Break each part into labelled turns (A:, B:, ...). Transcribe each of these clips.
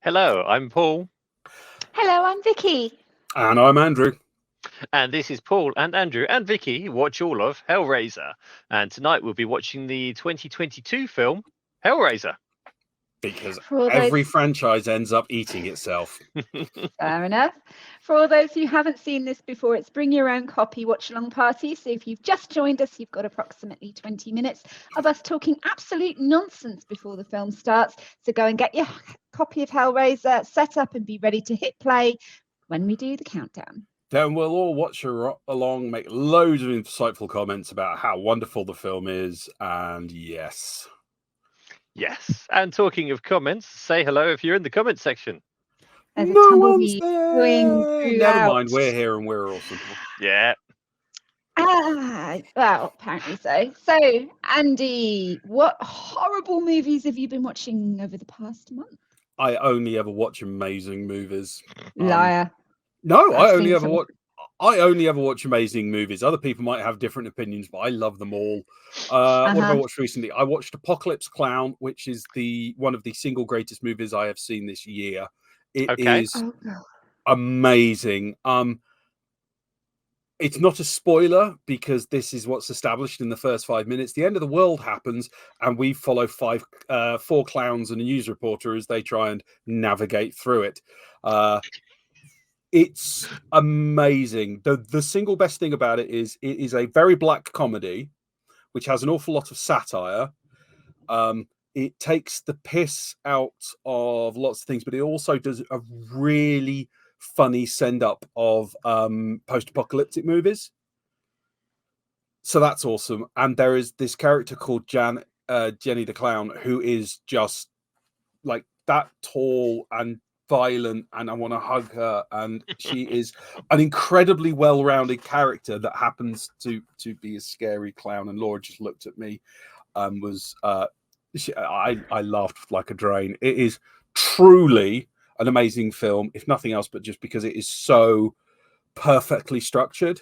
A: Hello, I'm Paul,
B: Hello, I'm Vicky.
C: And I'm Andrew.
A: and this is Paul and Andrew and Vicky watch all of Hellraiser. And tonight we'll be watching the 2022 film Hellraiser.
C: Because
B: For all
C: every
B: those,
C: franchise ends up eating itself.
B: fair enough. For all those who haven't seen this before, it's bring your own copy watch along party. So if you've just joined us, you've got approximately 20 minutes of us talking absolute nonsense before the film starts. So go and get your copy of Hellraiser, set up and be ready to hit play when we do the countdown.
C: Then we'll all watch along, make loads of insightful comments about how wonderful the film is. And yes.
A: Yes, and talking of comments, say hello if you're in the comments section.
B: There's a
C: No one's
B: tumbleweed going
C: there. Never
B: throughout.
C: mind, we're here and we're awesome.
A: Yeah.
B: Well, apparently so. So, Andy, what horrible movies have you been watching over the past month?
C: I only ever watch amazing movies.
B: Liar.
C: No, I
B: I've
C: only
B: seen
C: ever
B: some.
C: watch. I only ever watch amazing movies. Other people might have different opinions, but I love them all. What have I watched recently? I watched Apocalypse Clown, which is one of the single greatest movies I have seen this year. It is
B: Oh, God.
C: amazing. It's not a spoiler because this is what's established in the first 5 minutes. The end of the world happens, and we follow four clowns and a news reporter as they try and navigate through it. It's amazing. The single best thing about it is a very black comedy, which has an awful lot of satire. It takes the piss out of lots of things, but it also does a really funny send up of post-apocalyptic movies. So that's awesome. And there is this character called Jenny the Clown, who is just like that tall and violent, and I want to hug her, and she is an incredibly well-rounded character that happens to be a scary clown. And Laura just looked at me and was I laughed like a drain. It is truly an amazing film, if nothing else, but just because it is so perfectly structured.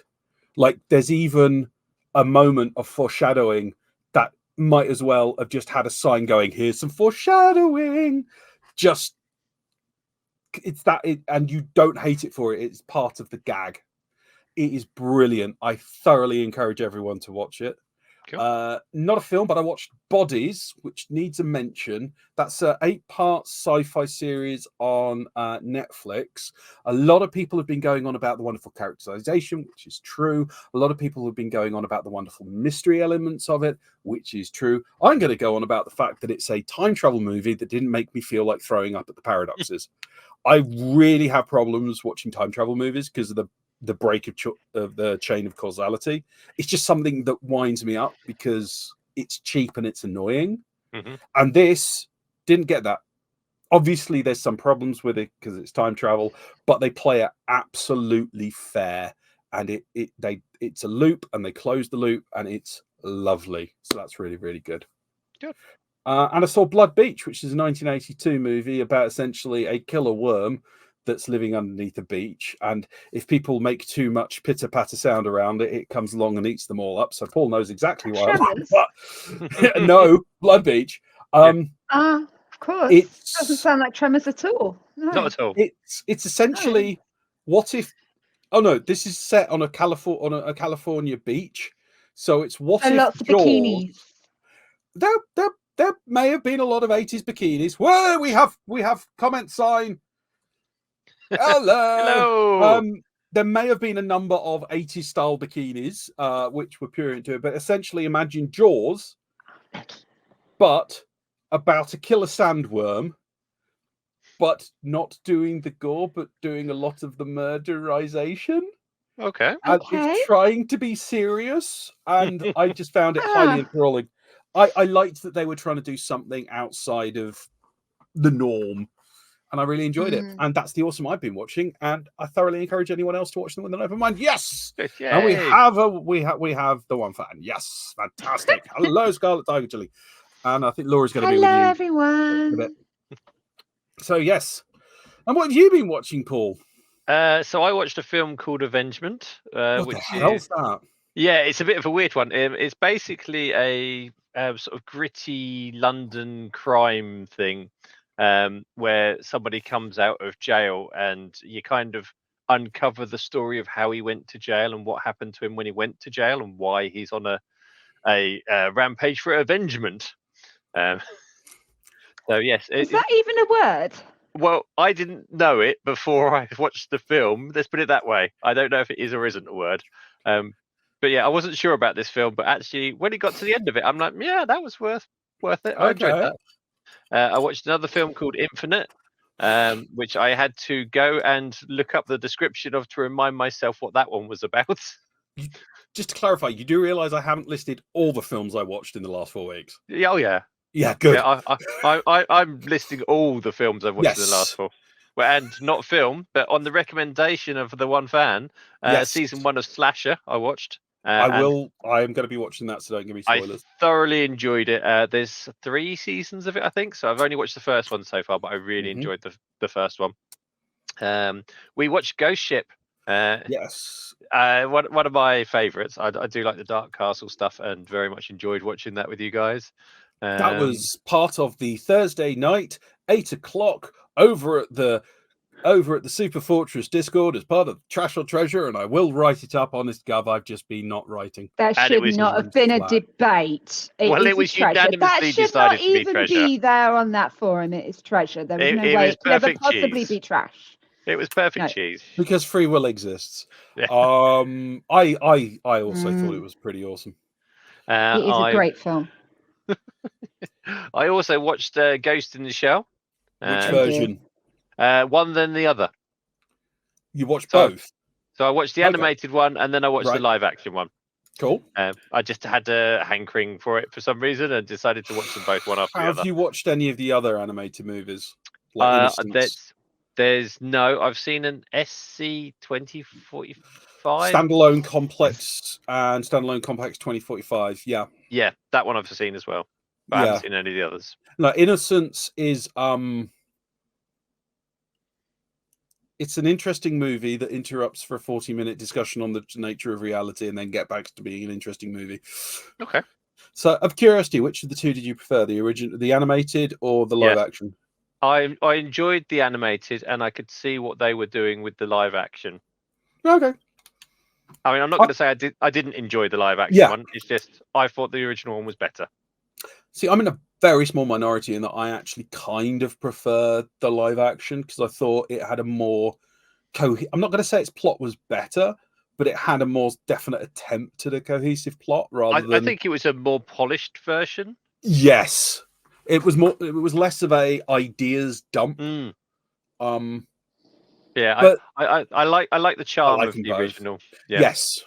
C: Like there's even a moment of foreshadowing that might as well have just had a sign going, here's some foreshadowing. Just and you don't hate it for it. It's part of the gag. It is brilliant. I thoroughly encourage everyone to watch it.
A: Cool.
C: Not a film, but I watched Bodies, which needs a mention. That's an 8-part sci-fi series on Netflix. A lot of people have been going on about the wonderful characterization, which is true. A lot of people have been going on about the wonderful mystery elements of it, which is true. I'm going to go on about the fact that it's a time travel movie that didn't make me feel like throwing up at the paradoxes. I really have problems watching time travel movies because of the break of the chain of causality. It's just something that winds me up because it's cheap and it's annoying.
A: Mm-hmm.
C: And this didn't get that. Obviously, there's some problems with it because it's time travel, but they play it absolutely fair. And it's a loop, and they close the loop, and it's lovely. So that's really, really good.
A: Good.
C: And I saw Blood Beach, which is a 1982 movie about essentially a killer worm that's living underneath a beach, and if people make too much pitter-patter sound around it, it comes along and eats them all up. So Paul knows exactly why. But no, Blood Beach.
B: Of course. It doesn't sound like Tremors at all. No.
A: Not at all.
C: It's essentially what if? Oh no, this is set on a California beach. So it's what if
B: lots of bikinis.
C: There may have been a lot of 80s bikinis. Well, we have comment sign. Hello. There may have been a number of 80s style bikinis, which were pure into it. But essentially, imagine Jaws, but about a killer sandworm, but not doing the gore, but doing a lot of the murderization.
A: Okay.
C: And it's trying to be serious, and I just found it highly enthralling. I liked that they were trying to do something outside of the norm, and I really enjoyed it. And that's the awesome I've been watching, and I thoroughly encourage anyone else to watch them with an open mind. Yes,
A: Yay.
C: and we have the one fan. Yes, fantastic. Hello, Scarlet Tiger Chili, and I think Laura's going to be with you.
B: Hello, everyone.
C: So yes, and what have you been watching, Paul?
A: So I watched a film called Judgement.
C: What the hell's that?
A: Yeah, it's a bit of a weird one. It's basically a sort of gritty London crime thing. where somebody comes out of jail and you kind of uncover the story of how he went to jail and what happened to him when he went to jail and why he's on a rampage for avengement. So yes,
B: Is that even a word?
A: well, I didn't know it before I watched the film. Let's put it that way. I don't know if it is or isn't a word. But yeah, I wasn't sure about this film. But actually, when it got to the end of it, I'm like, yeah, that was worth it. I enjoyed
C: Okay.
A: that. I watched another film called Infinite, which I had to go and look up the description of to remind myself what that one was about.
C: Just to clarify, you do realise I haven't listed all the films I watched in the last 4 weeks.
A: Yeah, oh yeah,
C: Yeah, good.
A: yeah. I'm listing all the films I've watched in the last
C: Yes.
A: 4. Well, and not film, but on the recommendation of the one fan,
C: Yes.
A: season 1 of Slasher I watched.
C: I
A: and
C: will. I am going to be watching that, so don't give me
A: I
C: spoilers.
A: thoroughly enjoyed it. There's 3 seasons of it, I think. So I've only watched the first one so far, but I really enjoyed the first one. We watched Ghost Ship.
C: Yes.
A: One of my favourites. I do like the Dark Castle stuff, and very much enjoyed watching that with you guys.
C: That was part of the Thursday night, 8 o'clock, over at the Super Fortress Discord as part of Trash or Treasure, and I will write it up. Honest Gov, I've just been not writing.
B: There
A: And it
B: should
A: was
B: not have been a
C: flat.
B: debate.
A: Well,
B: is
A: it was
B: a treasure. That
A: unanimously
B: should
A: decided
B: not
A: to be
B: even
A: treasure.
B: be there on that forum. It is treasure. There is no
A: It
B: way
A: was
B: it could ever
A: perfect
B: possibly
A: cheese.
B: be trash.
A: It was perfect
B: No.
A: cheese.
C: Because free will exists.
A: Yeah.
C: I also thought it was pretty awesome.
B: It is a great film.
A: I also watched Ghost in the Shell.
C: Which version?
A: One then the other.
C: You watched
A: So-
C: both?
A: So I watched the
C: Okay.
A: animated one, and then I watched the
C: Right.
A: live action one.
C: Cool.
A: I just had a hankering for it for some reason, and decided to watch them both one after the
C: Have
A: other.
C: you watched any of the other animated movies? Like Innocence?
A: There's no. I've seen an SC 2045.
C: Standalone Complex and Standalone Complex 2045. Yeah.
A: Yeah, that one I've seen as well, but I
C: Yeah.
A: haven't seen any of the others.
C: No, Innocence is it's an interesting movie that interrupts for a 40-minute discussion on the nature of reality and then get back to being an interesting movie.
A: Okay.
C: So, of curiosity, which of the two did you prefer, the animated or the live action?
A: I enjoyed the animated, and I could see what they were doing with the live action.
C: Okay.
A: I mean, I'm not going to say I didn't enjoy the live action one. It's just I thought the original one was better.
C: See, I'm in a very small minority in that I actually kind of prefer the live action because I thought it had a more I'm not going to say its plot was better, but it had a more definite attempt at a cohesive plot rather than.
A: I think it was a more polished version.
C: Yes, it was more. It was less of a ideas dump.
A: Yeah,
C: but
A: I like the charm
C: like
A: of the
C: both.
A: original. Yeah.
C: Yes.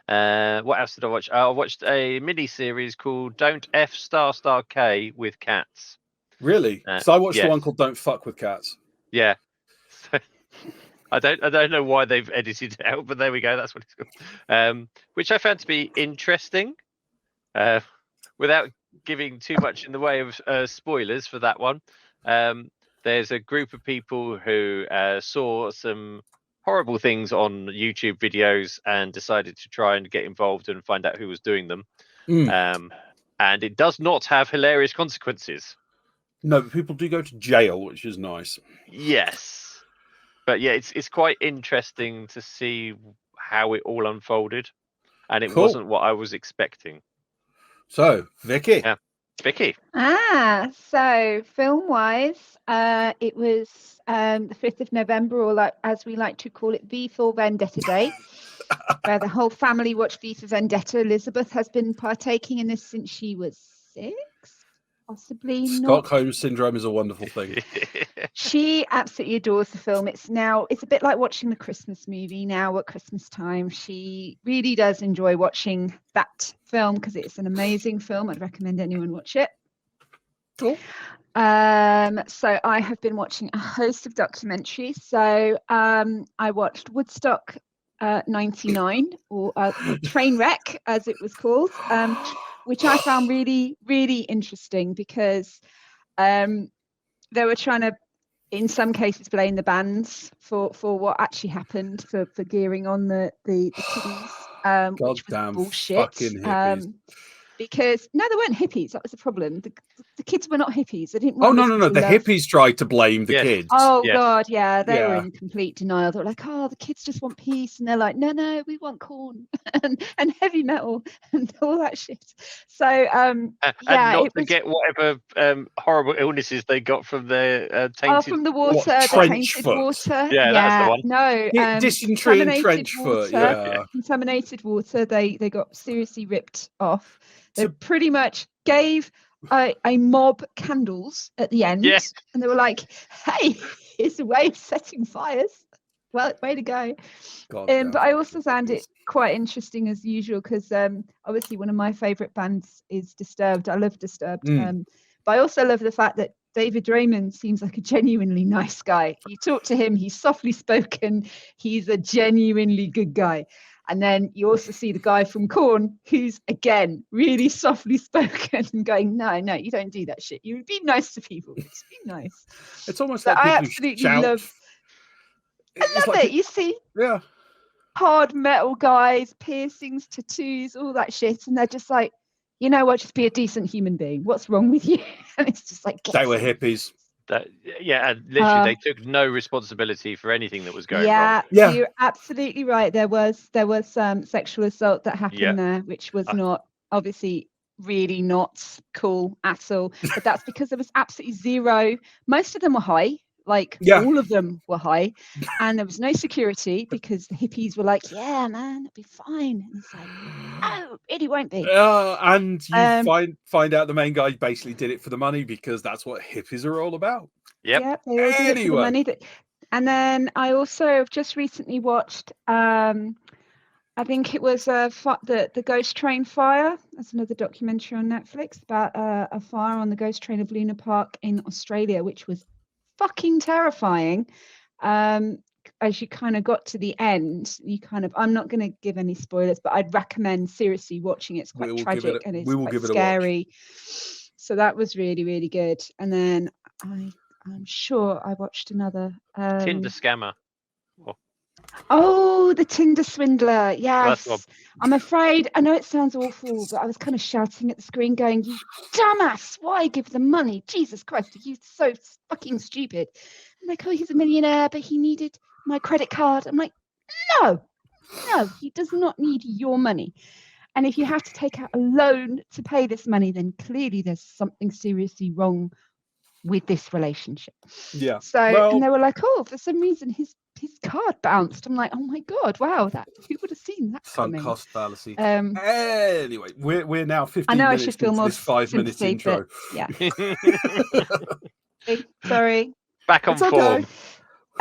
A: What else did I watch? I watched a mini series called "Don't F Star K with Cats."
C: Really? So I watched the
A: yes.
C: one called "Don't Fuck with Cats."
A: Yeah. I don't know why they've edited it out, but there we go. That's what it's called. Which I found to be interesting. Without giving too much in the way of spoilers for that one, there's a group of people who saw some horrible things on YouTube videos and decided to try and get involved and find out who was doing them. And it does not have hilarious consequences.
C: No, but people do go to jail, which is nice.
A: Yes. But yeah, it's quite interesting to see how it all unfolded. And it wasn't what I was expecting.
C: So, Vicky.
A: Yeah. Vicky.
B: So film-wise, it was the 5th of November, or as we like to call it, V for Vendetta Day, where the whole family watched V for Vendetta. Elizabeth has been partaking in this since she was 6, possibly not.
C: Stockholm Syndrome is a wonderful thing.
B: She absolutely adores the film. It's a bit like watching the Christmas movie now at Christmas time. She really does enjoy watching that film because it's an amazing film. I'd recommend anyone watch it.
C: Cool.
B: So I have been watching a host of documentaries. So I watched Woodstock 99, or Trainwreck as it was called, which I found really, really interesting because they were trying to, in some cases, blame the bands for what actually happened for gearing on the kiddies, which was bullshit. because no, they weren't hippies. That was the problem. The kids were not hippies. They didn't
C: Oh,
B: want
C: no,
B: this
C: no, no.
B: to
C: The
B: love.
C: hippies tried to blame the
A: Yes.
C: kids.
B: Oh
A: Yes.
B: God, yeah, they were
C: Yeah.
B: in complete denial. They were like, "Oh, the kids just want peace," and they're like, "No, we want corn and heavy metal and all that shit." So,
A: And
B: yeah,
A: not
B: it was
A: forget whatever horrible illnesses they got from the tainted.
B: from the water, the
C: trench
B: tainted
C: foot?
B: water.
A: Yeah, that's the one.
B: No,
C: Dysentery and
B: contaminated
C: trench foot.
B: water.
C: Yeah.
B: Contaminated water. They got seriously ripped off. They
C: So-
B: pretty much gave a mob candles at the end,
A: Yeah.
B: and they were like, "Hey, here's a way of setting fires." Well, way to go.
C: God,
B: But I also found it quite interesting as usual because obviously one of my favourite bands is Disturbed. I love Disturbed. But I also love the fact that David Raymond seems like a genuinely nice guy. You talk to him, he's softly spoken, he's a genuinely good guy. And then you also see the guy from Korn, who's again really softly spoken and going, no, you don't do that shit. You be nice to people. Just be nice.
C: It's almost
B: So
C: like
B: I
C: people who
B: absolutely
C: shout.
B: love. I love
C: like
B: it. You see
C: Yeah.
B: hard metal guys, piercings, tattoos, all that shit, and they're just like, you know what? Just be a decent human being. What's wrong with you? And it's just like
C: They were hippies.
A: Yeah, and literally they took no responsibility for anything that was going wrong.
C: Yeah.
B: You're absolutely right. There was sexual assault that happened there, which was not obviously really not cool at all. But that's because there was absolutely zero. Most of them were high. Like all of them were high, and there was no security because the hippies were like, "Yeah, man, it'll be fine." And it's like, "No, it really won't be."
C: And you find out the main guy basically did it for the money because that's what hippies are all about.
B: Yep, they all did it for the money. And then I also just recently watched. I think it was the Ghost Train fire. That's another documentary on Netflix about a fire on the Ghost Train of Luna Park in Australia, which was fucking terrifying. As you kind of got to the end, I'm not going to give any spoilers, but I'd recommend seriously watching it. It's quite tragic and it's quite scary. So that was really, really good. And then I'm sure I watched another
A: Tinder scammer.
B: Oh, the Tinder swindler. Yes.
A: That's
B: I'm afraid, I know it sounds awful, but I was kind of shouting at the screen going, "You dumbass, why give them money? Jesus Christ, are you so fucking stupid?" And like, "Oh, he's a millionaire, but he needed my credit card." I'm like, no, he does not need your money. And if you have to take out a loan to pay this money, then clearly there's something seriously wrong with this relationship.
C: Yeah.
B: So, and they were like, "Oh, for some reason his card bounced." I'm like, "Oh my God, wow, who would have seen that coming?"
C: Sunk cost fallacy. Anyway, we're now 15 minutes
B: I should feel
C: into
B: more
C: this 5 minutes intro.
B: Yeah. Sorry.
A: Back on form.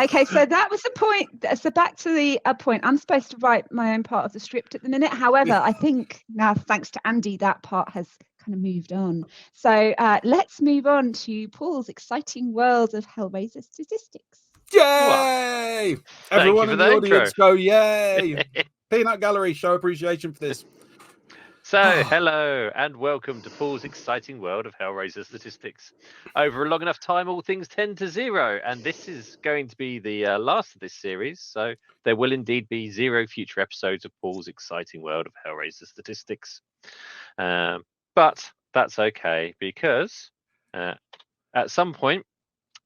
B: Okay, so that was the point. So back to the point. I'm supposed to write my own part of the script at the minute. However, I think now, thanks to Andy, that part has kind of moved on. So let's move on to Paul's exciting world of Hellraiser statistics.
C: Yay! Everyone in the audience go, yay! Peanut Gallery, show appreciation for this.
A: So, hello and welcome to Paul's exciting world of Hellraiser statistics. Over a long enough time, all things tend to zero, and this is going to be the last of this series, so there will indeed be 0 future episodes of Paul's exciting world of Hellraiser statistics. But that's okay, because at some point,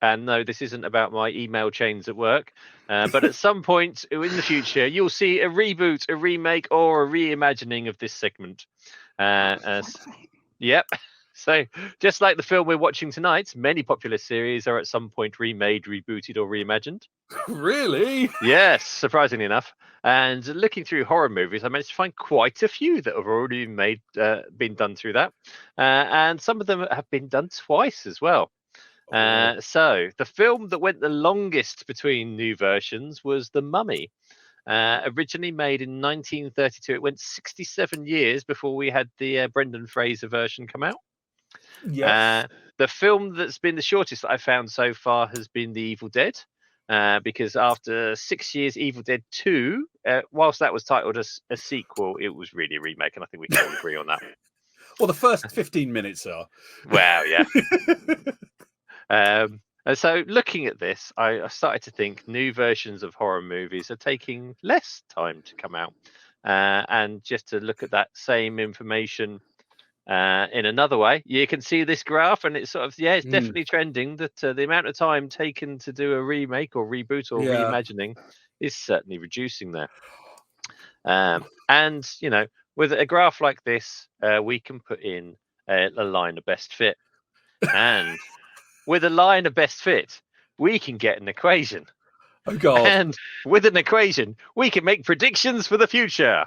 A: and no, this isn't about my email chains at work, but at some point in the future, you'll see a reboot, a remake, or a reimagining of this segment. Yep. So just like the film we're watching tonight, many popular series are at some point remade, rebooted, or reimagined.
C: Really?
A: Yes, surprisingly enough. And looking through horror movies, I managed to find quite a few that have already been done through that. And some of them have been done twice as well. So the film that went the longest between new versions was The Mummy. Originally made in 1932, it went 67 years before we had the Brendan Fraser version come out.
C: Yes.
A: The film that's been the shortest that I've found so far has been The Evil Dead, because after 6 years, Evil Dead 2, whilst that was titled a sequel, it was really a remake, and I think we can all agree on that.
C: Well, the first 15 minutes are.
A: Wow, yeah. And so looking at this, I started to think new versions of horror movies are taking less time to come out. And just to look at that same information, In another way, you can see this graph, and it's sort of it's definitely trending that the amount of time taken to do a remake or reboot or reimagining is certainly reducing there. And with a graph like this, we can put in a line of best fit, and with a line of best fit, we can get an equation.
C: Oh God!
A: And with an equation, we can make predictions for the future.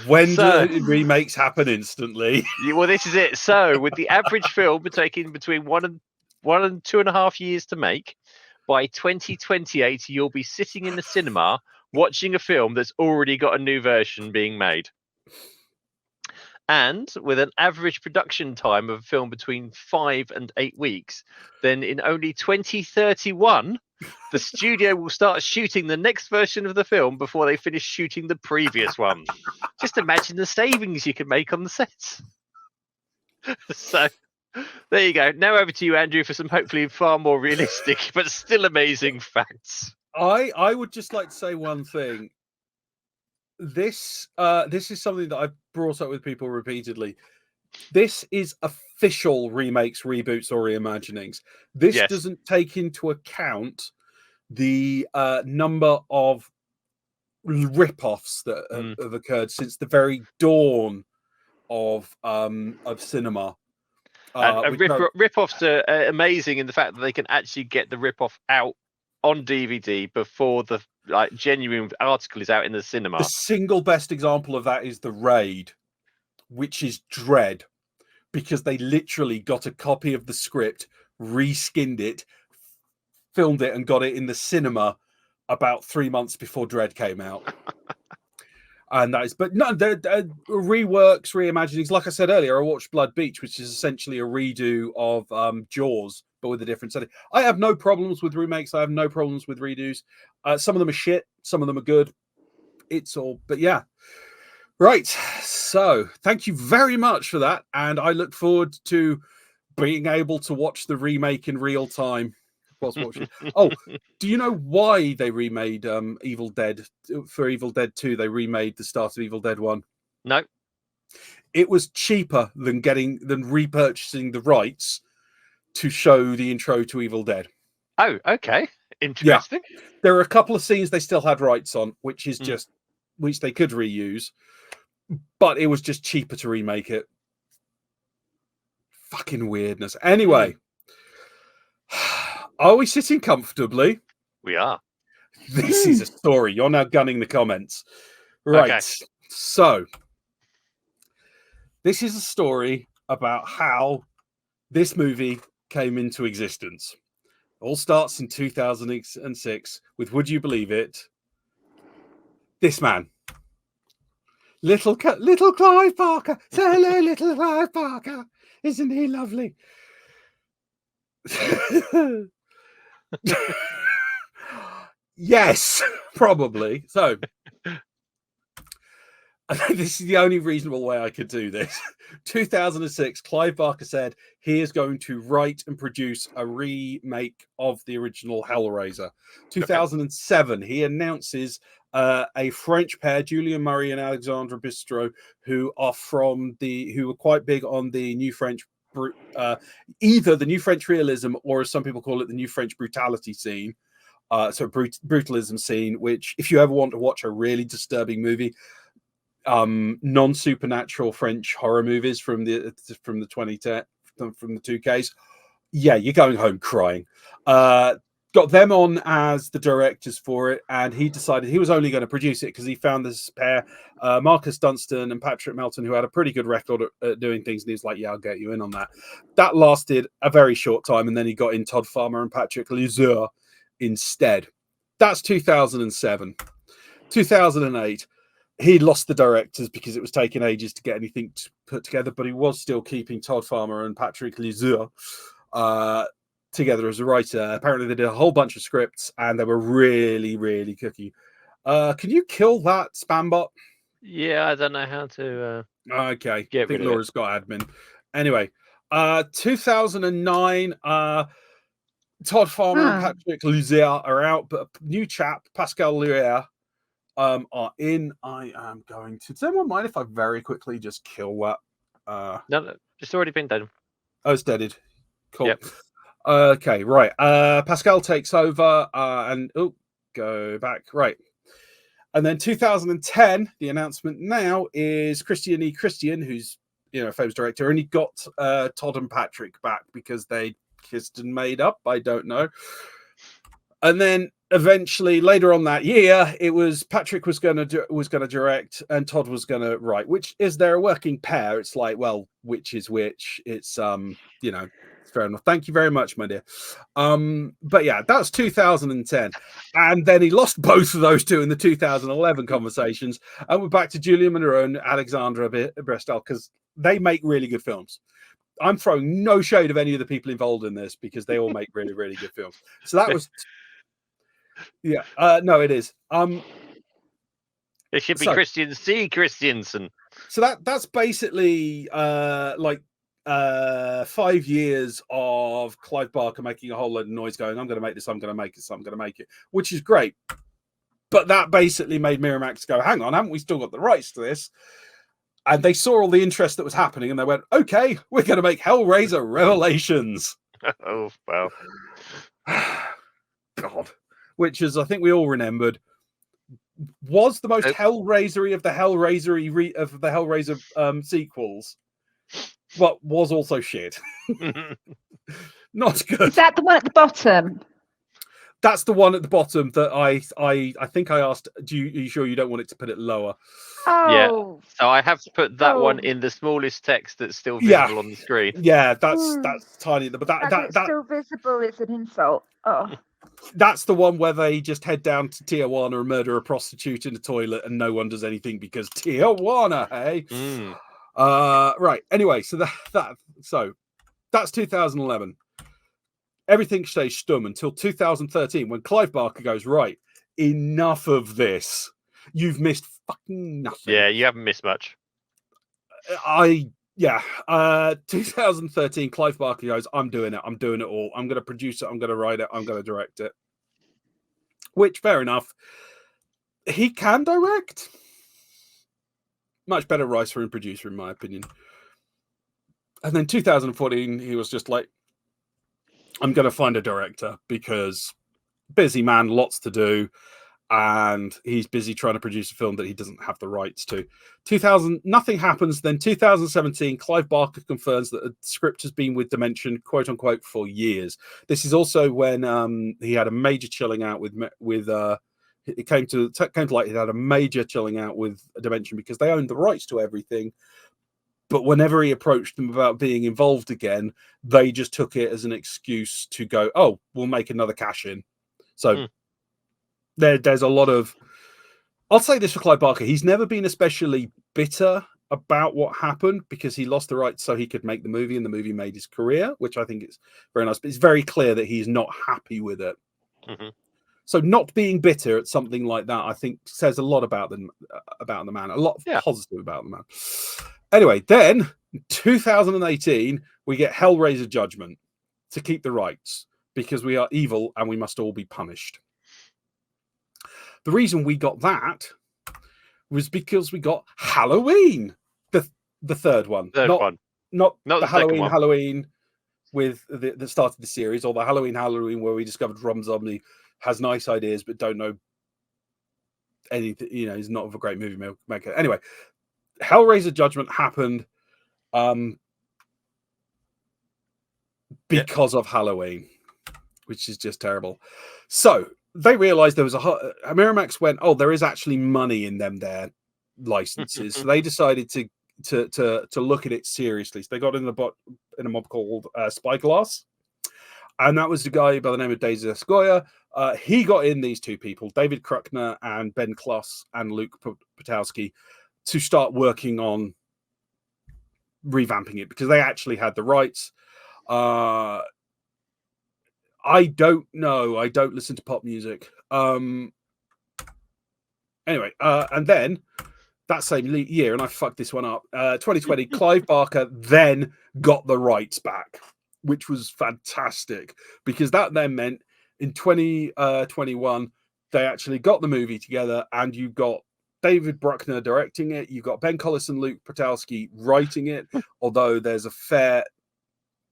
C: When do remakes happen instantly?
A: Well, this is it. So, with the average film taking between 1 and 2.5 years to make, by 2028, you'll be sitting in the cinema watching a film that's already got a new version being made. And with an average production time of a film between 5 and 8 weeks, then in only 2031, the studio will start shooting the next version of the film before they finish shooting the previous one. Just imagine the savings you can make on the sets. So there you go. Now over to you, Andrew, for some hopefully far more realistic but still amazing facts.
C: I would just like to say one thing. This is something that I've brought up with people repeatedly. This is official remakes, reboots, or reimaginings. This doesn't take into account the number of rip-offs that have occurred since the very dawn of cinema.
A: Rip-offs are amazing in the fact that they can actually get the rip-off out on DVD before the genuine article is out in the cinema.
C: The single best example of that is The Raid, which is Dread, because they literally got a copy of the script, reskinned it, filmed it, and got it in the cinema about 3 months before Dread came out. And that is, but no, they're reworks, reimaginings. Like I said earlier, I watched Blood Beach, which is essentially a redo of Jaws, but with a different setting. I have no problems with remakes. I have no problems with redos. Some of them are shit. Some of them are good. It's all, but yeah. Right. So thank you very much for that. And I look forward to being able to watch the remake in real time whilst watching. Oh, do you know why they remade Evil Dead for Evil Dead 2? They remade the start of Evil Dead 1.
A: No.
C: It was cheaper than repurchasing the rights to show the intro to Evil Dead.
A: Oh, okay. Interesting.
C: Yeah. There are a couple of scenes they still had rights on, which is just which they could reuse, but it was just cheaper to remake it. Fucking weirdness. Anyway, are we sitting comfortably?
A: We are.
C: This is a story. You're now gunning the comments. Right. Okay. So, this is a story about how this movie came into existence. It all starts in 2006 with, would you believe it, this man. Little Clive Barker. Say hello, little Clive Barker. Isn't he lovely? Yes, probably. So, this is the only reasonable way I could do this. 2006, Clive Barker said he is going to write and produce a remake of the original Hellraiser. 2007, he announces a French pair, Julian Murray and Alexandre Bistro, who are who were quite big on the new French, either the new French realism or, as some people call it, the new French brutality scene. Brutalism scene, which, if you ever want to watch a really disturbing movie, non-supernatural French horror movies from the 2010 from the 2Ks, yeah, you're going home crying. Got them on as the directors for it, and he decided he was only going to produce it because he found this pair, Marcus Dunstan and Patrick Melton, who had a pretty good record at doing things, and he was like, yeah, I'll get you in on that. That lasted a very short time, and then he got in Todd Farmer and Patrick Lezeur instead. That's 2007. 2008, he lost the directors because it was taking ages to get anything put together, but he was still keeping Todd Farmer and Patrick Lezeur together as a writer. Apparently they did a whole bunch of scripts and they were really, really cookie. Can you kill that spam bot?
A: Yeah, I don't know how to
C: okay.
A: Get
C: I think
A: rid
C: Laura's got admin. Anyway, 2009, Todd Farmer and Patrick Lezeur are out, but a new chap, Pascal Luer, are in. I am going to. Does anyone mind if I very quickly just kill that?
A: No. It's already been done.
C: Oh, it's deaded. Cool.
A: Yep.
C: Okay, right. Pascal takes over and go back. Right. And then 2010, the announcement now is Christian E. Christian, who's a famous director, and he got Todd and Patrick back because they kissed and made up. I don't know. And then eventually, later on that year, it was Patrick was going to direct and Todd was going to write. Which is they're a working pair. It's like, well, which is which? It's fair enough. Thank you very much, my dear. But yeah, that's 2010, and then he lost both of those two in the 2011 conversations, and we're back to Julia Monroe and Alexandra Brestel because they make really good films. I'm throwing no shade of any of the people involved in this because they all make really, really good films. So that was. Yeah, no, it is.
A: It should be Christian C. Christiansen.
C: So that's basically 5 years of Clive Barker making a whole load of noise, going, "I'm going to make this, I'm going to make it, I'm going to make it," which is great. But that basically made Miramax go, "Hang on, haven't we still got the rights to this?" And they saw all the interest that was happening, and they went, "Okay, we're going to make Hellraiser Revelations."
A: Oh wow,
C: God. Which is, I think we all remembered, was the most Hellraisery of the Hellraiser sequels, but was also shit. Not good.
B: Is that the one at the bottom?
C: That's the one at the bottom that I think I asked. Are you sure you don't want it to put it lower?
B: Oh,
A: yeah. So I have to put that one in the smallest text that's still visible on the screen.
C: Yeah, that's tiny. But
B: that's still visible is an insult. Oh.
C: That's the one where they just head down to Tijuana and murder a prostitute in the toilet, and no one does anything because Tijuana, hey. Right. Anyway, so that's 2011. Everything stays stum until 2013 when Clive Barker goes, "Right, enough of this. You've missed fucking nothing."
A: Yeah, you haven't missed much.
C: 2013, Clive Barker goes, "I'm doing it. I'm doing it all. I'm going to produce it. I'm going to write it. I'm going to direct it." Which, fair enough. He can direct. Much better writer and producer, in my opinion. And then 2014, he was just like, "I'm going to find a director because busy man, lots to do. And he's busy trying to produce a film that he doesn't have the rights to." Nothing happens. Then 2017, Clive Barker confirms that the script has been with Dimension, quote unquote, for years. This is also when he had a major chilling out with it came to light. He had a major chilling out with Dimension because they owned the rights to everything. But whenever he approached them about being involved again, they just took it as an excuse to go, "Oh, we'll make another cash in." So. There's a lot of. I'll say this for Clive Barker: he's never been especially bitter about what happened because he lost the rights so he could make the movie, and the movie made his career, which I think is very nice. But it's very clear that he's not happy with it.
A: Mm-hmm.
C: So not being bitter at something like that, I think, says a lot about the man. A lot of positive about the man. Anyway, then 2018, we get Hellraiser Judgment to keep the rights because we are evil and we must all be punished. The reason we got that was because we got Halloween, the third one, not the Halloween with that started the series, or the Halloween where we discovered Rob Zombie has nice ideas but don't know anything. He's not of a great movie maker. Anyway, Hellraiser Judgment happened because of Halloween, which is just terrible. So. They realized there was Miramax went, "Oh, there is actually money in them there licenses." So they decided to look at it seriously. So they got in a mob called Spyglass, and that was the guy by the name of Daisy Escoya. He got in these two people, David Kruckner and Ben Kloss and Luke Potowski, to start working on revamping it because they actually had the rights. I don't know. I don't listen to pop music. Anyway, and then that same year, and I fucked this one up, 2020, Clive Barker then got the rights back, which was fantastic because that then meant in 2021, they actually got the movie together and you got David Bruckner directing it. You've got Ben Collis and Luke Patowski writing it, although there's a fair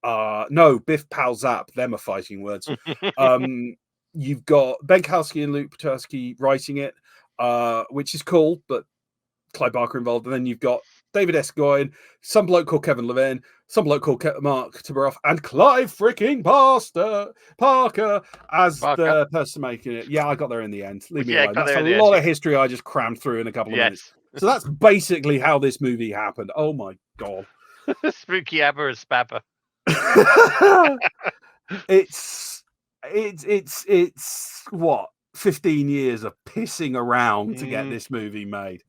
C: no, Biff Palzap, them are fighting words. You've got Ben Kalski and Luke Patowski writing it, which is cool, but Clive Barker involved. And then you've got David S. Goyen, some bloke called Kevin Levin, some bloke called Mark Tiberoff, and Clive freaking Parker as the person making it. Yeah, I got there in the end. Leave me alone. That's a lot of history I just crammed through in a couple of minutes. So that's basically how this movie happened. Oh my God.
A: Spooky Abba and Spabba.
C: It's what, 15 years of pissing around to get this movie made.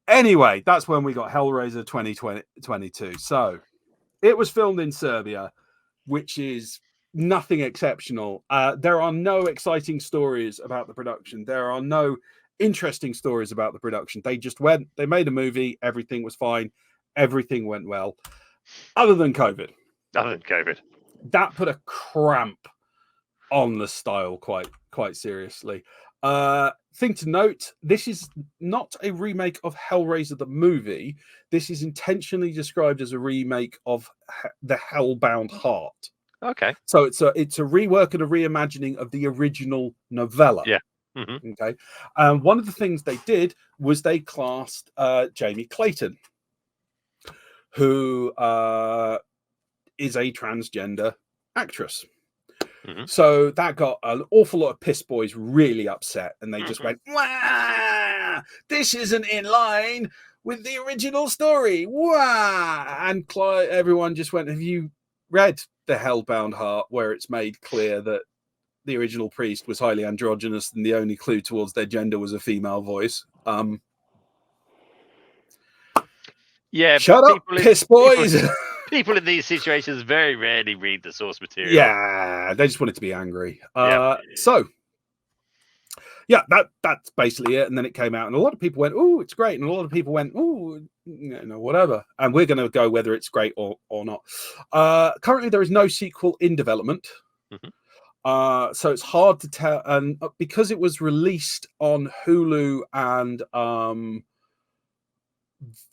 C: Anyway, that's when we got Hellraiser 2022. So it was filmed in Serbia, which is nothing exceptional. There are no exciting stories about the production. There are no interesting stories about the production. They just went, they made a movie, everything was fine, everything went well, other than COVID. That put a cramp on the style quite seriously. Thing to note, this is not a remake of Hellraiser the movie. This is intentionally described as a remake of The Hellbound Heart.
A: Okay.
C: So it's a rework and a reimagining of the original novella.
A: Yeah.
C: Okay. One of the things they did was they cast Jamie Clayton, who is a transgender actress. So that got an awful lot of piss boys really upset, and they just went, "Wah! This isn't in line with the original story." Wah! And everyone just went, "Have you read The Hellbound Heart, where it's made clear that the original priest was highly androgynous and the only clue towards their gender was a female voice?"
A: Yeah,
C: shut up, piss boys.
A: People in these situations very rarely read the source material.
C: Yeah, they just wanted to be angry. So, yeah, that's basically it. And then it came out, and a lot of people went, "Oh, it's great," and a lot of people went, "Oh, whatever." And we're going to go whether it's great or not. Currently, there is no sequel in development, so it's hard to tell. And because it was released on Hulu and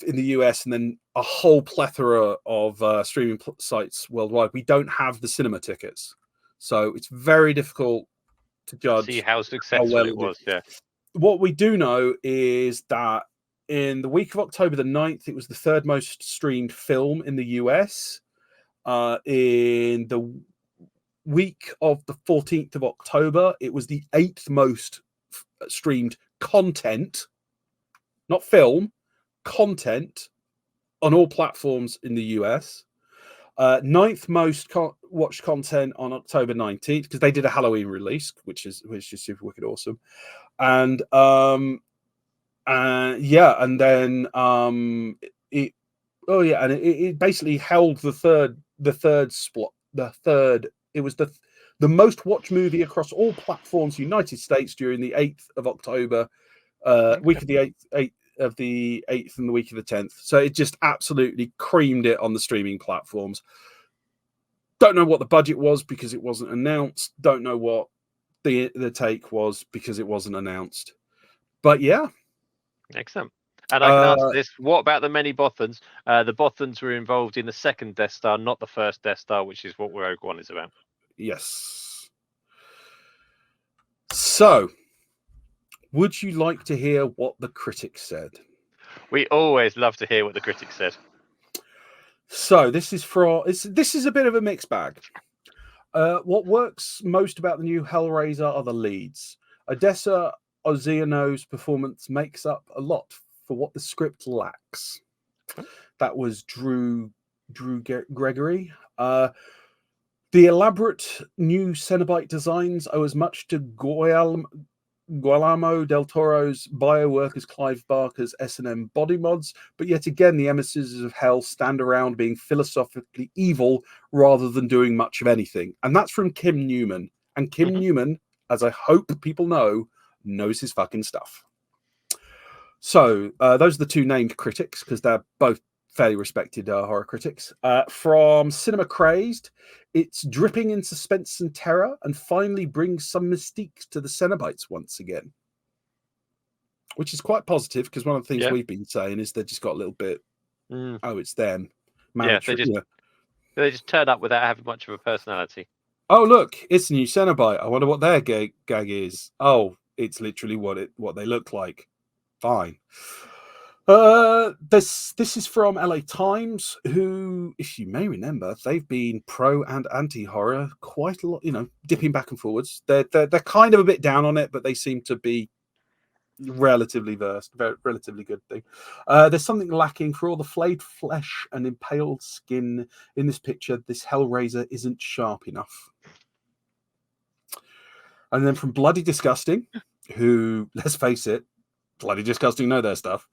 C: in the US, and then a whole plethora of streaming sites worldwide, we don't have the cinema tickets, so it's very difficult to judge
A: see how successful it was. Yeah.
C: What we do know is that in the week of October the 9th, it was the third most streamed film in the US. In the week of the 14th of October, it was the 8th most streamed content, not film, content on all platforms in the US. 9th most watched content on October 19th, because they did a Halloween release, which is super wicked awesome. And and then it basically held the third spot. It was the most watched movie across all platforms United States during the 8th of October, week of the 8th of the 8th and the week of the 10th. So it just absolutely creamed it on the streaming platforms. Don't know what the budget was because it wasn't announced. Don't know what the take was because it wasn't announced. But yeah.
A: Excellent. And I can answer this. What about the many Bothans? The Bothans were involved in the second Death Star, not the first Death Star, which is what Rogue One is about.
C: Yes. So, would you like to hear what the critics said?
A: We always love to hear what the critics said.
C: So this is a bit of a mixed bag. What works most about the new Hellraiser are the leads. Odessa Oziano's performance makes up a lot for what the script lacks. That was Drew Gregory. The elaborate new Cenobite designs owe as much to Guillermo del Toro's bioworkers Clive Barker's S&M body mods, but yet again the emissaries of hell stand around being philosophically evil rather than doing much of anything. And that's from Kim Newman. And Kim Newman, as I hope people know, knows his fucking stuff. So those are the two named critics, because they're both fairly respected horror critics. From Cinema Crazed, it's dripping in suspense and terror and finally brings some mystique to the Cenobites once again. which is quite positive because one of the things
A: Yeah.
C: we've been saying is they just got a little bit. Oh, it's them.
A: Yeah, they just turn up without having much of a personality.
C: Oh, look, it's a new Cenobite. I wonder what their gag is. Oh, it's literally what they look like. Fine. This is from LA Times, who, if you may remember, they've been pro and anti horror quite a lot. Dipping back and forwards. They're kind of a bit down on it, but they seem to be relatively versed. Relatively good thing. There's something lacking for all the flayed flesh and impaled skin in this picture. This Hellraiser isn't sharp enough. And then from Bloody Disgusting, who, let's face it, Bloody Disgusting know their stuff.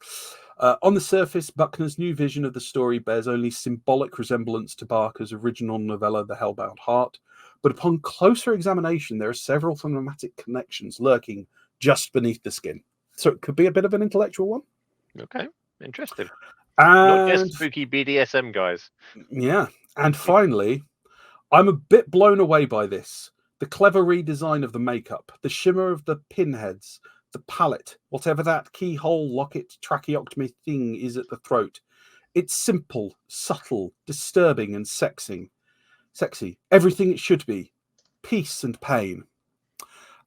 C: On the surface, Buckner's new vision of the story bears only symbolic resemblance to Barker's original novella, The Hellbound Heart. But upon closer examination, there are several thematic connections lurking just beneath the skin. So it could be a bit of an intellectual one.
A: Okay, interesting.
C: And,
A: not just spooky BDSM guys.
C: Yeah. And finally, I'm a bit blown away by this. The clever redesign of the makeup, the shimmer of the pinheads, the palette, whatever that keyhole, locket, tracheotomy thing is at the throat. It's simple, subtle, disturbing, and sexy. Everything it should be. Peace and pain.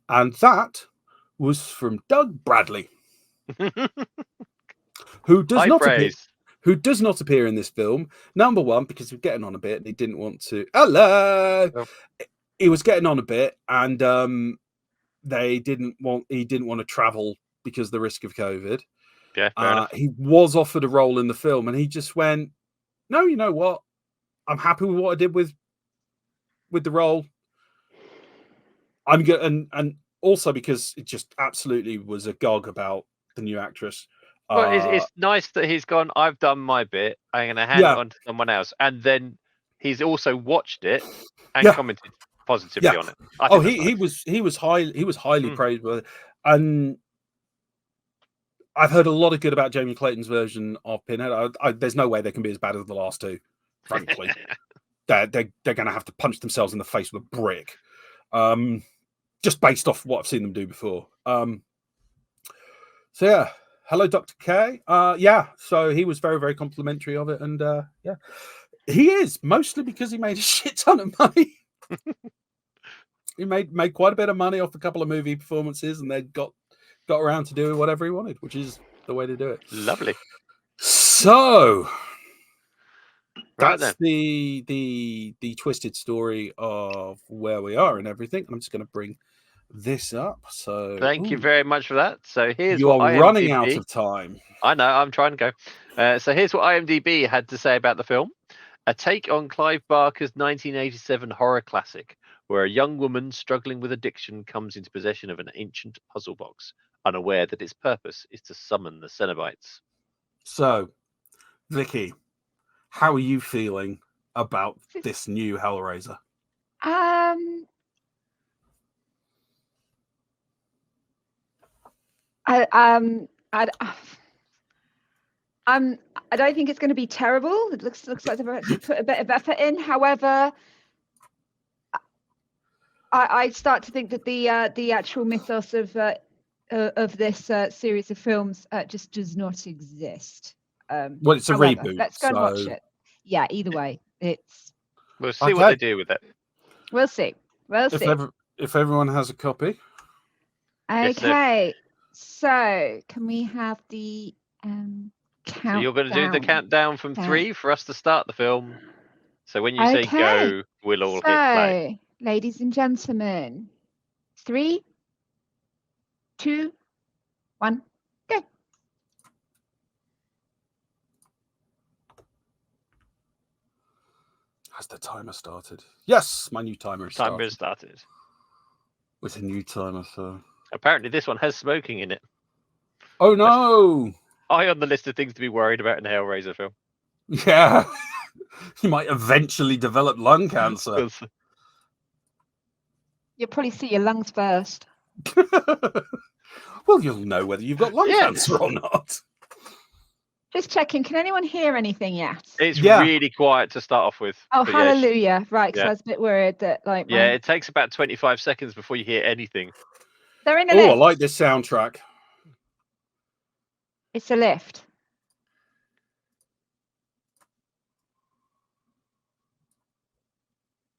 C: And that was from Doug Bradley, who does not appear in this film. Number one, because we're getting on a bit, and he didn't want to. Hello. Oh. He was getting on a bit, and he didn't want to travel because of the risk of COVID.
A: Yeah,
C: he was offered a role in the film, and he just went, "No, you know what? I'm happy with what I did with the role. I'm good." And also because it just absolutely was a gog about the new actress.
A: Well, it's nice that he's gone, I've done my bit, I'm going to hand it on to someone else. And then he's also watched it and commented positively on it.
C: He was highly praised by it. And I've heard a lot of good about Jamie Clayton's version of Pinhead. There's no way they can be as bad as the last two, frankly. they're going to have to punch themselves in the face with a brick. Just based off what I've seen them do before. So yeah, hello, Dr. K. So he was very, very complimentary of it, and he is mostly because he made a shit ton of money. He made quite a bit of money off a couple of movie performances, and then got around to doing whatever he wanted, which is the way to do it.
A: Lovely.
C: So that's the twisted story of where we are and everything. I'm just going to bring this up. So
A: thank you very much for that. So here's
C: you are running out of time.
A: I know, I'm trying to go. So here's what IMDb had to say about the film. A take on Clive Barker's 1987 horror classic, where a young woman struggling with addiction comes into possession of an ancient puzzle box, unaware that its purpose is to summon the Cenobites.
C: So, Vicky, how are you feeling about this new Hellraiser?
B: I don't think it's going to be terrible. It looks like they've actually put a bit of effort in. However, I start to think that the actual mythos of this series of films just does not exist.
C: Well, it's a reboot.
B: Let's go and watch it. Yeah, either way,
A: we'll see what they do with it.
B: We'll see.
C: If everyone has a copy.
B: Okay, so can we have the countdown?
A: So you're going to do the countdown from 3 for us to start the film. So when you say go, we'll all hit play.
B: Ladies and gentlemen, 3, 2, 1, go.
C: Has the timer started? Yes, my new timer started.
A: Timer started.
C: With a new timer, so...
A: Apparently this one has smoking in it.
C: Oh, no!
A: High on the list of things to be worried about in a Hellraiser film.
C: Yeah. You might eventually develop lung cancer.
B: You'll probably see your lungs first.
C: Well, you'll know whether you've got lung cancer or not.
B: Just checking. Can anyone hear anything yet?
A: It's really quiet to start off with.
B: Oh, hallelujah. Right, because I was a bit worried that
A: it takes about 25 seconds before you hear anything.
B: They're in
C: I like this soundtrack.
B: It's a lift.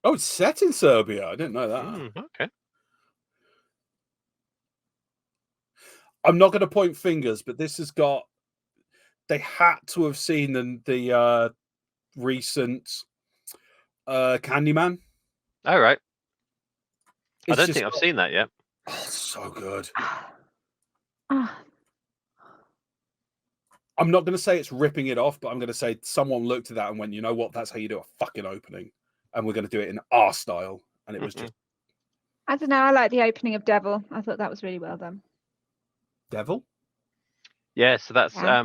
C: Oh, it's set in Serbia. I didn't know that.
A: Okay.
C: I'm not going to point fingers, but this has got. They had to have seen the recent Candyman.
A: All right. I
C: It's
A: don't
C: just
A: think I've seen that yet.
C: Oh, so good.
B: Ah,
C: I'm not going to say it's ripping it off, but I'm going to say someone looked at that and went, you know what? That's how you do a fucking opening. And we're going to do it in our style. And it was just
B: I don't know. I like the opening of Devil. I thought that was really well done.
C: Devil.
A: Yeah, so that's
B: Yeah.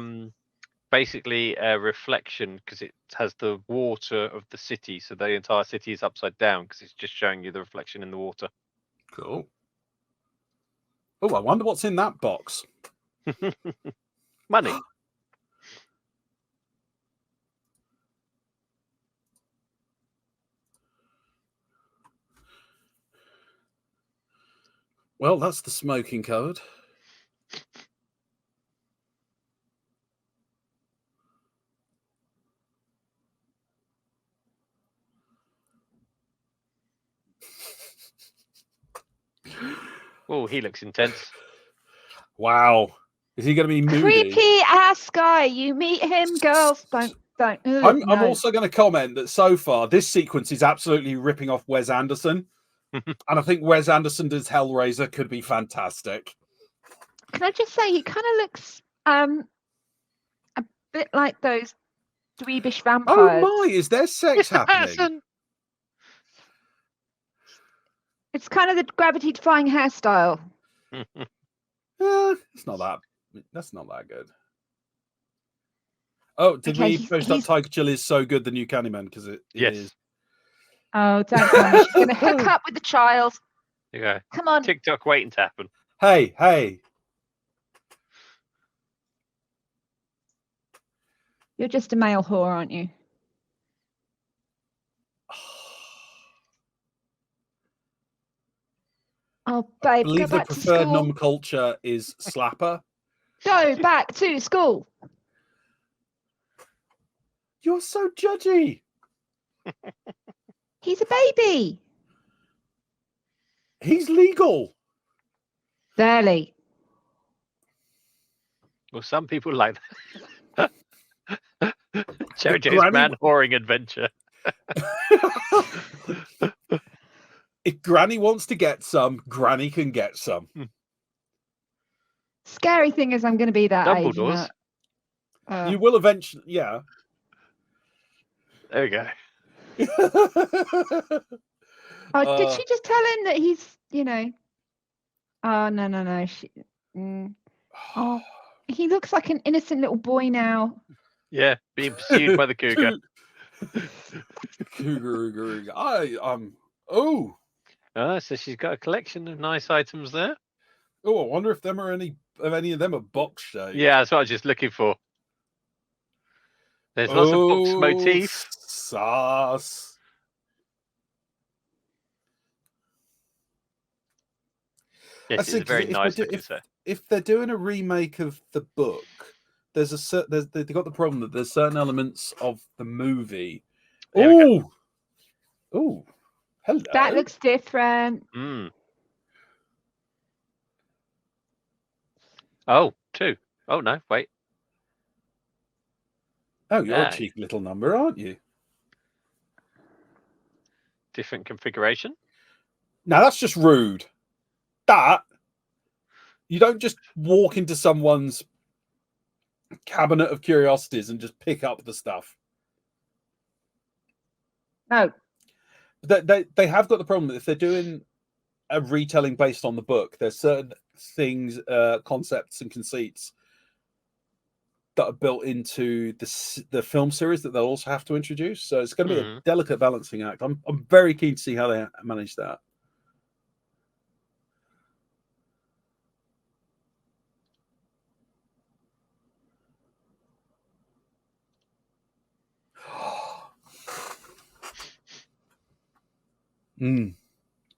A: basically a reflection because it has the water of the city. So the entire city is upside down because it's just showing you the reflection in the water.
C: Cool. Oh, I wonder what's in that box.
A: Money.
C: Well, that's the smoking code.
A: Oh, he looks intense.
C: Wow. Is he going to be moody?
B: Creepy ass guy. You meet him, girls. Don't.
C: I'm
B: No.
C: also going to comment that so far this sequence is absolutely ripping off Wes Anderson. And I think Wes Anderson does Hellraiser could be fantastic.
B: Can I just say he kind of looks a bit like those dweebish vampires.
C: Oh my, is there sex happening?
B: It's kind of the gravity-defying hairstyle.
C: It's not that. That's not that good. Oh, did
B: Okay,
C: we post up Tiger Chill is so good, the new Candyman? Because it
A: Yes.
C: is.
B: Oh, don't tell me she's going to hook up with the child.
A: You go.
B: Come on.
A: TikTok waiting to happen.
C: Hey.
B: You're just a male whore, aren't you? Oh, babe,
C: I
B: go
C: believe the
B: back to
C: preferred
B: school.
C: nomenclature is slapper.
B: Go back to school.
C: You're so judgy.
B: He's a baby.
C: He's legal.
B: Barely.
C: Oh,
A: Well, some people like that. JoJo's
C: Granny-
A: man whoring adventure.
C: If Granny wants to get some, Granny can get some.
B: Scary thing is I'm going to be that age.
A: Dumbledore's.
C: You will eventually, yeah.
A: There we go.
B: Oh, did she just tell him that he's, Oh, no. Oh, he looks like an innocent little boy now.
A: Yeah, being pursued by the cougar.
C: Cougar. Oh,
A: So she's got a collection of nice items there.
C: I wonder if any of them are box shaped.
A: Yeah, that's what I was just looking for. There's lots of box motif.
C: Sauce.
A: Yes, it's a very nice looking set.
C: If they're doing a remake of the book, they've got the problem that there's certain elements of the movie. Oh, hello.
B: That looks different.
A: Oh, two. Oh no, wait.
C: Oh, you're a cheeky little number, aren't you?
A: Different configuration.
C: Now that's just rude. That you don't just walk into someone's cabinet of curiosities and just pick up the stuff.
B: No.
C: They have got the problem that if they're doing a retelling based on the book, there's certain things, concepts and conceits that are built into the film series that they'll also have to introduce. So it's going to be a delicate balancing act. I'm very keen to see how they manage that.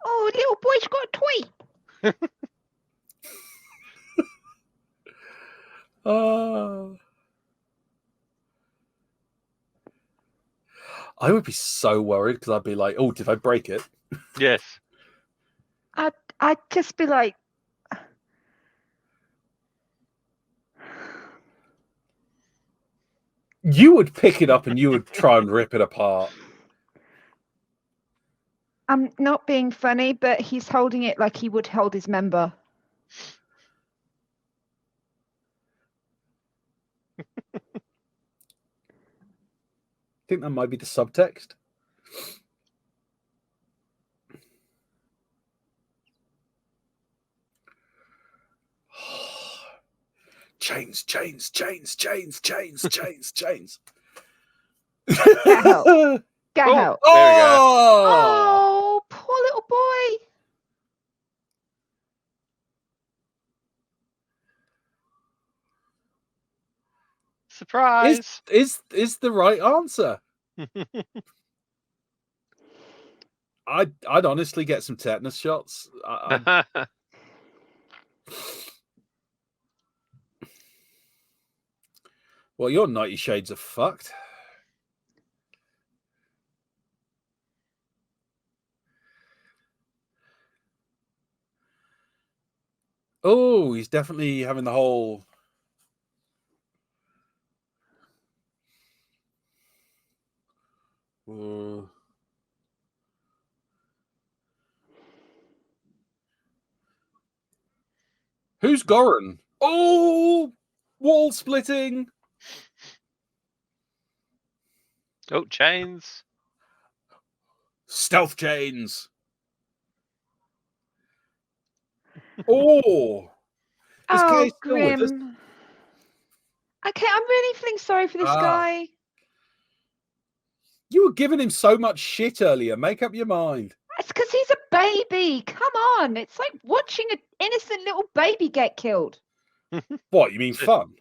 B: Oh, little boy's got a tweet.
C: I would be so worried because I'd be like, "Oh, did I break it?"
A: Yes.
B: I'd just be like,
C: You would pick it up and you would try and rip it apart.
B: I'm not being funny, but he's holding it like he would hold his member.
C: I think that might be the subtext. Chains, chains, chains, chains, chains, chains, chains.
B: Get help. Get
A: Oh,
B: help.
A: there we go.
B: Oh, poor little boy.
A: Surprise.
C: Is the right answer. I'd honestly get some tetanus shots. Well, your 90 Shades of fucked. Oh, he's definitely having the whole. Who's Goran? Oh, wall splitting.
A: Oh, chains.
C: Stealth chains. Oh, this
B: Oh,
C: guy's still with us.
B: grim. Okay, I'm really feeling sorry for this
C: Ah.
B: guy.
C: You were giving him so much shit earlier. Make up your mind.
B: It's because he's a baby. Come on. It's like watching an innocent little baby get killed.
C: What, you mean fun?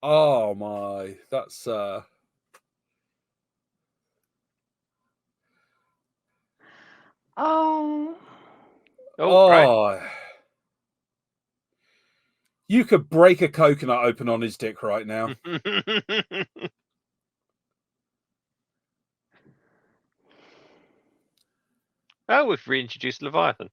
C: Oh my, that's
B: Oh,
A: Oh,
C: oh. You could break a coconut open on his dick right now.
A: right. Oh, we've reintroduced Leviathan.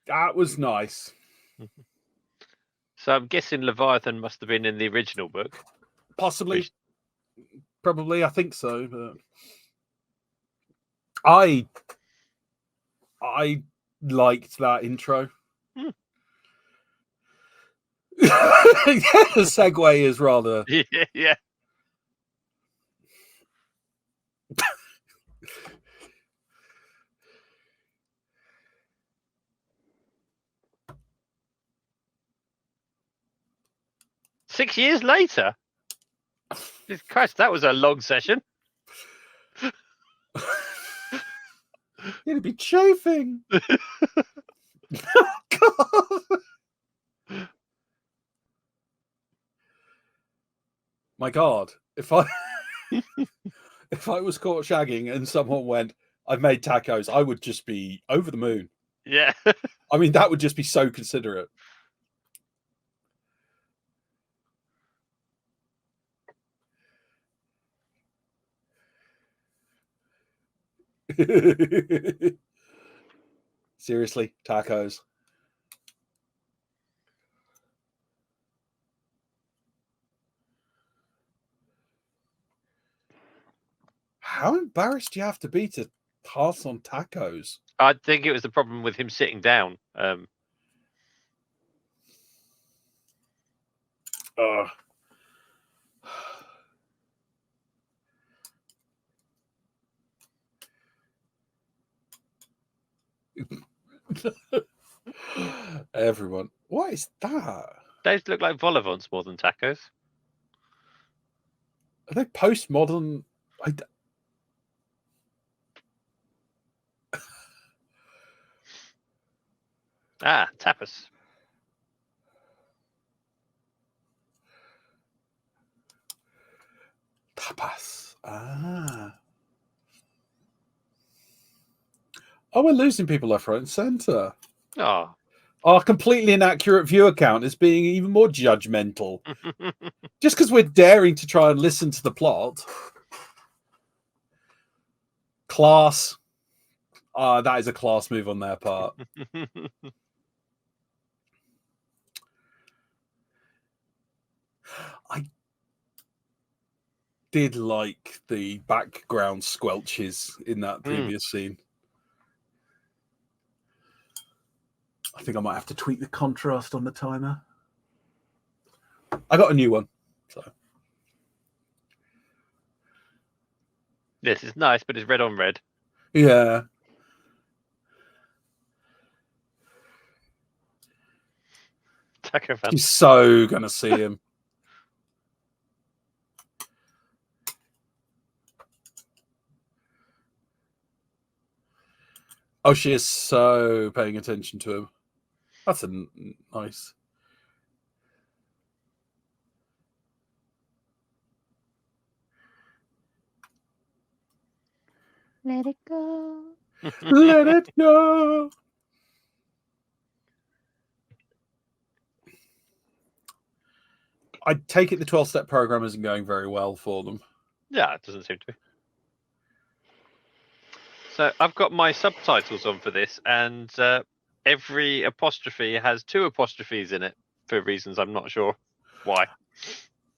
C: That was nice.
A: So I'm guessing Leviathan must have been in the original book.
C: Possibly.
A: Which-
C: Probably, I think so. But I liked that intro.
A: Hmm.
C: The segue is rather.
A: Yeah. Six years later. Jesus Christ, that was a long session.
C: It'd be chafing. God. My God, if I was caught shagging and someone went, "I've made tacos," I would just be over the moon.
A: Yeah.
C: I mean, that would just be so considerate. Seriously, tacos. How embarrassed do you have to be to pass on tacos?
A: I think it was the problem with him sitting down.
C: Everyone, what is that?
A: Those look like vol au vents more than tacos.
C: Are they postmodern?
A: Ah, tapas.
C: Tapas. Ah. Oh, we're losing people left, right, and centre.
A: Oh.
C: Our completely inaccurate viewer count is being even more judgmental. Just because we're daring to try and listen to the plot. Class. That is a class move on their part. I did like the background squelches in that previous scene. I think I might have to tweak the contrast on the timer. I got a new one. So
A: This is nice, but it's red on red.
C: yeah.
A: Taco fan.
C: She's so gonna see him. Oh, she is so paying attention to him. That's nice.
B: Let it go.
C: Let it go. I take it the 12-step program isn't going very well for them.
A: Yeah, it doesn't seem to be. So I've got my subtitles on for this, and every apostrophe has 2 apostrophes in it for reasons I'm not sure why.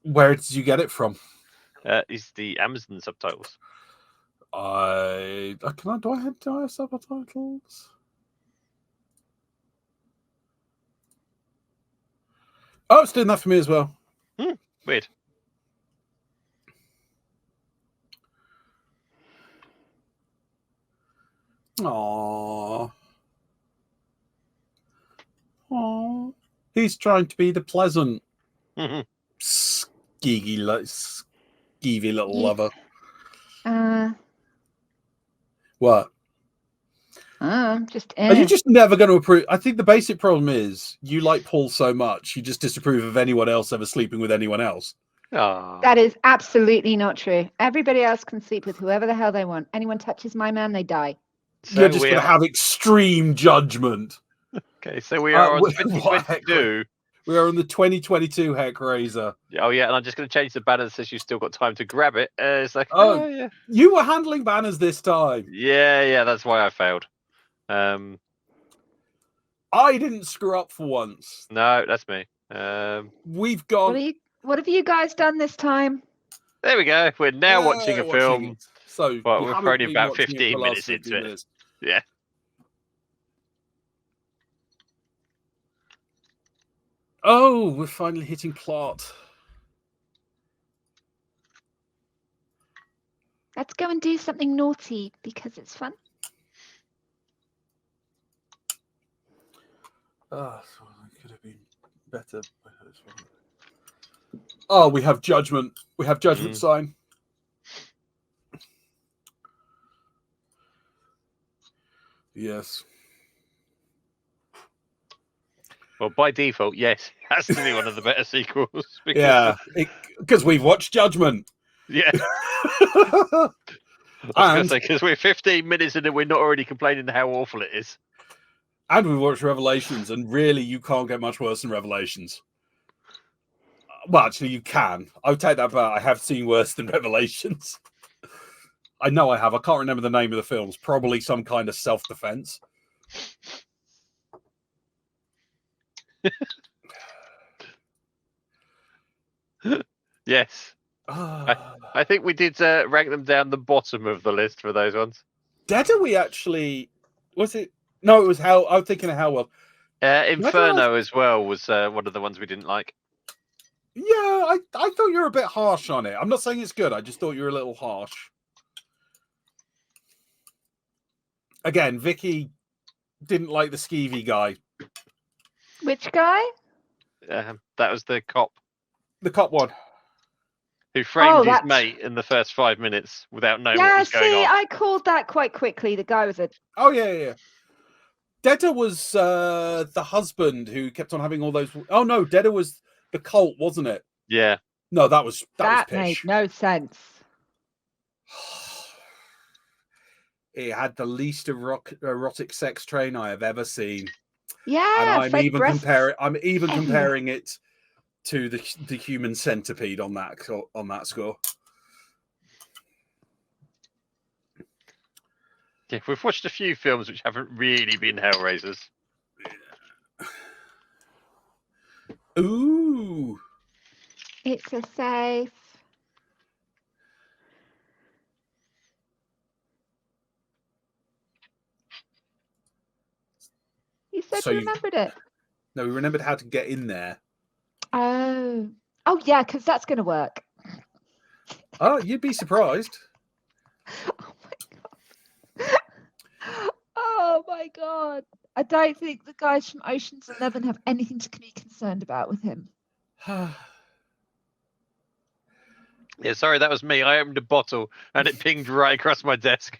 C: Where did you get it from?
A: Is the Amazon subtitles.
C: Do I have subtitles? Oh, it's doing that for me as well.
A: Weird.
C: Aww. Aww. He's trying to be the pleasant, skeevy little lover. What?
B: Just.
C: Are you just never going to approve? I think the basic problem is you like Paul so much, you just disapprove of anyone else ever sleeping with anyone else.
B: That is absolutely not true. Everybody else can sleep with whoever the hell they want. Anyone touches my man, they die.
A: So
C: you're just going to have extreme judgment.
A: Okay, so we are on 2022.
C: We are on the 2022 Hellraiser.
A: Oh yeah, and I'm just going to change the banner that says you've still got time to grab it. It's like,
C: yeah. You were handling banners this time.
A: Yeah, that's why I failed.
C: I didn't screw up for once.
A: No, that's me.
C: We've gone.
B: What have you guys done this time?
A: There we go. We're now watching a film.
C: So
A: but we're only about 15 minutes into it.
C: Minutes.
A: Yeah.
C: Oh, we're finally hitting plot.
B: Let's go and do something naughty because it's fun.
C: So it could have been better. Oh, we have judgment. We have judgment sign. Yes.
A: Well, by default, yes, it has to be one of the better sequels.
C: Because we've watched Judgment.
A: Yeah. I was going to say, because we're 15 minutes in and we're not already complaining how awful it is.
C: And we watched Revelations, and really, you can't get much worse than Revelations. Well, actually, you can. I would take that back. I have seen worse than Revelations. I know I have. I can't remember the name of the films. Probably some kind of self-defense.
A: Yes. I think we did rank them down the bottom of the list for those ones.
C: Did we actually? Was it? No, it was Hell. I was thinking of Hellworld.
A: Inferno as well was one of the ones we didn't like.
C: Yeah, I thought you were a bit harsh on it. I'm not saying it's good. I just thought you were a little harsh. Again, Vicky didn't like the skeevy guy.
B: Which guy?
A: That was the cop.
C: The cop one.
A: Who framed his mate in the first 5 minutes without knowing what was going on.
B: I called that quite quickly. The guy was a...
C: Oh, yeah. Deda was the husband who kept on having all those. Oh no, Deda was the cult, wasn't it?
A: Yeah.
C: No, that was
B: That
C: pish.
B: made no sense.
C: It had the least erotic sex train I have ever seen.
B: Yeah,
C: And I'm
B: fake
C: even
B: breasts
C: comparing it to the human centipede on that score.
A: Yeah, we've watched a few films which haven't really been Hellraisers.
C: Ooh.
B: It's a safe. You said
C: So
B: you remembered it.
C: No, we remembered how to get in there.
B: Oh yeah, because that's going to work.
C: Oh, you'd be surprised.
B: Oh my god. Oh my god. I don't think the guys from Ocean's 11 have anything to be concerned about with him.
A: Yeah, sorry, that was me. I opened a bottle and it pinged right across my desk.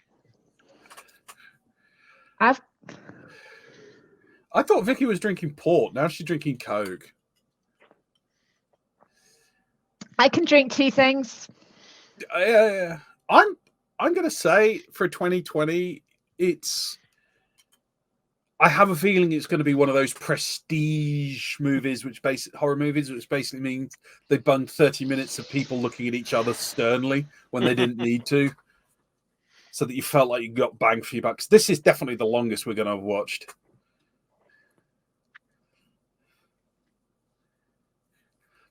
C: I thought Vicky was drinking port. Now she's drinking Coke.
B: I can drink two things.
C: I'm going to say for 2020, I have a feeling it's going to be one of those prestige movies, horror movies, which basically means they bunged 30 minutes of people looking at each other sternly when they didn't need to, so that you felt like you got bang for your bucks. This is definitely the longest we're going to have watched.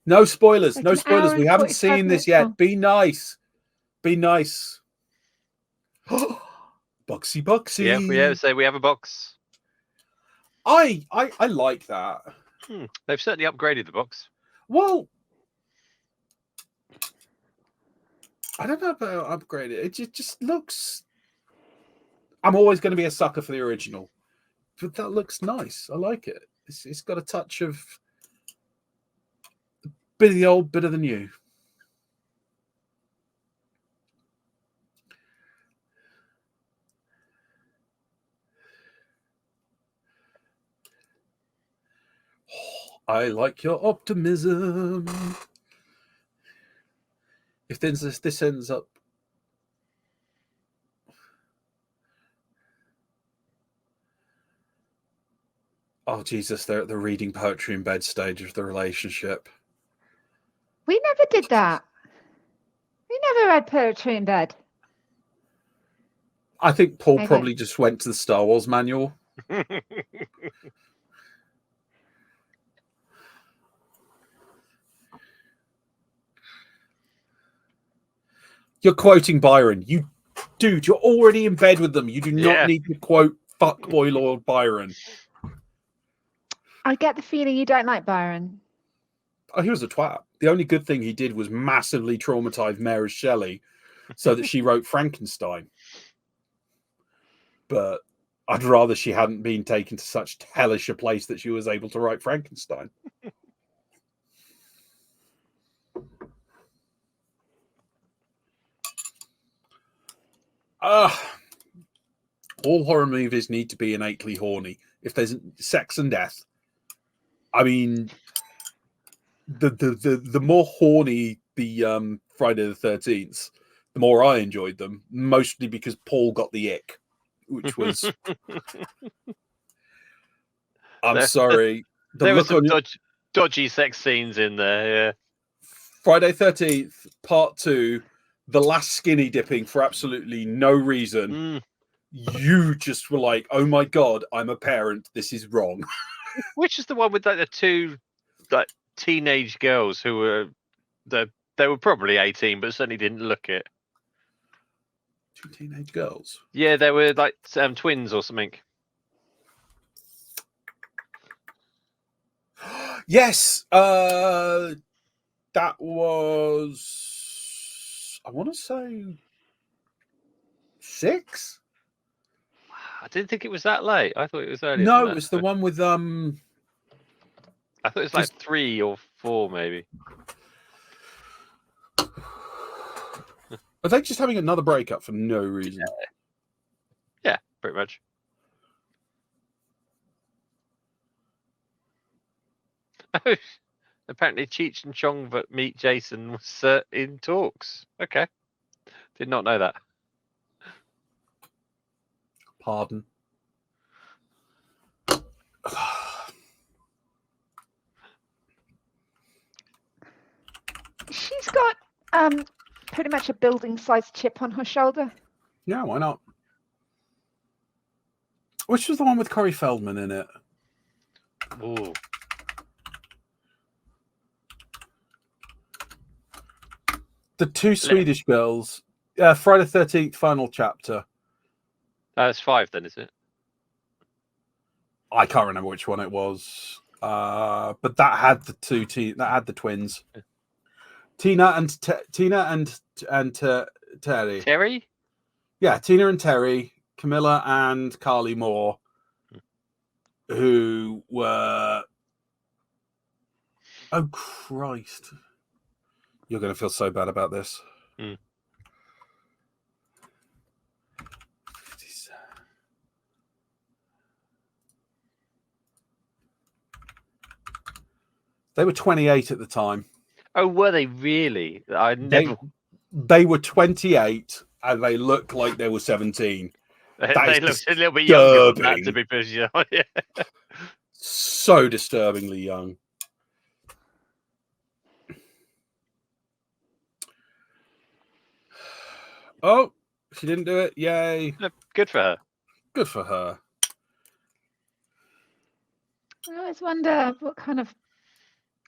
C: No spoilers.
B: Like
C: No spoilers. We haven't seen this yet.
B: Long.
C: Be nice. Be nice. Boxy.
A: Yeah, so we have a box.
C: I like that.
A: They've certainly upgraded the box.
C: Well, I don't know about upgraded. It just looks. I'm always going to be a sucker for the original, but that looks nice. I like it. It's got a touch of bit of the old, bit of the new. I like your optimism. If this ends up. Oh, Jesus, they're at the reading poetry in bed stage of the relationship.
B: We never did that. We never read poetry in bed.
C: I think Paul probably just went to the Star Wars manual. You're quoting Byron. Dude, you're already in bed with them. You do not need to quote fuckboy Lord Byron.
B: I get the feeling you don't like Byron.
C: Oh, he was a twat. The only good thing he did was massively traumatize Mary Shelley so that she wrote Frankenstein. But I'd rather she hadn't been taken to such hellish a place that she was able to write Frankenstein. All horror movies need to be innately horny. If there's sex and death, I mean, the more horny the Friday the 13th, the more I enjoyed them. Mostly because Paul got the ick, which was. I'm sorry.
A: There were some dodgy sex scenes in there. Yeah.
C: Friday 13th Part 2, the last skinny dipping for absolutely no reason. You just were like, "Oh my god, I'm a parent. This is wrong."
A: Which is the one with like the two teenage girls who were they were probably 18, but certainly didn't look it.
C: Two teenage girls.
A: Yeah, they were like twins or something.
C: Yes, that was. I want to say 6.
A: I didn't think it was that late. I thought it was earlier.
C: No, it was the one with
A: I thought it was like 3 or 4, maybe.
C: Are they just having another breakup for no reason?
A: Yeah, pretty much. Apparently, Cheech and Chong that meet Jason was in talks. Okay, did not know that.
C: Pardon.
B: She's got pretty much a building-sized chip on her shoulder.
C: Yeah, why not? Which was the one with Corey Feldman in it?
A: Ooh.
C: The two Swedish girls. Friday the 13th, final chapter.
A: That's 5 then, is it?
C: I can't remember which one it was. But that had the that had the twins. Tina and Terry.
A: Terry?
C: Yeah, Tina and Terry, Camilla and Carly Moore, who were... Oh, Christ. You're going to feel so bad about this.
A: Mm.
C: They were 28 at the time.
A: Oh, were they really? I never.
C: They were 28 and they looked like they were 17.
A: They looked a little bit younger than that, to be perfectly honest. Yeah.
C: So disturbingly young. Oh, she didn't do it. Yay.
A: Good for her.
C: Good for her.
B: I always wonder what kind of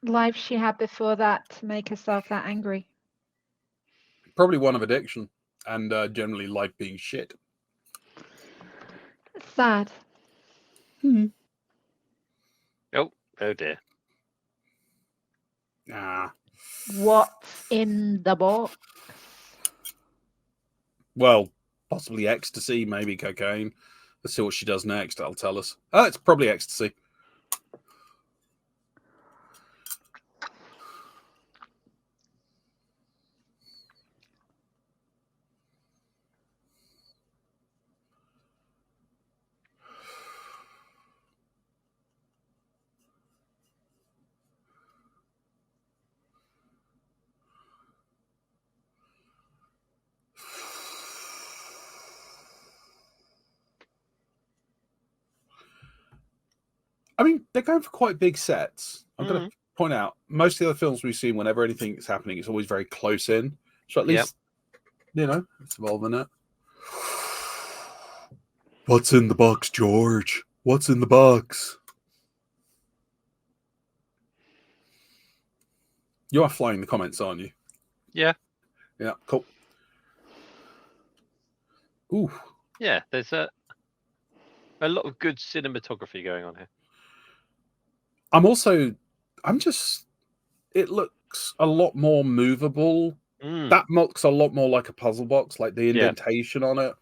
B: life she had before that to make herself that angry.
C: Probably one of addiction and generally life being shit.
B: It's sad.
A: Oh dear.
B: What's in the box?
C: Well, possibly ecstasy, maybe cocaine. Let's see what she does next. That'll tell us. Oh, it's probably ecstasy. I mean, they're going for quite big sets. I'm going to point out, most of the other films we've seen, whenever anything's happening, it's always very close in. So at least, you know, it's involving it. What's in the box, George? What's in the box? You are flying the comments, aren't you?
A: Yeah.
C: Yeah, cool. Ooh.
A: Yeah, there's a lot of good cinematography going on here.
C: It looks a lot more movable. That looks a lot more like a puzzle box, like the indentation on it.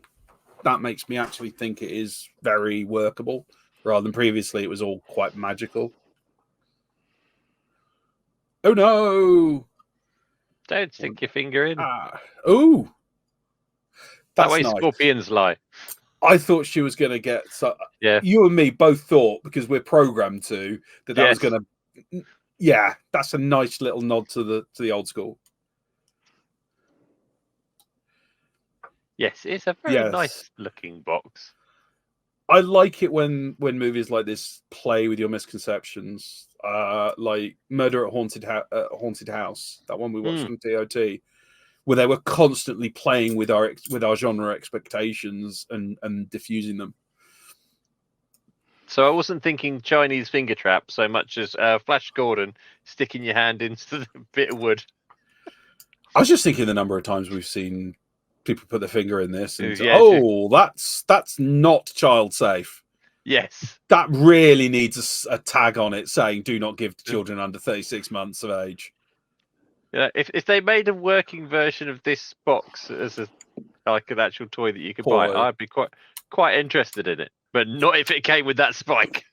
C: That makes me actually think it is very workable, rather than previously it was all quite magical. Oh no!
A: Don't stick your finger in.
C: Oh!
A: That way nice. Scorpions lie.
C: I thought she was going to get...
A: Yeah.
C: You and me both thought, because we're programmed to, that was going to... Yeah, that's a nice little nod to the old school.
A: Yes, it's a very nice looking box.
C: I like it when movies like this play with your misconceptions, like Murder at Haunted House, that one we watched from TOT, where they were constantly playing with our genre expectations and diffusing them.
A: So I wasn't thinking Chinese finger trap so much as Flash Gordon sticking your hand into the bit of wood. I
C: was just thinking the number of times we've seen people put their finger in this and that's not child safe.
A: Yes.
C: That really needs a tag on it saying do not give to children under 36 months of age.
A: Yeah, if they made a working version of this box as like an actual toy that you could buy, I'd be quite interested in it. But not if it came with that spike.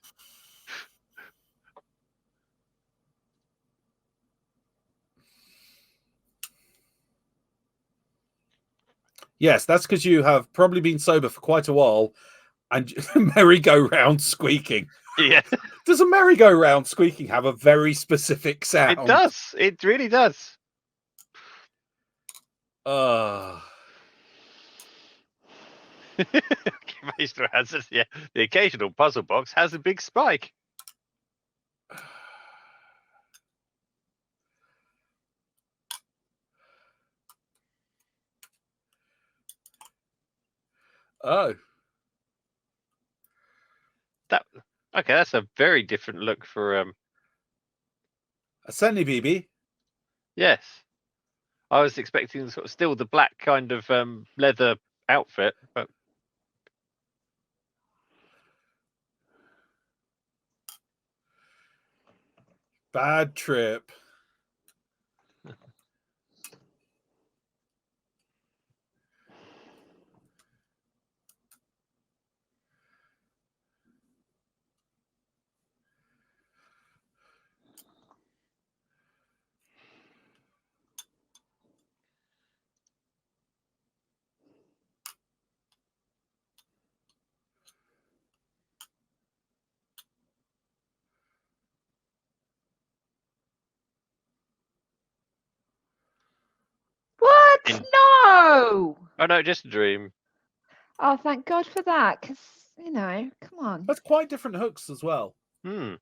C: Yes, that's because you have probably been sober for quite a while and merry-go-round squeaking.
A: Yeah,
C: Does a merry-go-round squeaking have a very specific sound?
A: it does. It really does. Occupational hazards. Yeah, the occasional puzzle box has a big spike.
C: Oh,
A: That okay? That's a very different look for
C: a Sunny BB.
A: Yes, I was expecting sort of still the black kind of leather outfit, but
C: Bad trip.
B: What?
A: In-
B: No!
A: oh no, just a dream.
B: Oh, thank God for that, because, come on.
C: That's quite different hooks as well.
A: Hmm.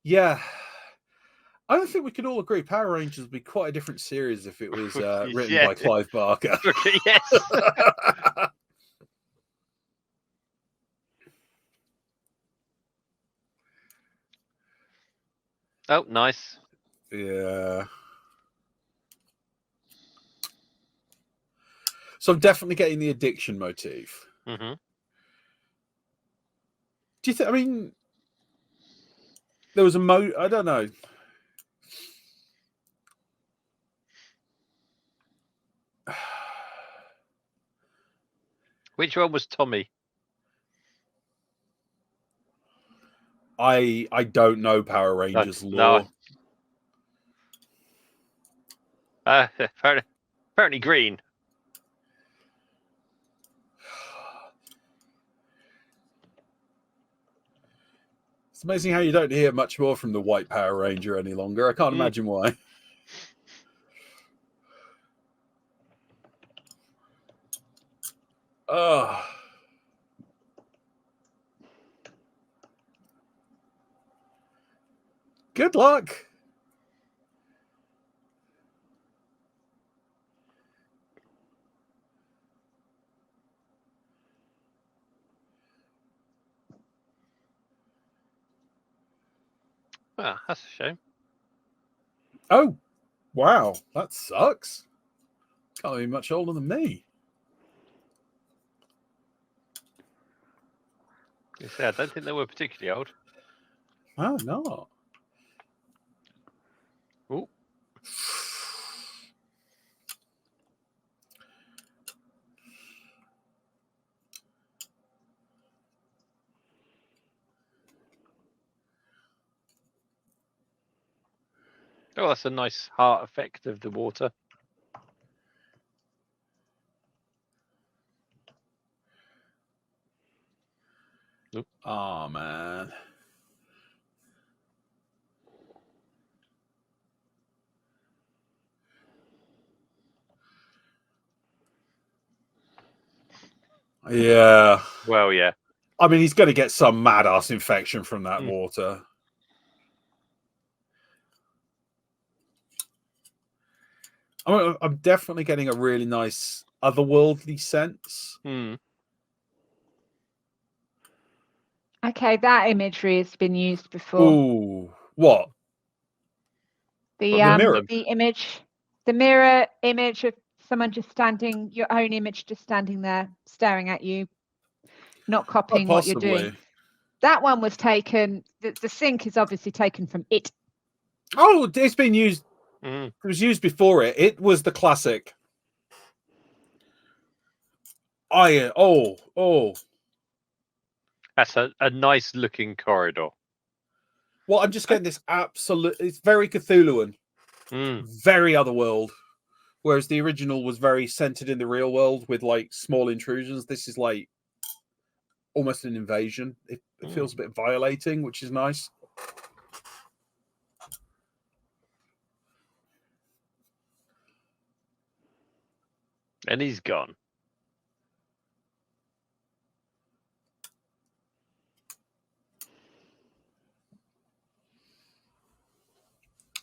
C: Yeah. I don't think we can all agree Power Rangers would be quite a different series if it was written
A: Yeah.
C: by Clive Barker.
A: Okay, yes. Oh, nice.
C: Yeah. So I'm definitely getting the addiction motif.
A: Mm-hmm.
C: Do you think? I mean, there was I don't know.
A: Which one was Tommy?
C: I don't know Power Rangers
A: No.
C: lore.
A: Apparently green.
C: It's amazing how you don't hear much more from the White Power Ranger any longer. I can't imagine why. Oh. Good luck.
A: Ah, that's a shame.
C: Oh, wow. That sucks. Can't be much older than me.
A: You see, I don't think they were particularly old.
C: Oh, no.
A: Ooh. Oh, that's a nice heart effect of the water. Oop.
C: Oh, man. Yeah.
A: Well, yeah.
C: I mean, he's going to get some mad ass infection from that water. I'm definitely getting a really nice otherworldly sense.
B: Okay, that imagery has been used before.
C: Ooh, what?
B: The
C: mirror?
B: the mirror image of someone just standing, your own image just standing there, staring at you, not copying what you're doing. That one was taken. The sync is obviously taken from It.
C: Oh, it's been used. It was used before it. It was the classic. Oh.
A: That's a nice looking corridor.
C: Well, I'm just getting this absolute. It's very Cthulhuan. Very otherworld. Whereas the original was very centered in the real world with like small intrusions. This is like almost an invasion. It feels a bit violating, which is nice.
A: And he's gone.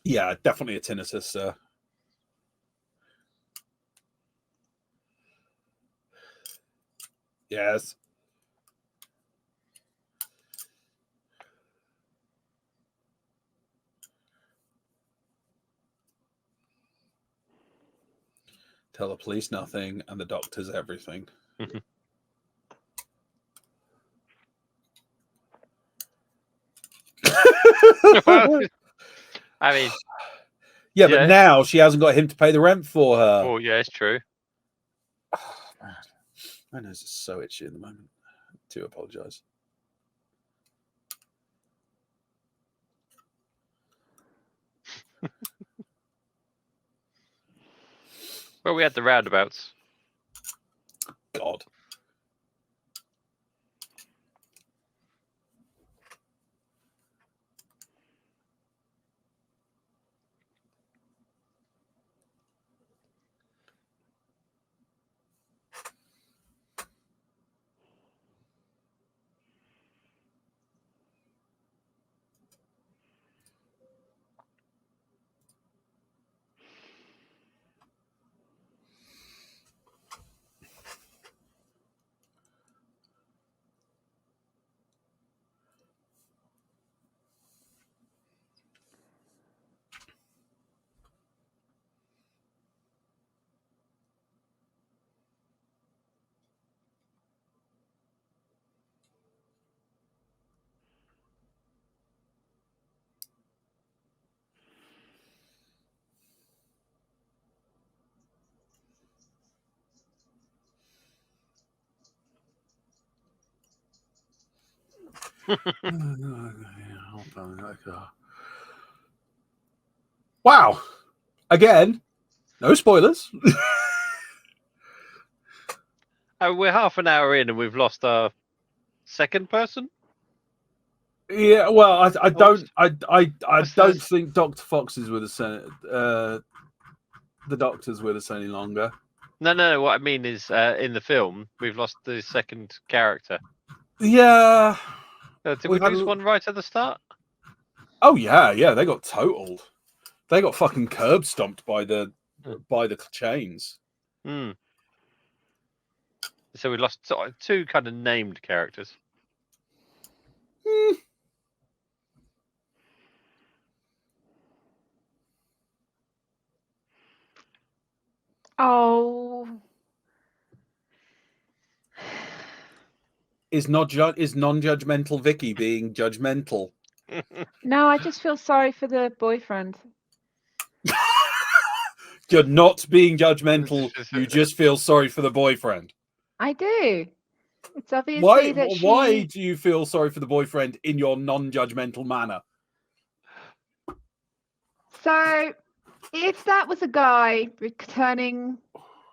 C: Yeah, definitely a tinnitus. Yes. Tell the police nothing and the doctors everything.
A: I mean,
C: yeah, but now she hasn't got him to pay the rent for her.
A: Oh, yeah, it's true.
C: Oh, man. My nose is so itchy at the moment. I do apologize.
A: Well, we had the roundabouts.
C: God. Wow. Again, no spoilers.
A: We're half an hour in and we've lost our second person.
C: Yeah, well, I don't think Dr. Fox's with us. The doctor's with us any longer.
A: No. What I mean is, in the film, we've lost the second character.
C: Yeah.
A: Did we lose one right at the start?
C: Oh yeah. They got totaled. They got fucking curb stomped by the chains.
A: So we lost two kind of named characters.
B: Oh.
C: Is non-judgmental Vicky being judgmental?
B: No, I just feel sorry for the boyfriend.
C: You're not being judgmental. You just feel sorry for the boyfriend.
B: I do. It's obviously
C: why do you feel sorry for the boyfriend in your non-judgmental manner?
B: So, if that was a guy returning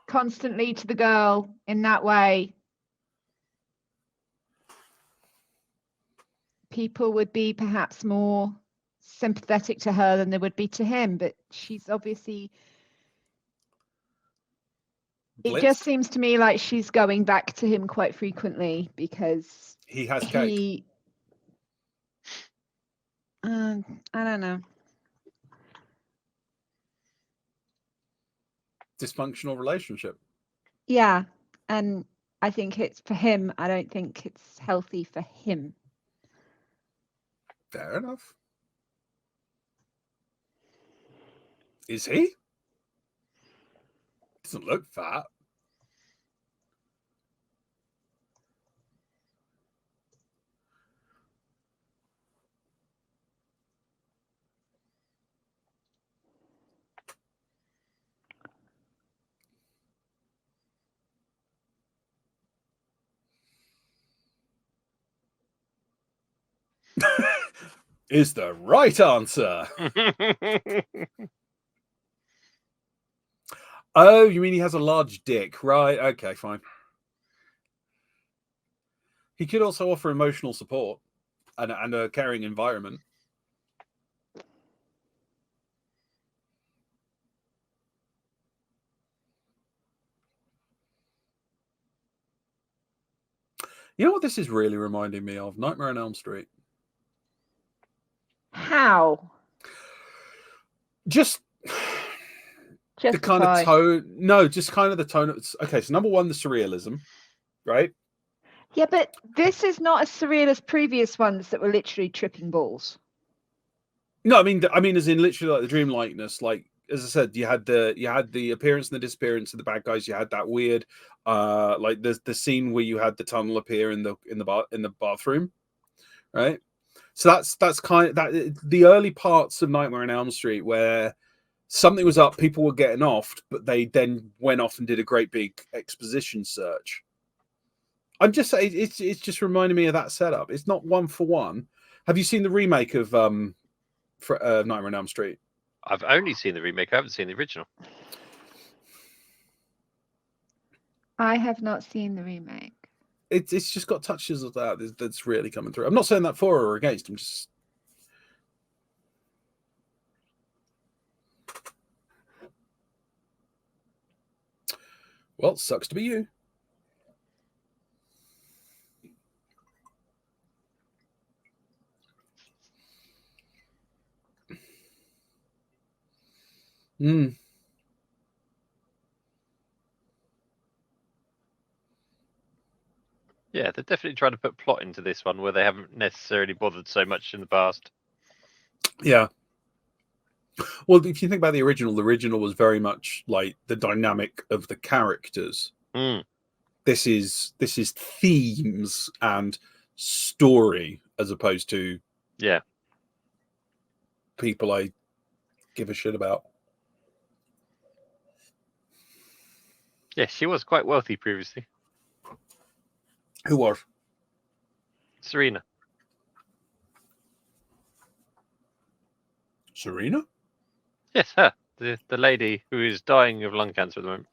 B: constantly to the girl in that way, people would be perhaps more sympathetic to her than they would be to him. But she's obviously... It just seems to me like she's going back to him quite frequently because
C: he has cake.
B: I don't know.
C: Dysfunctional relationship.
B: Yeah, and I think it's for him. I don't think it's healthy for him.
C: Fair enough. Is he? Doesn't look fat. Is the right answer. Oh, you mean he has a large dick, right? Okay, fine. He could also offer emotional support and a caring environment. You know what this is really reminding me of? Nightmare on Elm Street.
B: How?
C: Just the kind of
B: Justify.
C: tone. No, just kind of the tone. Okay, so number one, the surrealism, right?
B: Yeah, but this is not as surreal as previous ones that were literally tripping balls.
C: No, I mean, as in literally like the dreamlikeness. Like as I said, you had the appearance and the disappearance of the bad guys. You had that weird, like the scene where you had the tunnel appear in the bathroom, right? So that's kind of that the early parts of Nightmare on Elm Street where something was up, people were getting off, but they then went off and did a great big exposition search. I'm just saying it's just reminding me of that setup. It's not one for one. Have you seen the remake of Nightmare on Elm Street?
A: I've only seen the remake. I haven't seen the original.
B: I have not seen the remake.
C: It's just got touches of that that's really coming through. I'm not saying that for or against. I'm just. Well, sucks to be you. Mm.
A: Yeah, they're definitely trying to put plot into this one where they haven't necessarily bothered so much in the past.
C: Yeah. Well, if you think about the original was very much like the dynamic of the characters.
A: Mm.
C: This is themes and story as opposed to people I give a shit about.
A: Yeah, she was quite wealthy previously.
C: Who was?
A: Serena.
C: Serena?
A: Yes, her. The lady who is dying of lung cancer at the moment.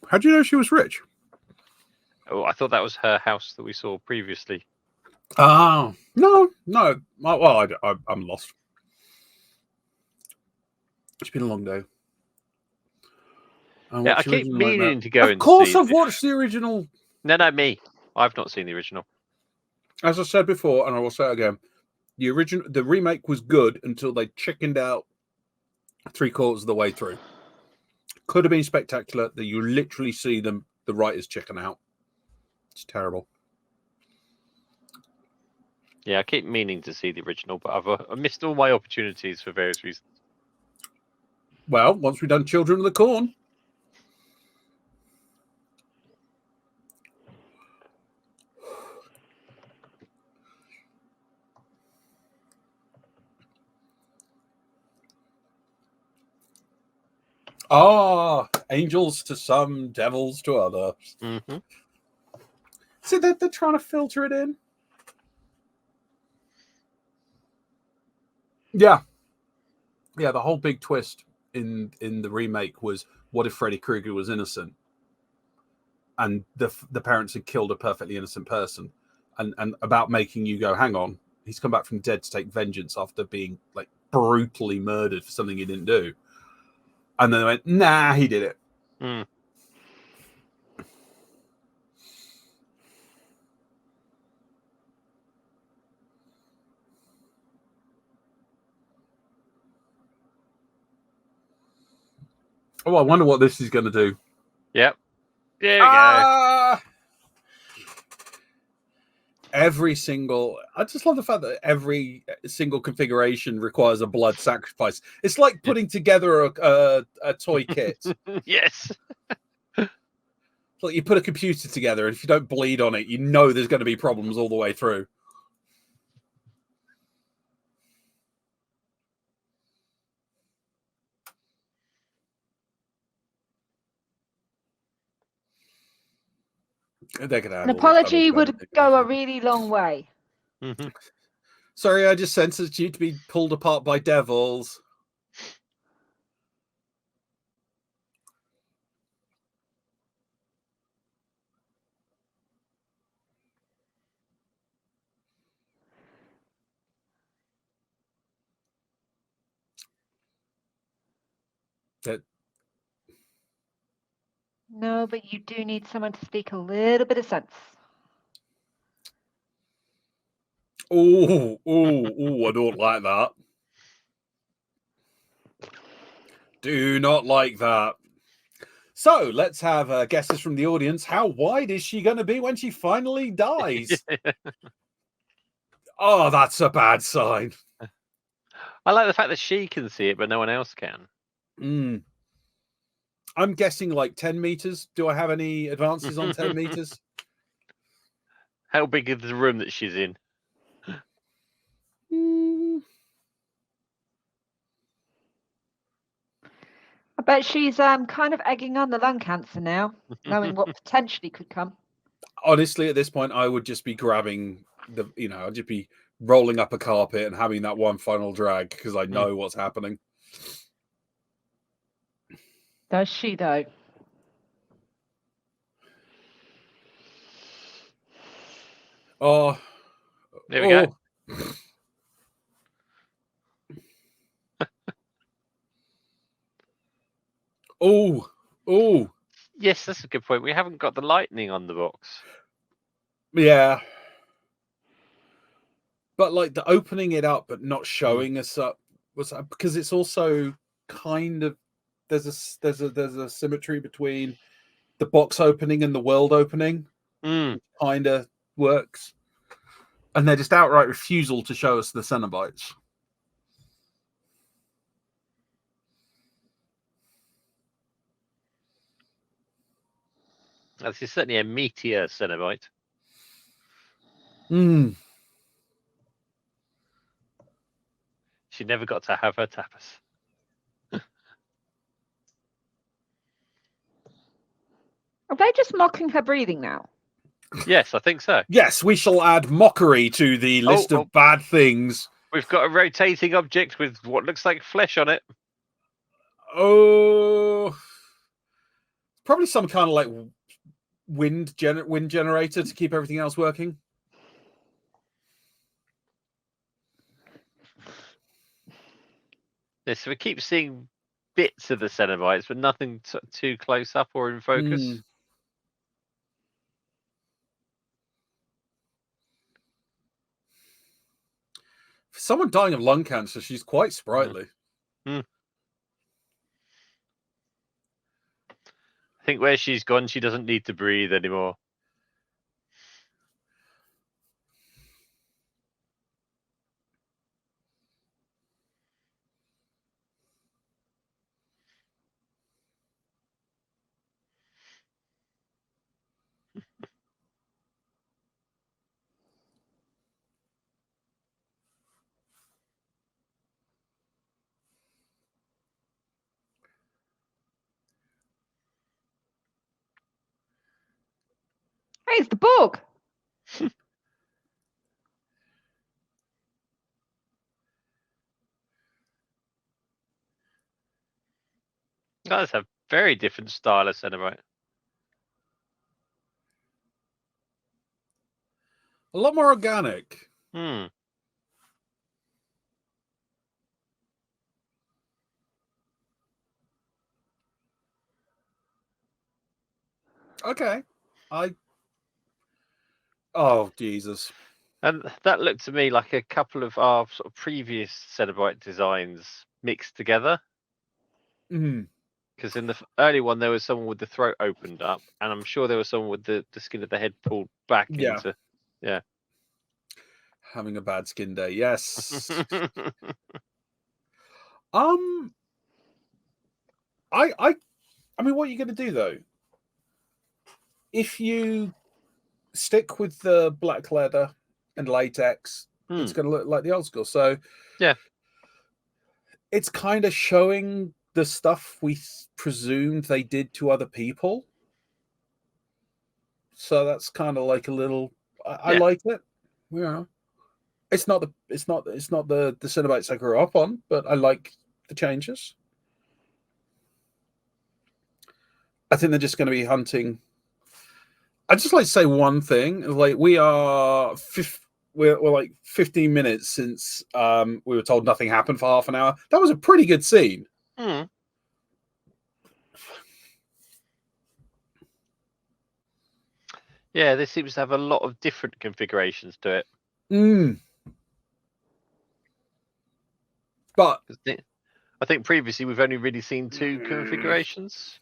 C: How do you know she was rich?
A: Oh, I thought that was her house that we saw previously.
C: Oh, no. Well, I'm lost. It's been a long day.
A: Yeah, I keep meaning to go and see.
C: Of course I've watched the original.
A: No, me. I've not seen the original.
C: As I said before, and I will say it again, the remake was good until they chickened out 3/4 of the way through. Could have been spectacular. That you literally see the writers chicken out. It's terrible.
A: Yeah, I keep meaning to see the original, but I've missed all my opportunities for various reasons.
C: Well, once we've done Children of the Corn. Angels to some, devils to others.
A: Mm-hmm.
C: So they're trying to filter it in. Yeah. The whole big twist in the remake was, what if Freddy Krueger was innocent, and the parents had killed a perfectly innocent person, and about making you go, hang on, he's come back from the dead to take vengeance after being like brutally murdered for something he didn't do. And then they went, nah, he did it.
A: Mm.
C: Oh, I wonder what this is going to do.
A: Yep. There we go.
C: I just love the fact that every single configuration requires a blood sacrifice. It's like putting together a toy kit.
A: Yes.
C: It's like you put a computer together, and if you don't bleed on it, you know there's going to be problems all the way through. They could
B: An apology would go a really long way.
A: Mm-hmm.
C: Sorry, I just sentenced you to be pulled apart by devils. That
D: No, but you do need someone to speak a little bit of sense.
C: oh, I don't like that. Do not like that. So let's have guesses from the audience. How wide is she going to be when she finally dies? Oh, that's a bad sign.
A: I like the fact that she can see it, but no one else can.
C: Mm. I'm guessing like 10 meters. Do I have any advances on 10 meters?
A: How big is the room that she's in?
C: Mm.
D: I bet she's kind of egging on the lung cancer now, knowing what potentially could come.
C: Honestly, at this point, I would just be grabbing I'd just be rolling up a carpet and having that one final drag because I know what's happening.
D: Does she, though?
C: Oh,
A: There we go.
C: Oh,
A: Yes, that's a good point. We haven't got the lightning on the box.
C: yeah. But like the opening it up but not showing us up was because it's also kind of there's a symmetry between the box opening and the world opening. Kind of works. And they're just outright refusal to show us the Cenobites.
A: This is certainly a meteor Cenobite. She never got to have her tapas.
D: Are they just mocking her breathing now?
A: Yes, I think so.
C: Yes, we shall add mockery to the list of bad things.
A: We've got a rotating object with what looks like flesh on it.
C: Oh, probably some kind of like wind generator to keep everything else working.
A: Yes, so we keep seeing bits of the Cenobites, but nothing too close up or in focus.
C: For someone dying of lung cancer, she's quite sprightly.
A: I think where she's gone, she doesn't need to breathe anymore.
D: Hey, it's the Borg!
A: That's a very different style of Cenobite.
C: A lot more organic. Okay. Oh, Jesus.
A: And that looked to me like a couple of our sort of previous Cenobite designs mixed together. Because in the early one, there was someone with the throat opened up, and I'm sure there was someone with the skin of the head pulled back into. Yeah.
C: Having a bad skin day, yes. I mean, what are you going to do though? If you stick with the black leather and latex, it's going to look like the old school. So
A: yeah,
C: it's kind of showing the stuff we presumed they did to other people. So that's kind of like a little. I like it. Yeah, it's not the Cenobites I grew up on, but I like the changes. I think they're just going to be hunting. I'd just like to say one thing. Like we're like 15 minutes since we were told nothing happened for half an hour. That was a pretty good scene.
A: Yeah, this seems to have a lot of different configurations to it.
C: But
A: I think previously we've only really seen 2 configurations.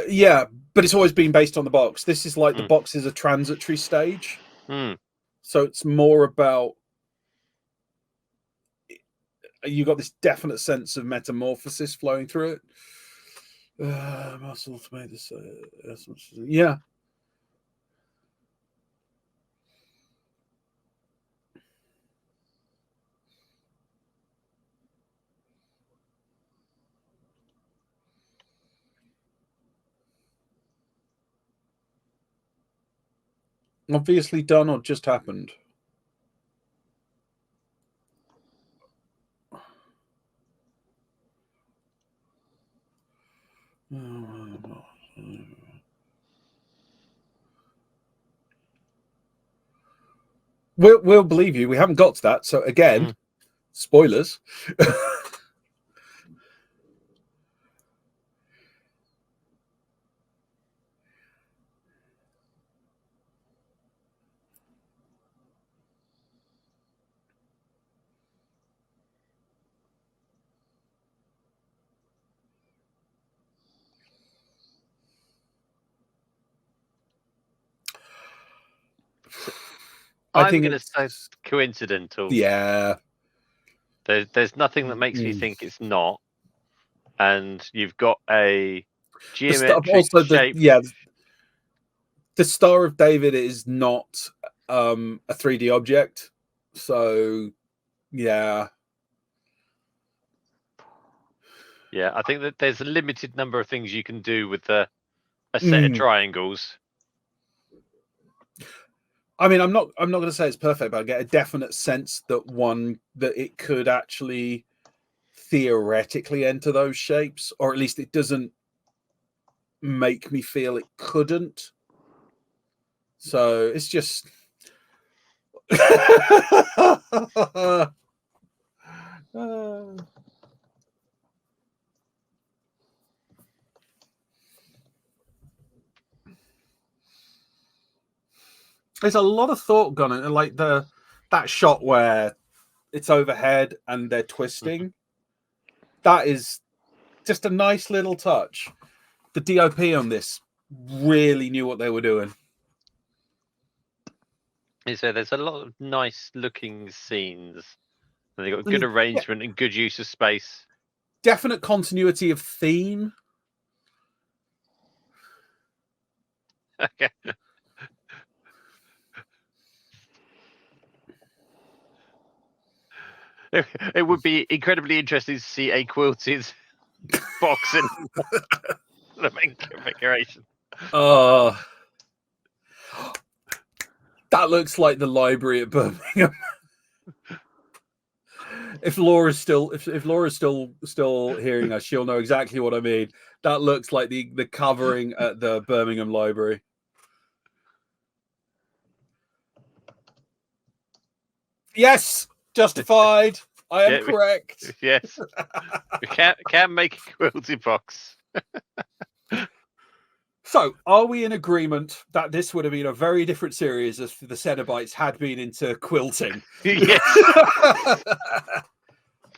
C: yeah, but it's always been based on the box. This is like the box is a transitory stage. So it's more about you got this definite sense of metamorphosis flowing through it. Muscle to make this, yeah. Obviously done or just happened. We'll believe you. We haven't got to that. So again, spoilers.
A: I'm going to say coincidental.
C: Yeah.
A: There's nothing that makes me think it's not. And you've got a geometric shape.
C: The Star of David is not a 3D object. So, yeah.
A: Yeah, I think that there's a limited number of things you can do with a set of triangles.
C: I mean, I'm not going to say it's perfect, but I get a definite sense that it could actually theoretically enter those shapes, or at least it doesn't make me feel it couldn't. So it's just there's a lot of thought gone in, like that shot where it's overhead and they're twisting. That is just a nice little touch. The DOP on this really knew what they were doing.
A: So there's a lot of nice looking scenes. And they've got good arrangement and good use of space.
C: Definite continuity of theme.
A: Okay. It would be incredibly interesting to see a quilted box in the main configuration.
C: That looks like the library at Birmingham. If Laura's still hearing us, she'll know exactly what I mean. That looks like the covering at the Birmingham Library. Yes, justified. I am correct.
A: Yes, we can make a quilted box.
C: So, are we in agreement that this would have been a very different series if the Cenobites had been into quilting?
A: Yes.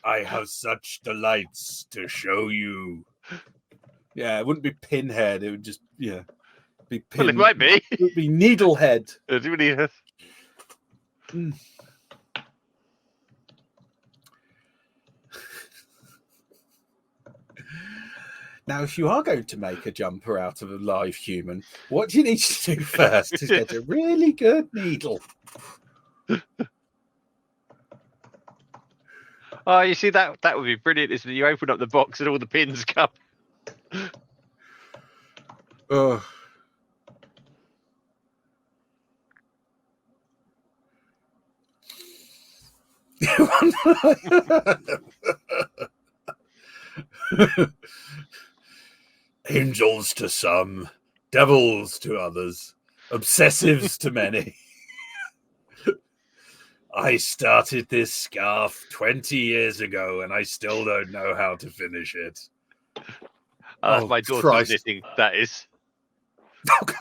C: I have such delights to show you. Yeah, it wouldn't be Pinhead. It would just, be Pin.
A: Well, it might be.
C: It would be Needlehead. Now, if you are going to make a jumper out of a live human, what do you need to do first? Is get a really good needle.
A: Oh, you see, that would be brilliant, isn't it? You open up the box and all the pins come.
C: Oh. Angels to some, devils to others, obsessives to many. I started this scarf 20 years ago and I still don't know how to finish it.
A: That's my daughter's knitting, that is.
C: Oh, God.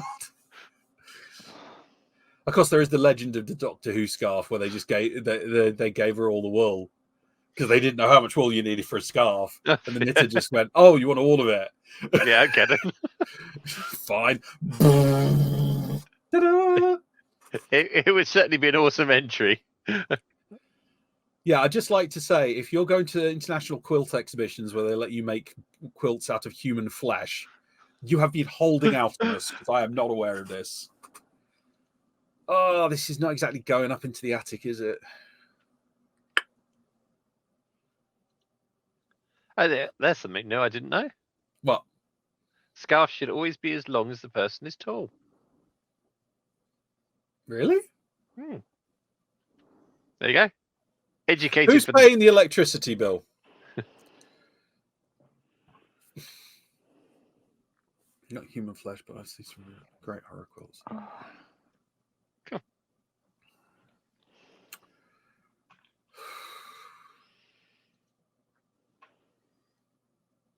C: Of course, there is the legend of the Doctor Who scarf where they just they gave her all the wool because they didn't know how much wool you needed for a scarf, and the knitter just went, "Oh, you want all of it?
A: Yeah, I get it.
C: Fine." Ta-da!
A: It would certainly be an awesome entry.
C: Yeah, I'd just like to say, if you're going to international quilt exhibitions where they let you make quilts out of human flesh, you have been holding out on us because I am not aware of this. Oh, this is not exactly going up into the attic, is it?
A: Oh, there's something new I didn't know.
C: What?
A: Scarf should always be as long as the person is tall.
C: Really?
A: There you go. Educated.
C: Who's paying the electricity bill? Not human flesh, but I've seen some great horror quilts.
B: Oh.
A: Cool.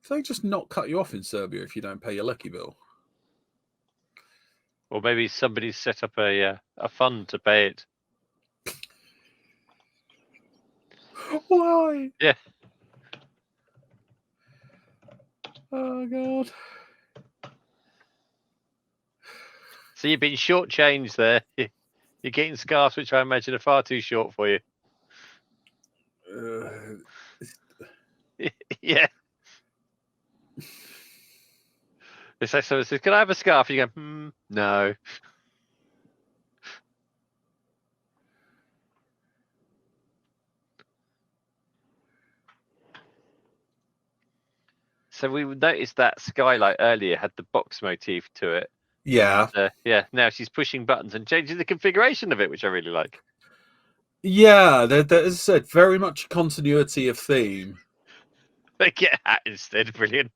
C: So they just not cut you off in Serbia if you don't pay your lucky bill.
A: Or maybe somebody's set up a fund to pay it.
C: Why?
A: Yeah.
C: Oh God.
A: So you've been shortchanged there. You're getting scarves, which I imagine are far too short for you. Yeah. It's like someone says, "Can I have a scarf?" You go, no. So we noticed that skylight earlier had the box motif to it.
C: Yeah.
A: Yeah. Now she's pushing buttons and changing the configuration of it, which I really like.
C: Yeah, there, as I said, very much continuity of theme.
A: They get a hat instead. Brilliant.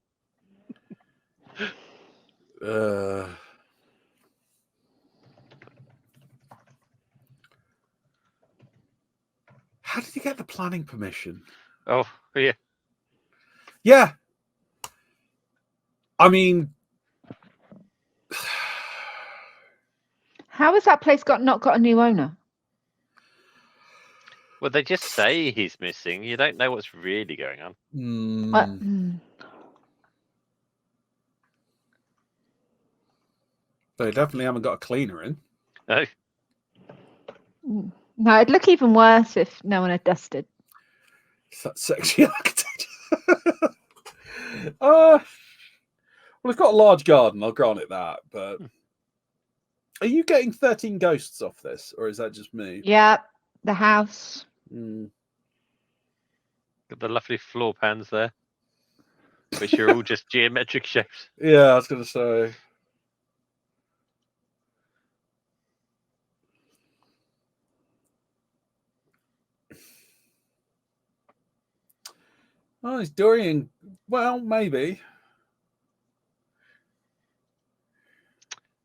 C: How did you get the planning permission?
A: Oh, yeah.
C: Yeah. I mean,
D: How has that place not got a new owner?
A: Well, they just say he's missing. You don't know what's really going on.
C: They definitely haven't got a cleaner in.
A: No.
D: No, it'd look even worse if no one had dusted.
C: It's that sexy architecture. Well, it's got a large garden, I'll grant it that. But are you getting 13 ghosts off this, or is that just me?
D: Yeah, the house.
A: Got the lovely floor pans there, which are all just geometric shapes.
C: Yeah, I was going to say. Oh, it's Dorian. Well, maybe.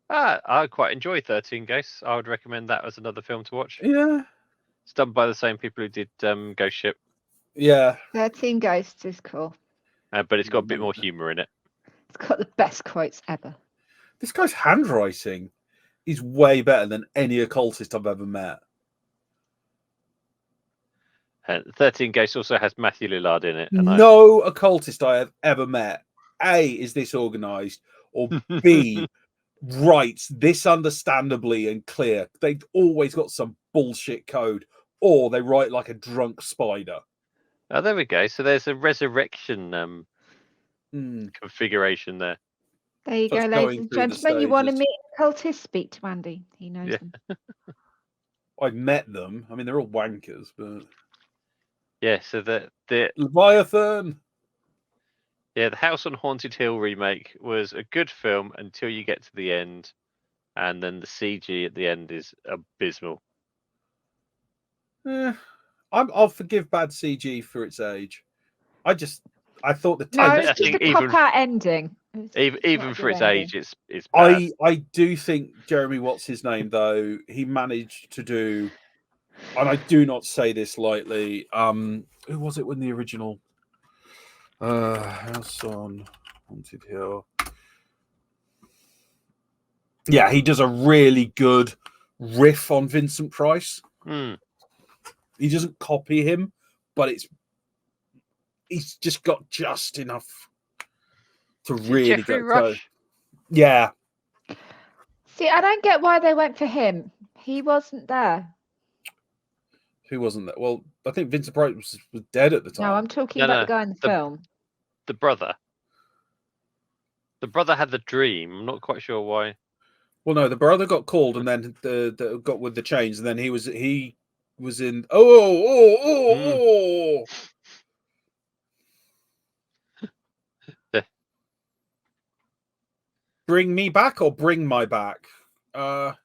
A: I quite enjoy 13 Ghosts. I would recommend that as another film to watch.
C: Yeah.
A: It's done by the same people who did Ghost Ship.
C: Yeah.
D: 13 Ghosts is cool.
A: But it's got a bit more humour in it.
D: It's got the best quotes ever.
C: This guy's handwriting is way better than any occultist I've ever met.
A: 13 Ghosts also has Matthew Lillard in it.
C: No occultist I have ever met, A, is this organised, or B, writes this understandably and clear. They've always got some bullshit code, or they write like a drunk spider.
A: Oh, there we go. So there's a resurrection configuration there.
D: There you go, ladies and gentlemen. You want to meet occultists? Speak to Andy. He knows them.
C: I've met them. I mean, they're all wankers, but...
A: Yeah, so the
C: Leviathan.
A: Yeah, the House on Haunted Hill remake was a good film until you get to the end, and then the CG at the end is abysmal.
C: I'll forgive bad CG for its age. I thought the
D: no, it's just a cop-out ending.
A: Even for its age, it's bad.
C: I do think Jeremy, what's his name though, he managed to do, and I do not say this lightly. Who was it when the original House on Haunted Hill? Yeah, he does a really good riff on Vincent Price.
A: Mm.
C: He doesn't copy him, but he's just got just enough to
A: Is it
C: really
A: Jeffrey
C: go.
A: Rush?
C: Yeah.
D: See, I don't get why they went for him. He wasn't there.
C: Who wasn't that? Well, I think Vincent Price was dead at the time.
D: No, I'm talking
A: No,
D: about
A: no,
D: the guy in the
A: the-
D: film.
A: The brother. The brother had the dream. I'm not quite sure why.
C: Well, no, the brother got called, and then the got with the chains, and then he was in. Oh.
A: Yeah.
C: Bring me back or bring my back. How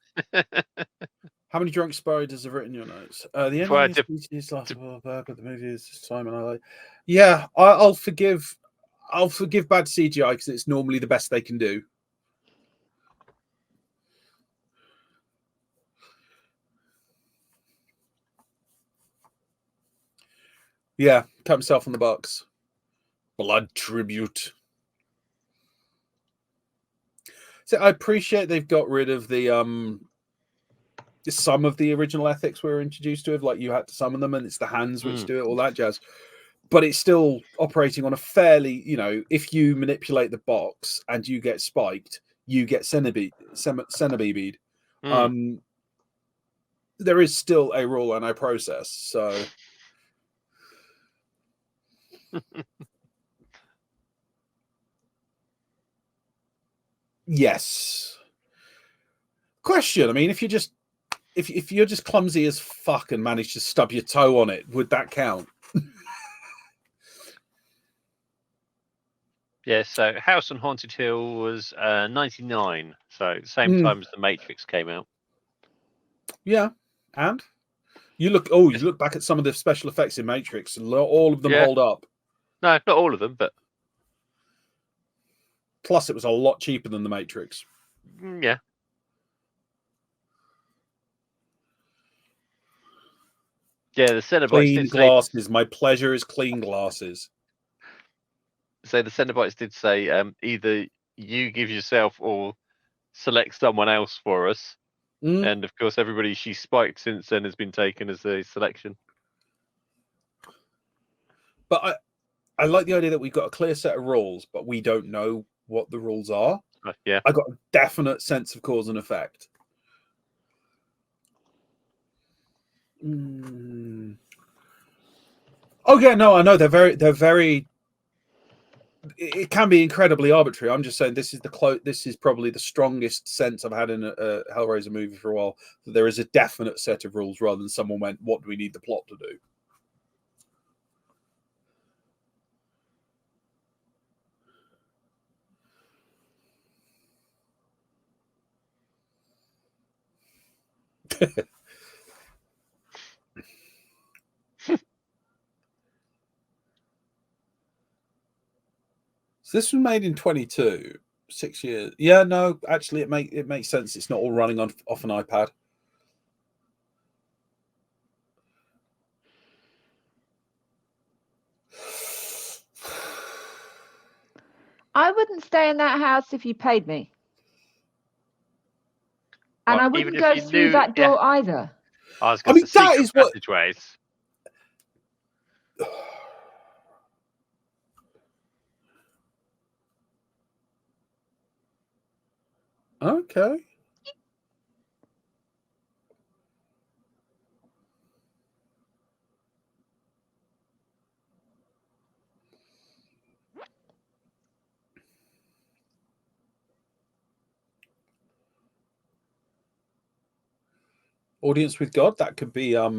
C: many drunk spiders have written your notes? The
A: Before I
C: ending
A: dip-
C: is species last but the movie is Simon. I like. Yeah, I'll forgive. I'll forgive bad CGI because it's normally the best they can do. Yeah, cut himself on the box. Blood tribute. So I appreciate they've got rid of the some of the original ethics we were introduced to, like you had to summon them and it's the hands which do it, all that jazz. But it's still operating on a fairly, if you manipulate the box and you get spiked, you get Cenobibied. There is still a rule and a process. So yes. Question. I mean, if you're just clumsy as fuck and manage to stub your toe on it, would that count?
A: Yeah, so House on Haunted Hill was 99, so same time as The Matrix came out.
C: Yeah, and you look back at some of the special effects in Matrix, and all of them hold up.
A: No, not all of them, but
C: plus it was a lot cheaper than The Matrix.
A: Yeah. Yeah, the Cenobites
C: clean glasses. My pleasure is clean glasses.
A: So the Cenobites did say either you give yourself or select someone else for us. And of course, everybody she spiked since then has been taken as a selection.
C: But I like the idea that we've got a clear set of rules, but we don't know what the rules are.
A: Yeah.
C: I got a definite sense of cause and effect. Oh yeah, no, I know they're very. It can be incredibly arbitrary. I'm just saying this is probably the strongest sense I've had in a Hellraiser movie for a while. That there is a definite set of rules rather than someone went, "What do we need the plot to do?" So this was made in 22, 6 years. Yeah, no, actually, it makes sense. It's not all running off an iPad.
D: I wouldn't stay in that house if you paid me. And I wouldn't go through that door either.
A: I was going to say
C: that is what
A: passageways.
C: Okay. Audience with God, that could be yeah,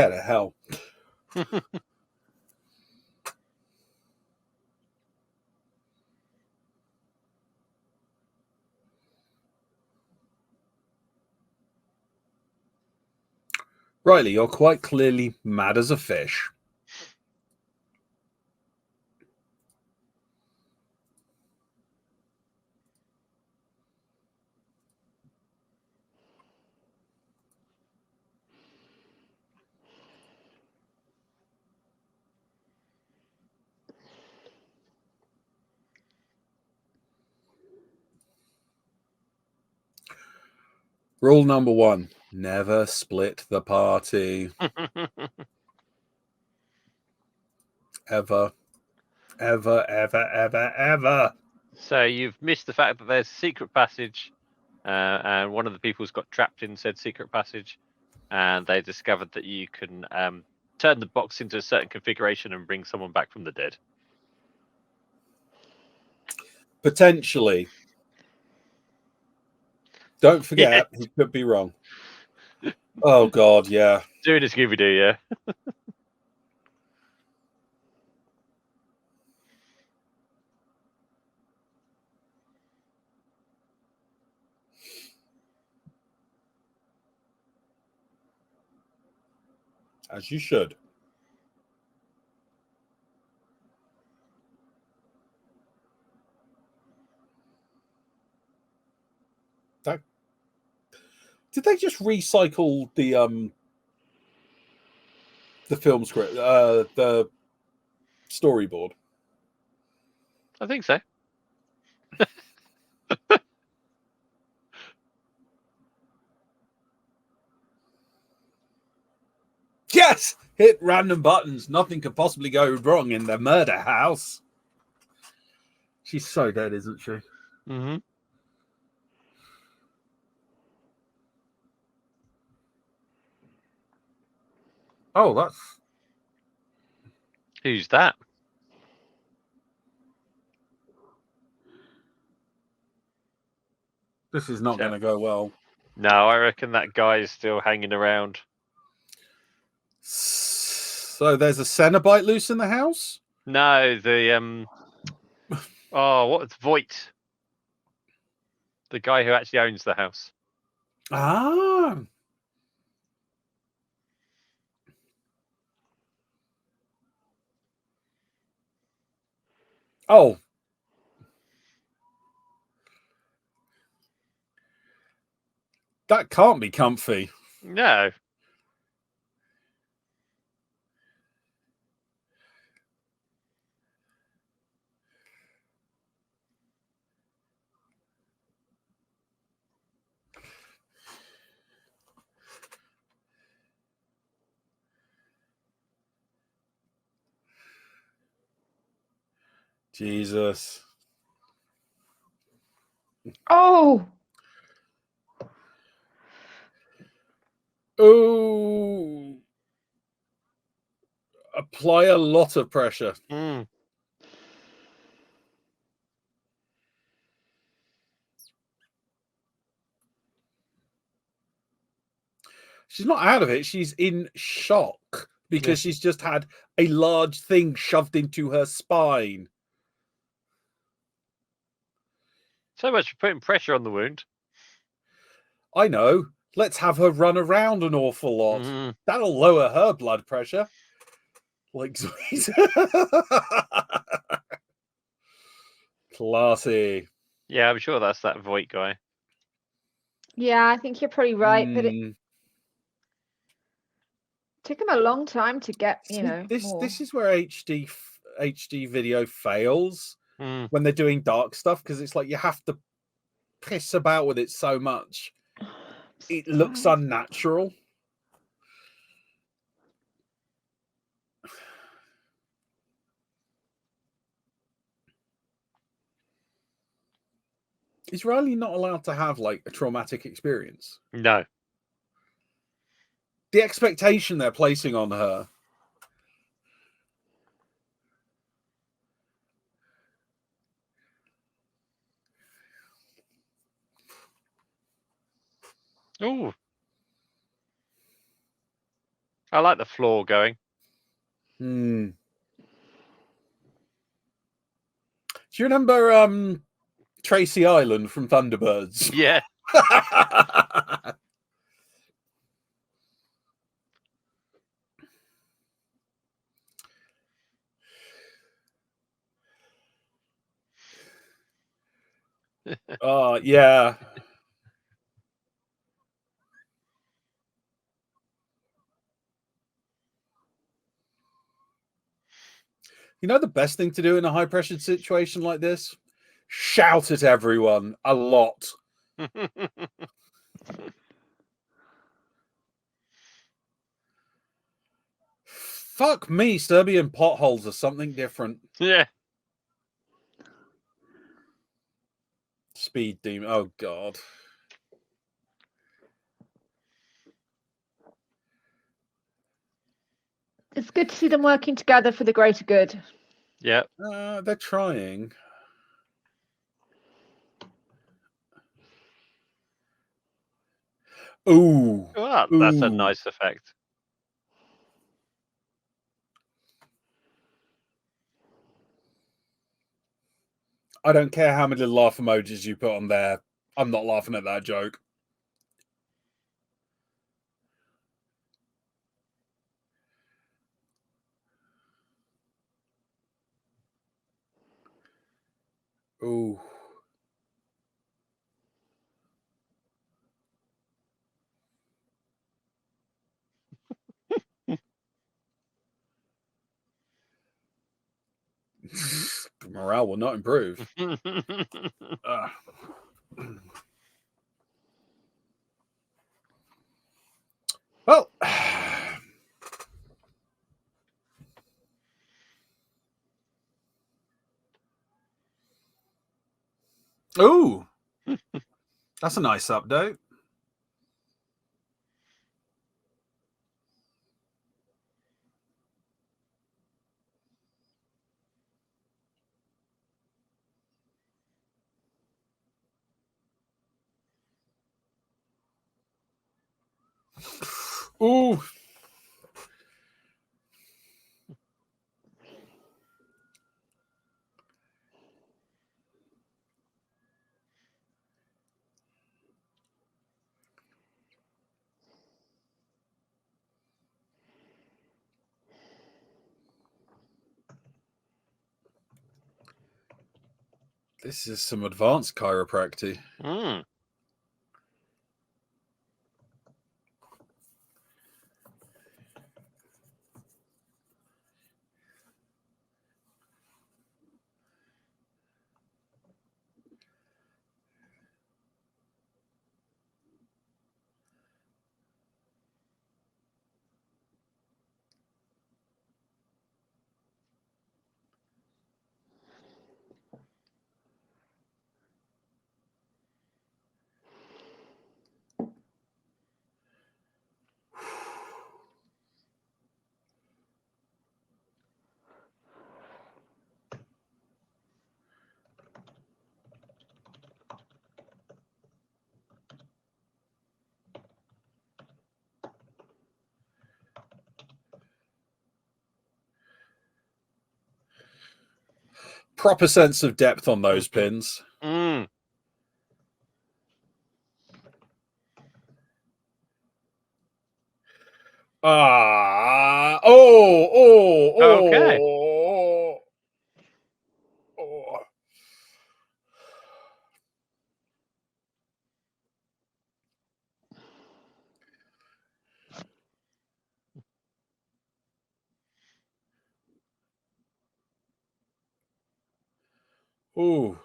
C: the hell. Riley, you're quite clearly mad as a fish. Rule number 1: never split the party. Ever, ever, ever, ever, ever.
A: So you've missed the fact that there's a secret passage, and one of the people's got trapped in said secret passage, and they discovered that you can turn the box into a certain configuration and bring someone back from the dead.
C: Potentially. Don't forget, he could be wrong. Oh, God, yeah.
A: Doing a Scooby-Doo, yeah.
C: As you should. Did they just recycle the film script, the storyboard?
A: I think so.
C: Yes! Hit random buttons. Nothing could possibly go wrong in the murder house. She's so dead, isn't she?
A: Mm-hmm.
C: Oh, that's...
A: Who's that?
C: This is not going to go well.
A: No, I reckon that guy is still hanging around.
C: So there's a Cenobite loose in the house?
A: No, the what's Voight? The guy who actually owns the house.
C: Ah. Oh. That can't be comfy.
A: No.
C: Jesus.
D: Oh,
C: Oh. Apply a lot of pressure.
A: Mm.
C: She's not out of it. She's in shock because she's just had a large thing shoved into her spine.
A: So much for putting pressure on the wound.
C: I know. Let's have her run around an awful lot.
A: Mm.
C: That'll lower her blood pressure. Like, classy.
A: Yeah, I'm sure that's that Voight guy.
D: yeah, I think you're probably right. But it
C: Mm.
D: took him a long time to get,
C: See,
D: more.
C: this is where HD video fails
A: Mm.
C: when they're doing dark stuff, because it's like you have to piss about with it so much. It looks unnatural. Is Riley not allowed to have like a traumatic experience?
A: No.
C: The expectation they're placing on her.
A: Ooh. I like the floor going.
C: Hmm. Do you remember Tracy Island from Thunderbirds?
A: Yeah.
C: Oh, yeah. You know the best thing to do in a high pressure situation like this? Shout at everyone a lot. Fuck me, Serbian potholes are something different.
A: Yeah.
C: Speed demon. Oh god.
D: It's good to see them working together for the greater good.
A: Yeah.
C: They're trying. Ooh.
A: Well, that's a
C: Ooh.
A: nice effect.
C: I don't care how many laugh emojis you put on there. I'm not laughing at that joke. Ooh. Morale will not improve. Well, ooh, that's a nice update. Ooh. This is some advanced chiropractic.
A: Mm.
C: Proper sense of depth on those pins.
A: Mm. Okay.
C: Oh. Ooh.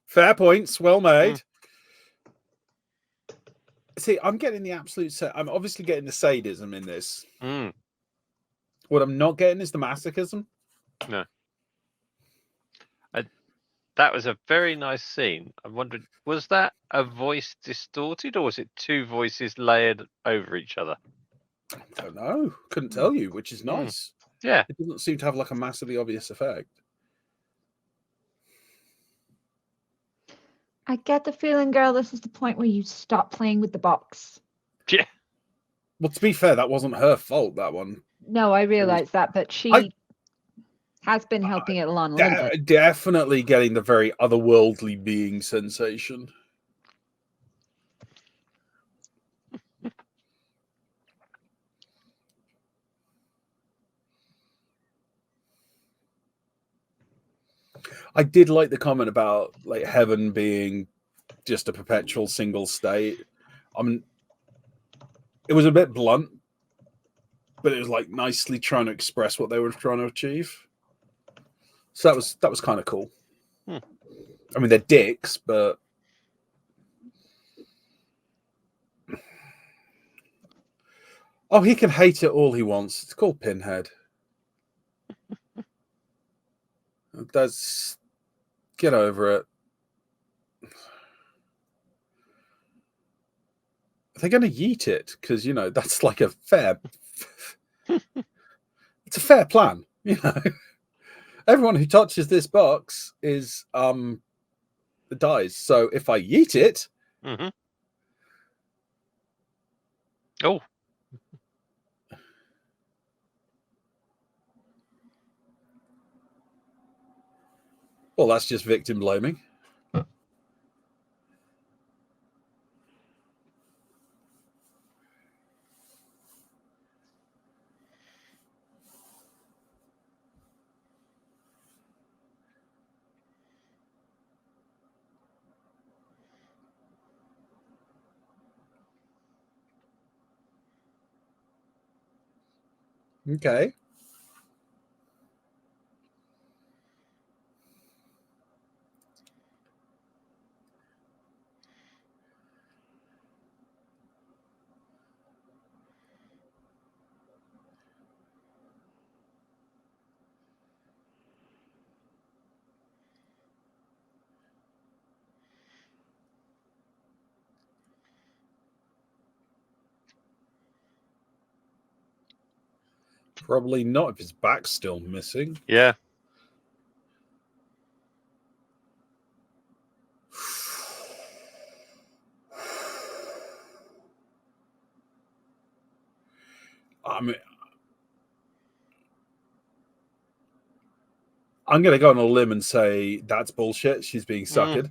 C: Fair points, well made. See, I'm getting the absolute I'm obviously getting the sadism in this.
A: Mm.
C: What I'm not getting is the masochism.
A: No. That was a very nice scene. I wondered, was that a voice distorted or was it two voices layered over each other?
C: I don't know. Couldn't tell you, which is nice.
A: Yeah.
C: It doesn't seem to have like a massively obvious effect.
D: I get the feeling, girl, this is the point where you stop playing with the box.
A: Yeah.
C: Well, to be fair, that wasn't her fault, that one.
D: No, I realize that, but she has been helping it along a little bit.
C: Definitely getting the very otherworldly being sensation. I did like the comment about like heaven being just a perpetual single state. I mean, it was a bit blunt, but it was like nicely trying to express what they were trying to achieve. So that was kind of cool.
A: Hmm.
C: I mean, they're dicks, but oh, he can hate it all he wants. It's called Pinhead. That's get over it. They're going to yeet it because you know that's like a fair. It's a fair plan, you know. Everyone who touches this box is dies. So if I yeet it,
A: Mm-hmm. Oh,
C: well, that's just victim blaming. Okay. Probably not if his back's still missing.
A: yeah.
C: I mean, I'm going to go on a limb and say that's bullshit. She's being suckered.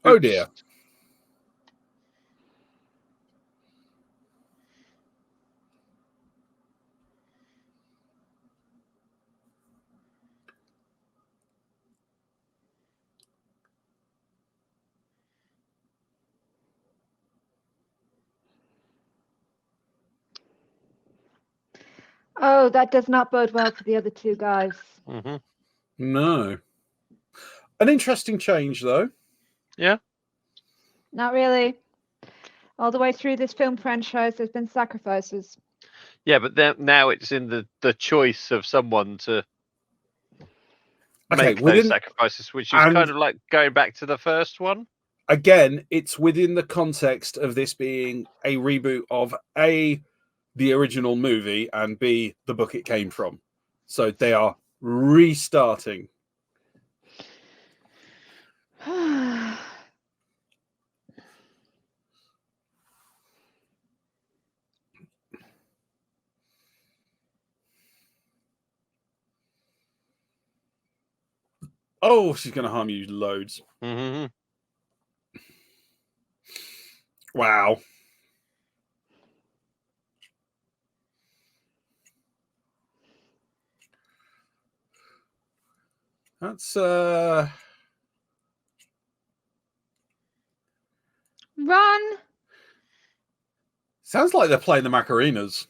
C: Oh dear.
D: Oh, that does not bode well for the other two guys.
A: Mm-hmm.
C: No. An interesting change, though.
A: Yeah.
D: Not really. All the way through this film franchise, there's been sacrifices.
A: Yeah, but then now it's in the choice of someone to
C: Okay,
A: make those
C: within
A: sacrifices, which is
C: and
A: kind of like going back to the first one.
C: again, it's within the context of this being a reboot of A, the original movie, and B, the book it came from. So they are restarting. Oh, she's going to harm you loads.
A: Mm-hmm.
C: Wow. That's
B: Run.
C: sounds like they're playing the Macarinas.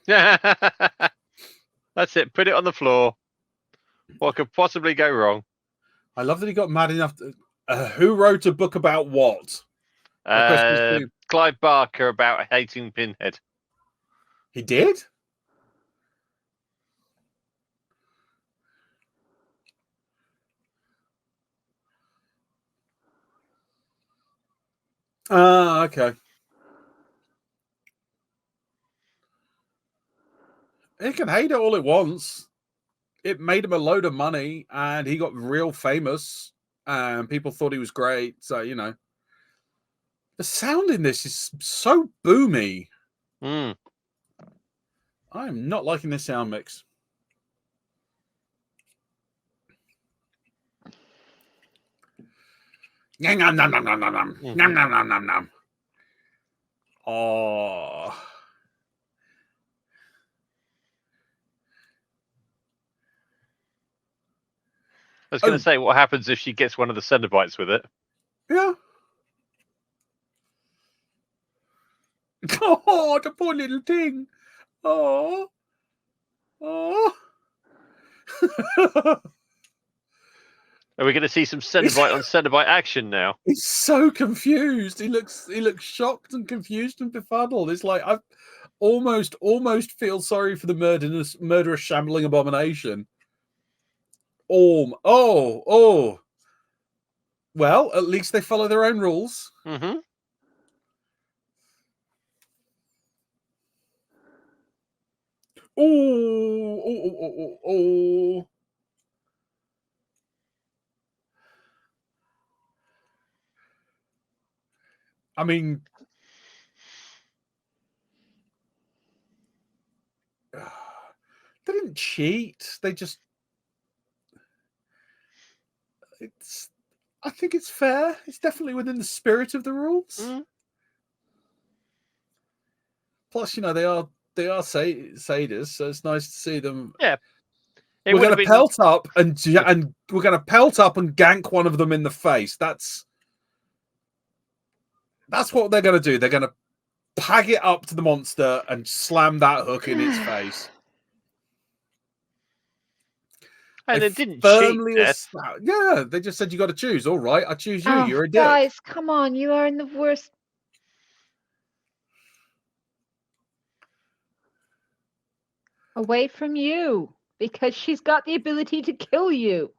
A: That's it. Put it on the floor. What could possibly go wrong?
C: I love that he got mad enough to, who wrote a book about what? My question is to,
A: Clive Barker about hating Pinhead.
C: he did? Ah, okay. He can hate it all it wants. It made him a load of money and he got real famous and people thought he was great. So, you know, the sound in this is so boomy.
A: Mm.
C: I'm not liking this sound mix. Nom, nom, nom, nom, nom, nom, nom.
A: Mhm.
C: Nom, nom, nom, nom, nom. Oh.
A: I was going
C: Oh.
A: to say, what happens if she gets one of the Cenobites with it?
C: Yeah. Oh, the poor little thing. Oh. Oh.
A: Are we going to see some Cenobite on Cenobite action now?
C: He's so confused. He looks shocked and confused and befuddled. It's like I almost feel sorry for the murderous shambling abomination. Oh. Well, at least they follow their own rules.
A: Mm-hmm.
C: Oh. I mean, they didn't cheat. They just. I think it's fair. It's definitely within the spirit of the rules.
A: Mm.
C: Plus, they are sadists, so it's nice to see them.
A: Yeah.
C: We're going to pelt up and we're going to pelt up and gank one of them in the face. That's what they're going to do. They're going to pag it up to the monster and slam that hook in its face.
A: And they didn't cheat.
C: Yeah, they just said you got to choose. All right, I choose you.
D: Oh,
C: You're a dick.
D: guys, come on! You are in the worst. Away from you, because she's got the ability to kill you.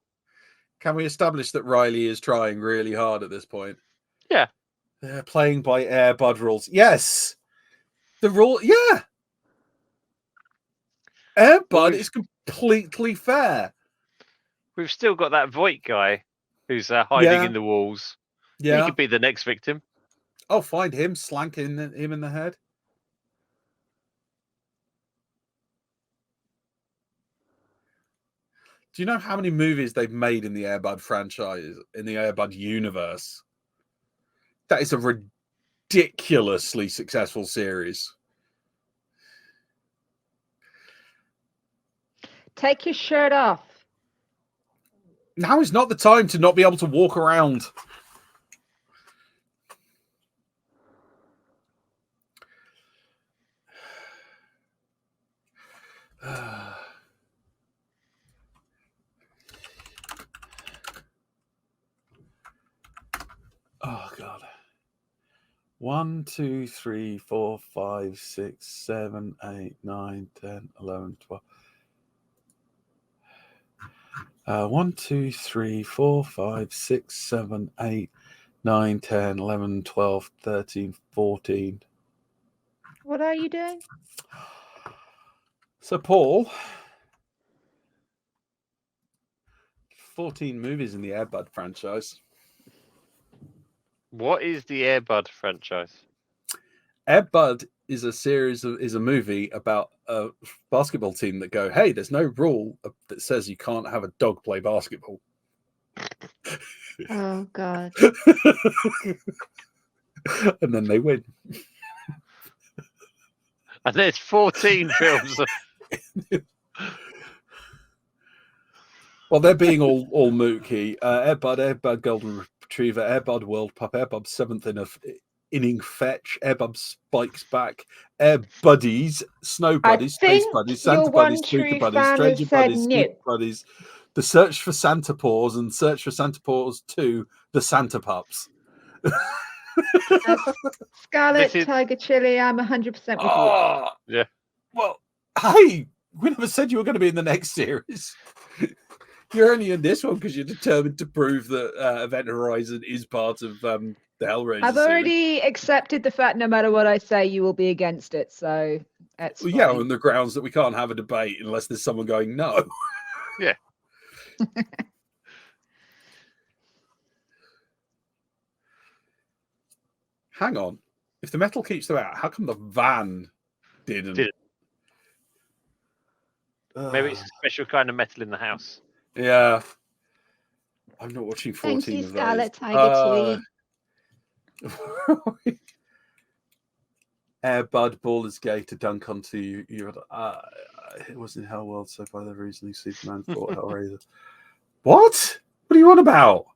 C: Can we establish that Riley is trying really hard at this point?
A: Yeah.
C: They're playing by Air Bud rules. Yes. The rule, yeah. Air Bud is completely fair.
A: We've still got that Voight guy who's hiding in the walls.
C: Yeah.
A: He could be the next victim.
C: I'll find him, slanking him in the head. Do you know how many movies they've made in the Air Bud franchise, in the Air Bud universe? That is a ridiculously successful series.
D: Take your shirt off.
C: Now is not the time to not be able to walk around. Oh, God. 1, 2, 3, 4, 5, 6, 7, 8, 9, 10, 11, 12. 1, 2, 3, 4, 5, 6, 7, 8, 9, 10, 11, 12, 13, 14.
D: What are you doing?
C: So, Paul, 14 movies in the Air Bud franchise.
A: What is the Air Bud franchise?
C: Air Bud is a movie about a basketball team that go, hey, there's no rule that says you can't have a dog play basketball.
D: Oh, God.
C: And then they win.
A: And there's 14 films.
C: Well, they're being all mooky. Air Bud Golden Retriever, Air Bud World Pup, Air Bud 7th inning fetch, Air Bud Spikes Back, Air Buddies, Snow Buddies, Space Buddies, Santa Buddies, Spooker Buddies, Stranger Buddies, Spooker Buddies, The Search for Santa Paws, and Search for Santa Paws 2, The Santa Pups.
D: Scarlet Tiger Chili, I'm 100% with you.
A: Yeah.
C: Well, hey, we never said you were going to be in the next series. You're only in this one because you're determined to prove that Event Horizon is part of the Hellraiser
D: I've already accepted the fact no matter what I say, you will be against it. So that's fine.
C: Yeah, on the grounds that we can't have a debate unless there's someone going no.
A: Yeah.
C: Hang on. If the metal keeps them out, how come the van didn't?
A: Maybe it's a special kind of metal in the house.
C: Yeah. I'm not watching
B: Thank
C: 14
B: you,
C: of
B: Scarlet
C: those.
B: Tiger Chili.
C: Air Bud Baller's Gay to dunk onto you. It was in Hellworld, so by that reason, Superman fought Hellraiser. What? What are you on about?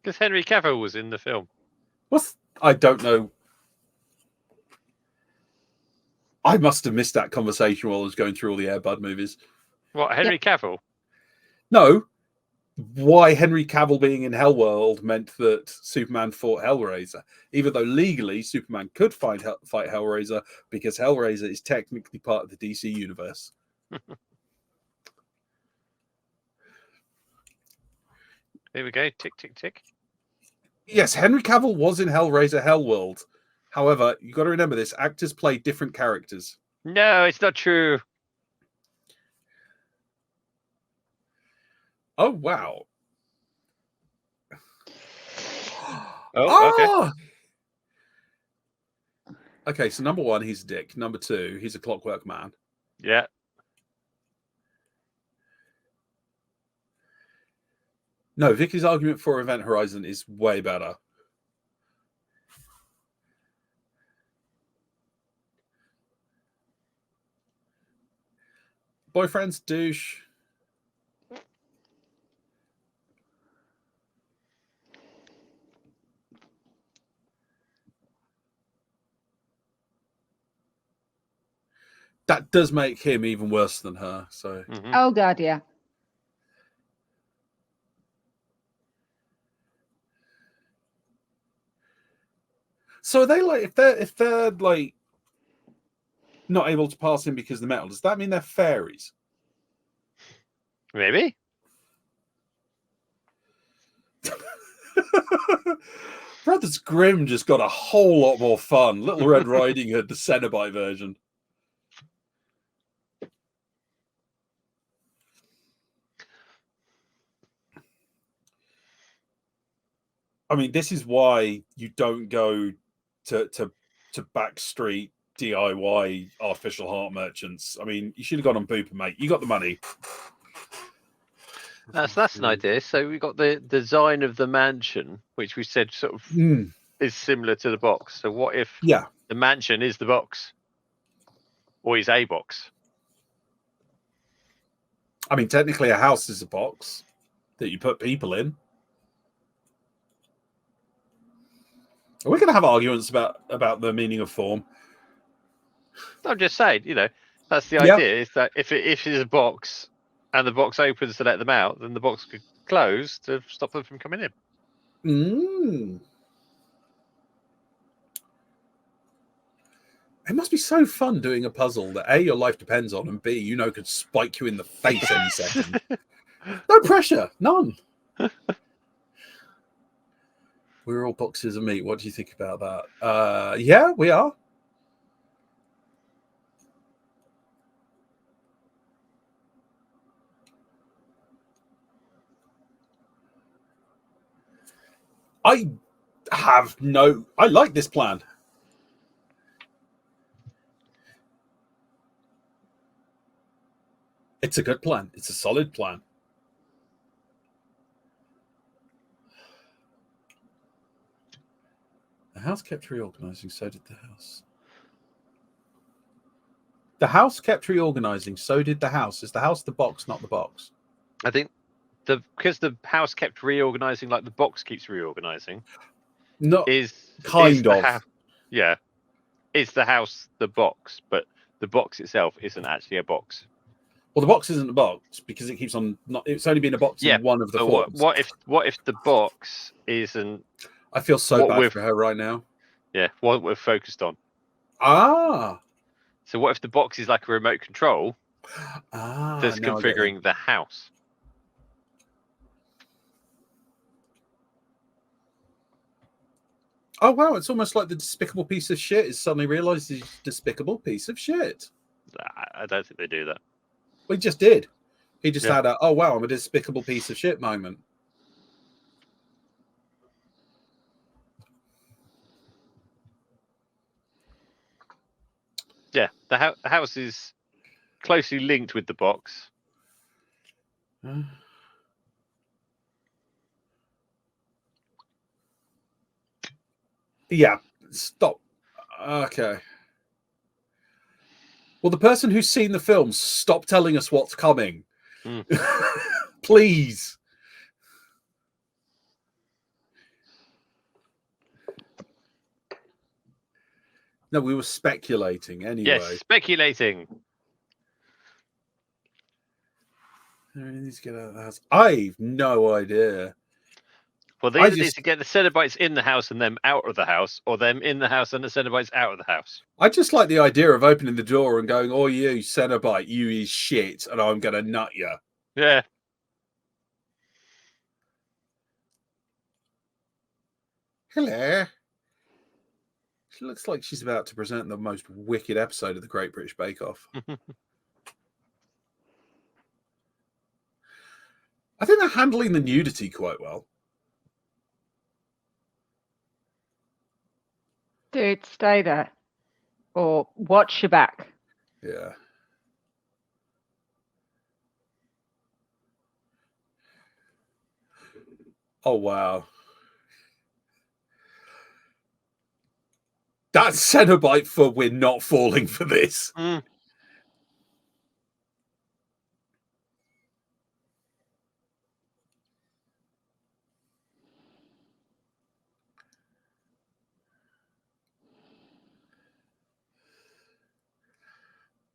A: Because Henry Cavill was in the film.
C: I don't know. I must have missed that conversation while I was going through all the Air Bud movies.
A: What, Henry Cavill?
C: No. Why Henry Cavill being in Hellworld meant that Superman fought Hellraiser, even though legally Superman could fight Hellraiser because Hellraiser is technically part of the DC universe.
A: Here we go. Tick, tick, tick.
C: Yes, Henry Cavill was in Hellraiser Hellworld. However, you got to remember this: actors play different characters.
A: No, it's not true.
C: Oh wow!
A: Oh,
C: okay. Okay, so number one, he's a dick. Number two, he's a clockwork man.
A: Yeah.
C: No, Vicky's argument for Event Horizon is way better. Boyfriend's douche. That does make him even worse than her. So.
A: Mm-hmm.
D: Oh God, yeah.
C: So are they like if they're like not able to pass him because of the metal? Does that mean they're fairies?
A: Maybe.
C: Brothers Grimm just got a whole lot more fun. Little Red Riding Hood, the Cenobite version. I mean, this is why you don't go to backstreet DIY artificial heart merchants. I mean, you should have gone on Booper, mate. You got the money.
A: That's an idea. So we got the design of the mansion, which we said sort of is similar to the box. So what if the mansion is the box, or is a box?
C: I mean, technically, a house is a box that you put people in. We're going to have arguments about the meaning of form.
A: I'm just saying, that's the idea. Is that if it is a box and the box opens to let them out, then the box could close to stop them from coming in.
C: It must be so fun doing a puzzle that A, your life depends on, and B, could spike you in the face any second. No pressure, none. We're all boxes of meat. What do you think about that? Yeah, we are. I like this plan. It's a good plan. It's a solid plan. The house kept reorganizing, so did the house. The house kept reorganizing, so did the house. Is the house the box, not the box?
A: I think because the house kept reorganizing like the box keeps reorganizing.
C: No,
A: is
C: kind of.
A: Yeah. Is the house the box, but the box itself isn't actually a box?
C: Well, the box isn't a box because it keeps on it's only been a box in one of the forms.
A: What if the box isn't?
C: I feel so bad for her right now.
A: Yeah, what we're focused on.
C: So
A: what if the box is like a remote control that's configuring the house?
C: Oh wow, it's almost like the despicable piece of shit is suddenly realized he's a despicable piece of shit.
A: I don't think they do that.
C: We just did. He just had a, oh wow, I'm a despicable piece of shit moment.
A: Yeah, the house is closely linked with the box.
C: Yeah, stop. Okay. Well, the person who's seen the film, stop telling us what's coming. Please. No, we were speculating anyway.
A: Yes, speculating.
C: He needs to get out of the house. I've no idea.
A: Well, they either need to get the Cenobites in the house and them out of the house, or them in the house and the Cenobites out of the house.
C: I just like the idea of opening the door and going, "Oh, you Cenobite, you is shit, and I'm gonna nut you."
A: Yeah.
C: Hello. She looks like she's about to present the most wicked episode of the Great British Bake Off. I think they're handling the nudity quite well.
D: Dude, stay there. Or watch your back.
C: Yeah. Oh, wow. That's Cenobite for we're not falling for this.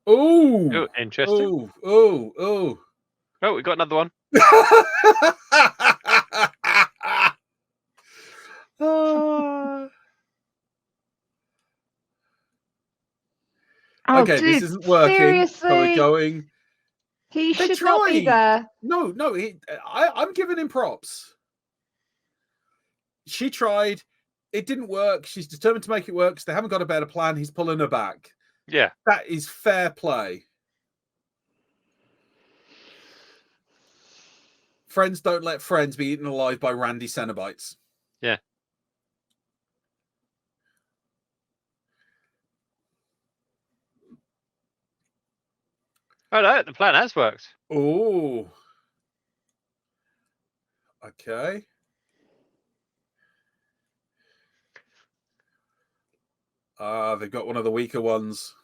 C: Oh,
A: interesting.
C: Oh,
A: we got another one.
C: Okay,
D: dude,
C: this isn't working.
D: Seriously?
C: So we're going.
D: He should not be there.
C: No, I'm giving him props. She tried. It didn't work. She's determined to make it work. They haven't got a better plan. He's pulling her back.
A: Yeah.
C: That is fair play. Friends don't let friends be eaten alive by randy Cenobites.
A: Yeah. Oh, no, the plan has worked.
C: Oh. Okay. They've got one of the weaker ones.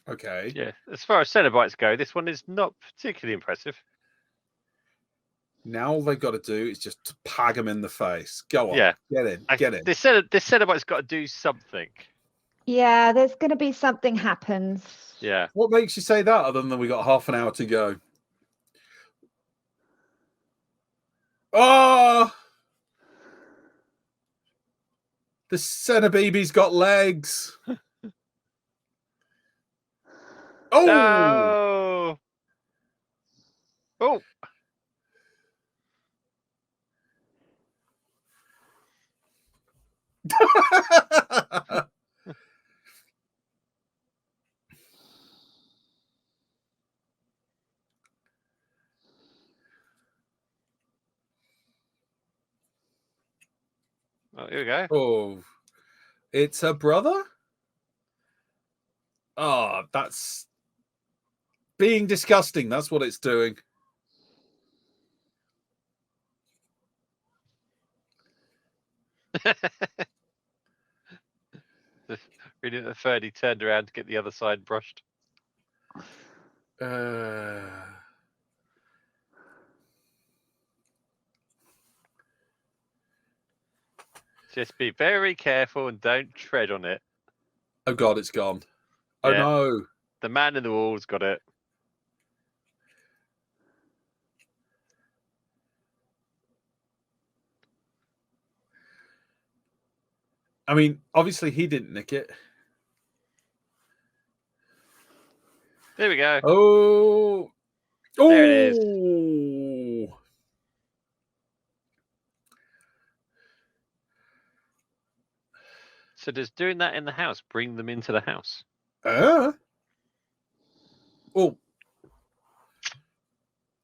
C: Okay.
A: Yeah. As far as Cenobites go, this one is not particularly impressive.
C: Now all they've got to do is just pag them in the face. Go on.
A: Yeah.
C: Get in. Get in.
A: This Cenobite's got to do something.
D: Yeah, there's going to be something happens.
A: Yeah.
C: What makes you say that other than we got half an hour to go? Oh! The Cenobaby's got legs. Oh!
A: No! Oh! Oh, here we go.
C: Oh, it's her brother? Oh, that's being disgusting. That's what it's doing.
A: Reading the third, he turned around to get the other side brushed. Just be very careful and don't tread on it.
C: Oh, God, it's gone. Oh,
A: Yeah.
C: no.
A: The man in the wall's got it.
C: I mean, obviously he didn't nick it.
A: There we go.
C: Oh.
A: There it is. So does doing that in the house bring them into the house?
C: Well,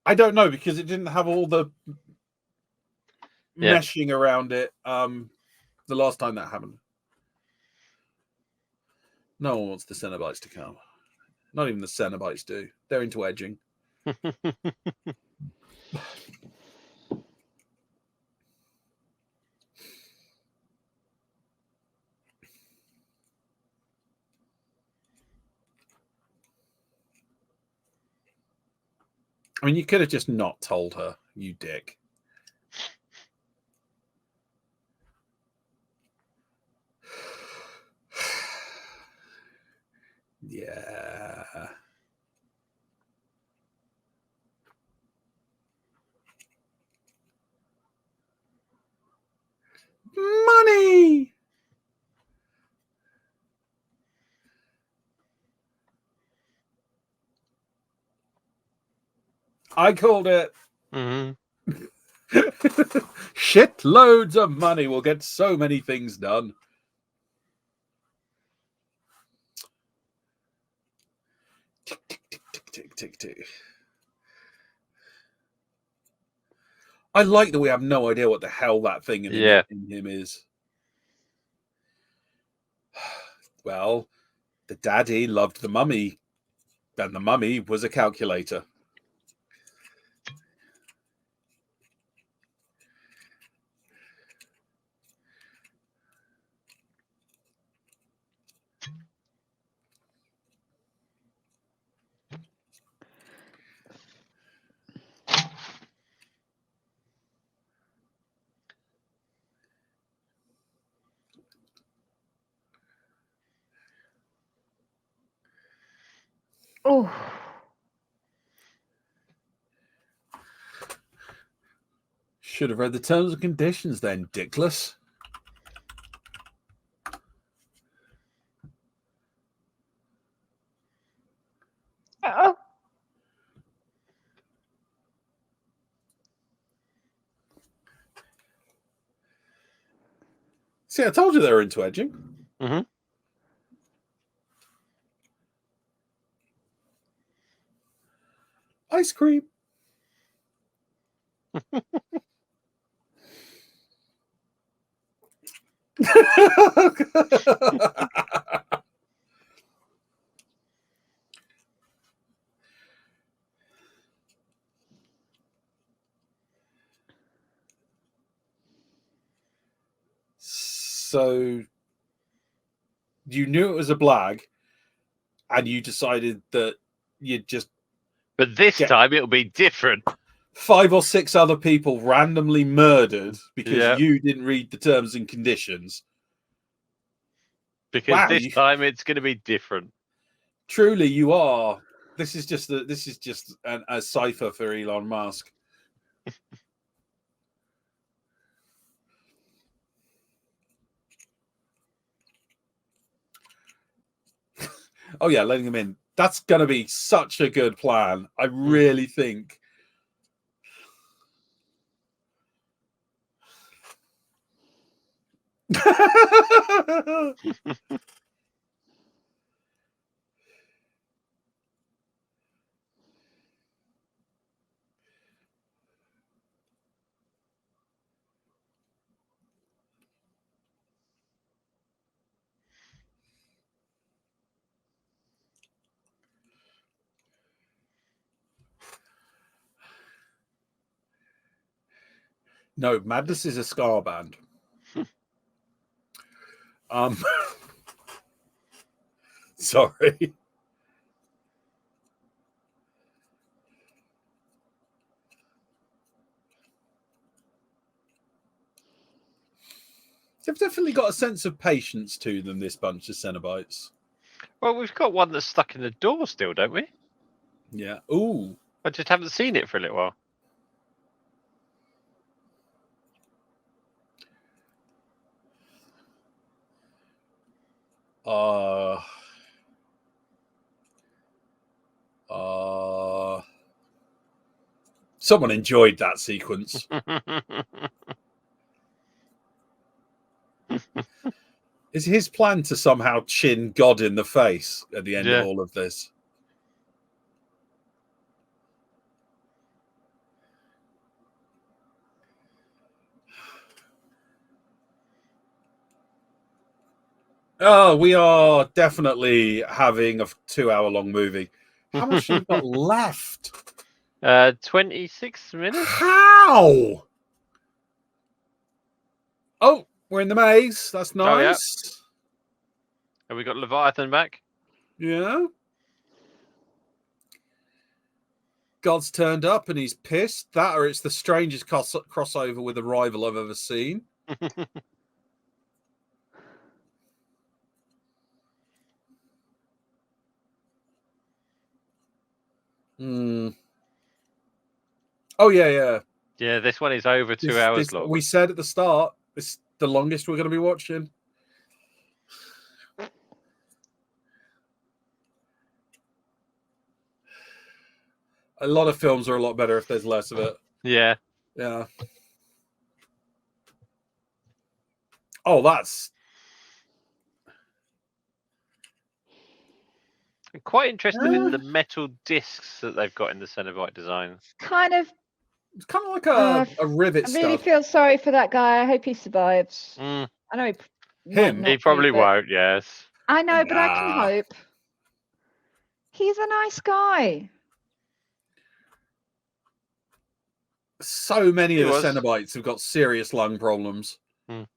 C: I don't know because it didn't have all the meshing around it the last time that happened. No one wants the Cenobites to come. Not even the Cenobites do. They're into edging. I mean, you could have just not told her, you dick. Yeah. Money. I called it.
A: Mm-hmm.
C: Shit loads of money. We'll get so many things done. Tick, tick, tick, tick, tick, tick, tick. I like that we have no idea what the hell that thing in him is. Well, the daddy loved the mummy, and the mummy was a calculator.
D: Oh.
C: Should have read the terms and conditions then, dickless.
D: Oh.
C: See, I told you they were into edging.
A: Mm-hmm.
C: Ice cream. So you knew it was a blag, and you decided that you'd just
A: But this time it'll be different.
C: 5 or 6 other people randomly murdered because
A: Yeah.
C: you didn't read the terms and conditions.
A: Because
C: Wow,
A: this time it's going to be different.
C: Truly, you are. This is just a cipher for Elon Musk. Oh yeah, letting him in. That's gonna be such a good plan. I really think. No, Madness is a ska band. Sorry. They've definitely got a sense of patience to them, this bunch of Cenobites.
A: Well, we've got one that's stuck in the door still, don't we?
C: Yeah. Ooh.
A: I just haven't seen it for a little while. Someone enjoyed that sequence. Is his plan to somehow chin God in the face at the end of all of this?
C: Oh, we are definitely having a 2-hour-long movie. How much have we got left?
A: 26 minutes.
C: How? Oh, we're in the maze. That's
A: Oh, yeah.
C: nice.
A: Have we got Leviathan back?
C: Yeah. God's turned up and he's pissed. That or it's the strangest crossover with a rival I've ever seen. Oh, yeah.
A: Yeah, this one is over 2 hours long.
C: We said at the start, it's the longest we're going to be watching. A lot of films are a lot better if there's less of it.
A: Yeah.
C: Yeah. Oh, that's...
A: I'm quite interested in the metal discs that they've got in the Cenobite design.
C: It's kind of like a rivet
D: I really
C: stud.
D: feel sorry for that guy. I hope he survives.
A: Mm.
D: I know
C: Him?
A: He probably won't, yes.
D: I know, but I
C: Nah.
D: can hope. He's a nice guy.
C: So many of
A: He
C: the
A: was.
C: Cenobites have got serious lung problems.
A: Mm.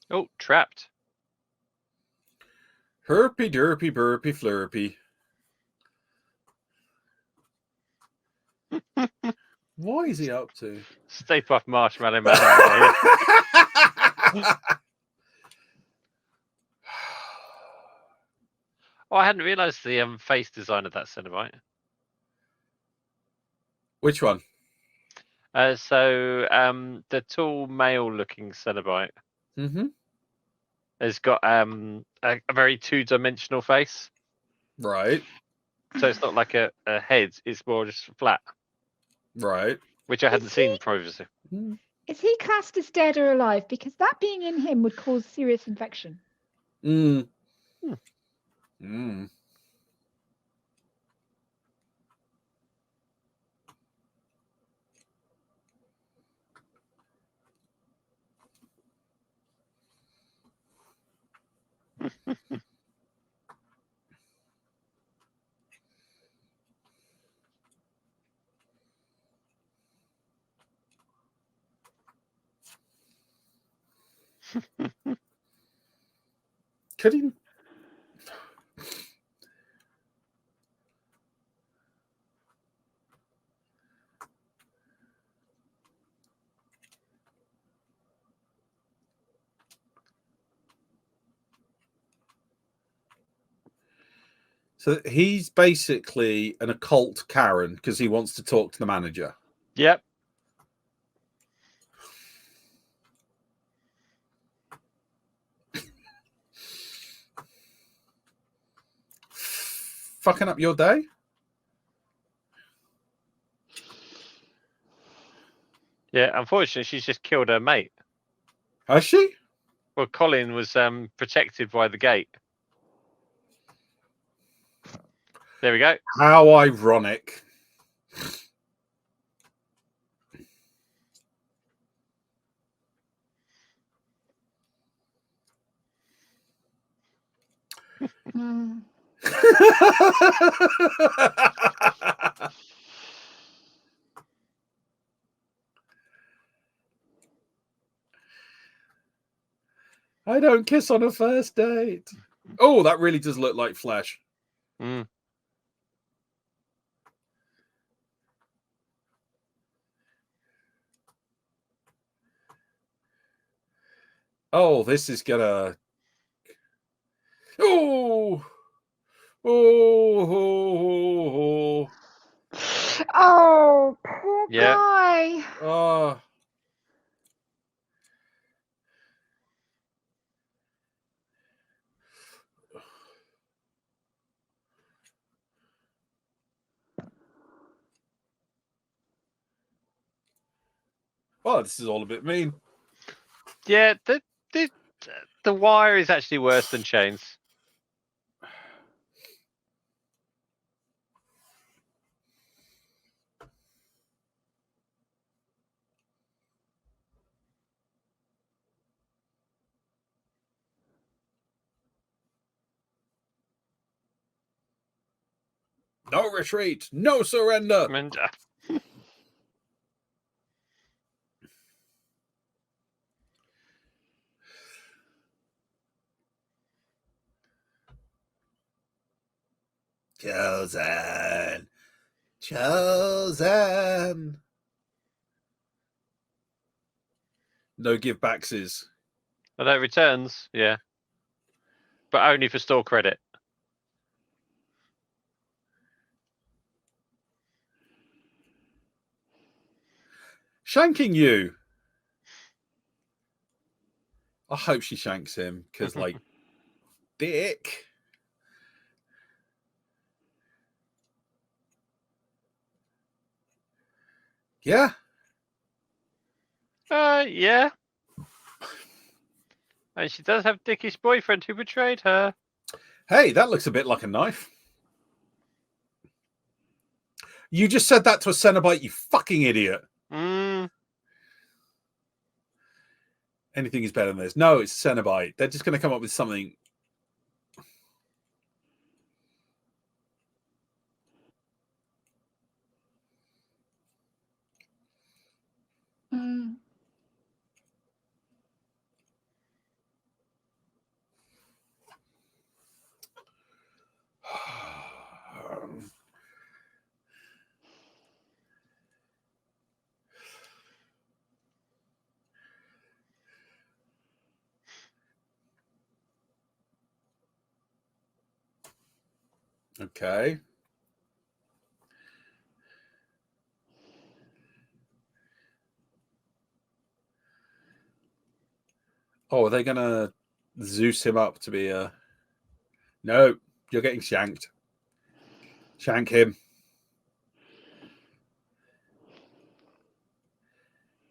A: Oh, trapped.
C: Herpy, derpy, burpy, flurpy. What is he up to?
A: Stay Puft Marshmallow Man. Oh, I hadn't realised the face design of that Cenobite.
C: Which one?
A: The tall male-looking Cenobite has got a very two-dimensional face.
C: Right.
A: So it's not like a head; it's more just flat.
C: Right.
A: Which I hadn't seen previously.
B: Is he classed as dead or alive? Because that being in him would cause serious infection.
C: Could he? So he's basically an occult Karen because he wants to talk to the manager.
A: Yep.
C: Fucking up your day?
A: Yeah, unfortunately, she's just killed her mate.
C: Has she?
A: Well, Colin was protected by the gate. There we go.
C: How ironic. I don't kiss on a first date. Oh, that really does look like flesh. Oh, this is gonna... Oh,
D: Poor
A: Yeah.
D: guy.
C: Oh. Oh, this is all a bit mean.
A: Yeah, the wire is actually worse than chains.
C: No retreat, no surrender.
A: And
C: Chosen. Chosen. No give backses.
A: although it returns, yeah, but only for store credit.
C: Shanking you. I hope she shanks him because, like, dick. Yeah.
A: Yeah. And she does have dickish boyfriend who betrayed her.
C: Hey, that looks a bit like a knife. You just said that to a Cenobite, you fucking idiot. Anything is better than this. No, it's Cenobite. They're just going to come up with something.
B: Mm.
C: Okay. Oh, are they going to Zeus him up to be a... No, you're getting shanked. Shank him.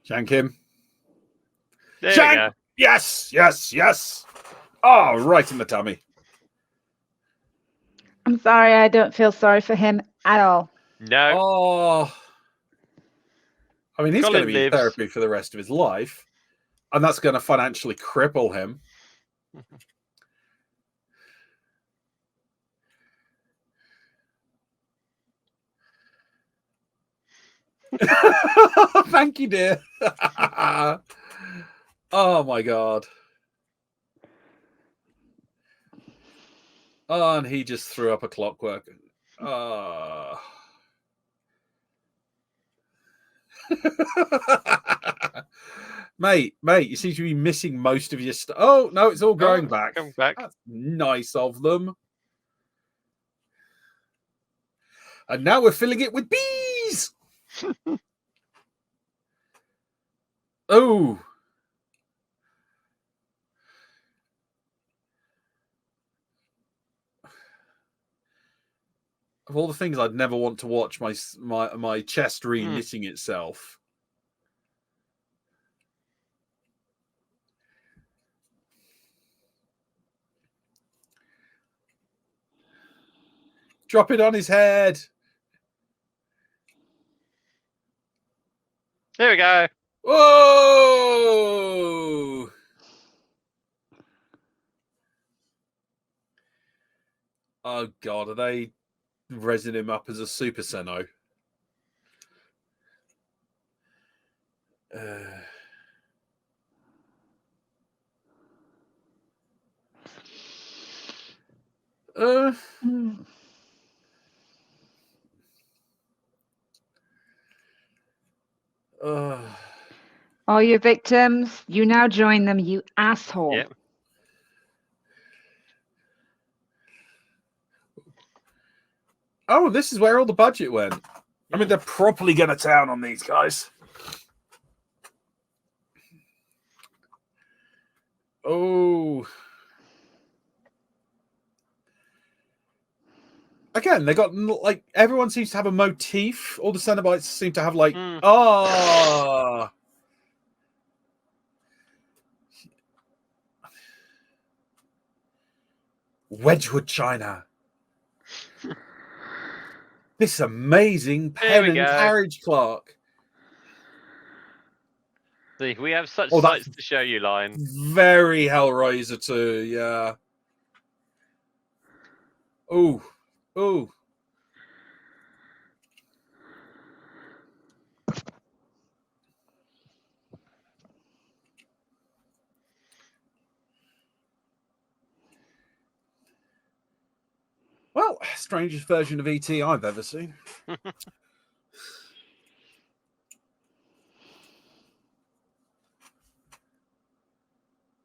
C: Shank him.
A: There we
C: Shank!
A: go.
C: Yes, yes, yes. Oh, right in the tummy.
D: I'm sorry, I don't feel sorry for him at all.
A: No,
C: Oh. I mean, he's going to
A: Colin
C: be in
A: lives.
C: therapy for the rest of his life, and that's going to financially cripple him. Thank you, dear. Oh, my God. Oh, and he just threw up a clockwork. Mate, you seem to be missing most of your stuff. Oh, no, it's all growing back.
A: Come back.
C: That's nice of them. And now we're filling it with bees. Oh. Of all the things I'd never want to watch, my chest re-knitting itself. Drop it on his head.
A: There we go.
C: Whoa! Oh, God, are they resin him up as a Super Seno?
D: All your victims, you now join them, you asshole.
A: Yep.
C: Oh, this is where all the budget went. I mean, they're properly going to town on these guys. Oh. Again, they got, like, everyone seems to have a motif. All the Cenobites seem to have, like, Wedgwood, China. This amazing
A: There
C: pen
A: we
C: and
A: go.
C: carriage clerk.
A: See, we have such
C: Oh, that's
A: sights to show you, line.
C: very Hellraiser too. Yeah. Ooh. Ooh. Well, strangest version of ET I've ever seen.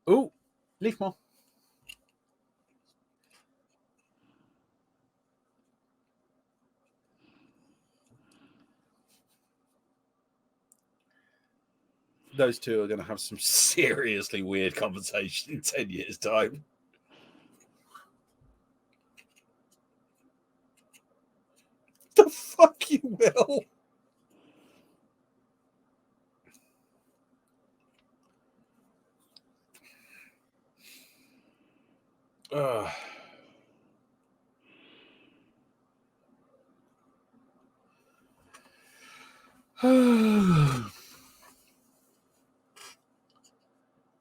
C: Ooh, leaf more. Those two are going to have some seriously weird conversation in 10 years' time. The fuck you will.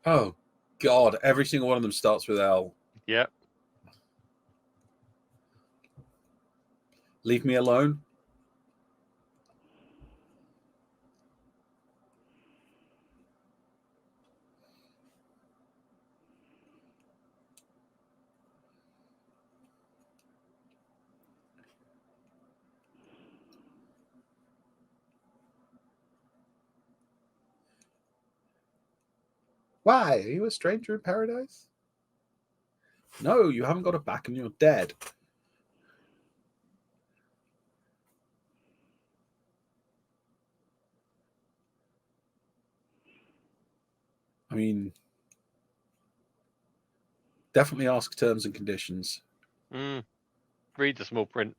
C: Oh, God. Every single one of them starts with L.
A: Yep.
C: Leave me alone. Why? Are you a stranger in paradise? No, you haven't got a back and you're dead. I mean, definitely ask terms and conditions.
A: Read the small print.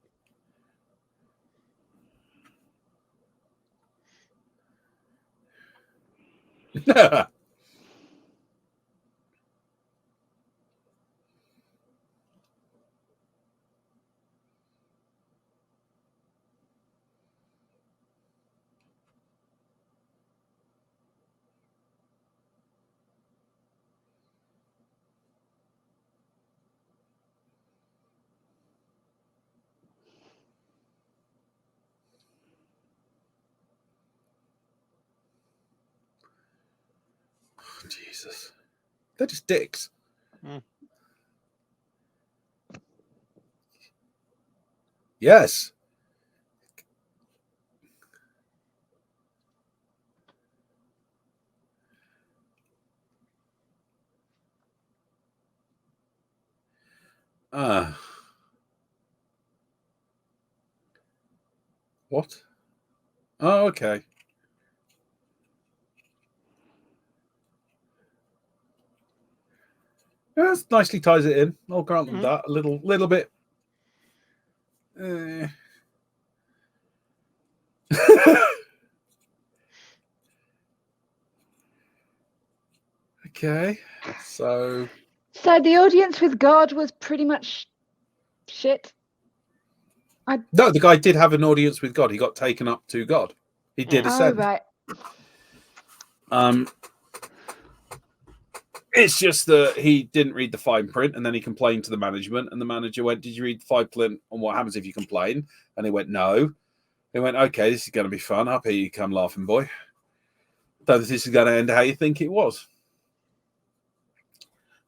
C: Jesus. They're just dicks. Yes. What? Oh, okay. Yeah, it nicely ties it in. I'll grant them that. A little bit. Okay. So
D: the audience with God was pretty much shit.
C: no, the guy did have an audience with God. He got taken up to God. He did ascend.
D: Oh, right.
C: It's just that he didn't read the fine print, and then he complained to the management, and the manager went, "Did you read the fine print on what happens if you complain?" And he went, "No." They went, "Okay, this is going to be fun. Up here you come, laughing boy. Though this is going to end how you think it was."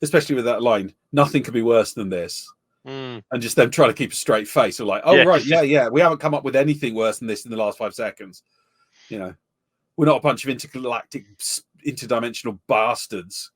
C: Especially with that line, "Nothing could be worse than this." And just them trying to keep a straight face of like, "Oh, yeah, right, yeah, we haven't come up with anything worse than this in the last 5 seconds. You know, we're not a bunch of intergalactic, interdimensional bastards."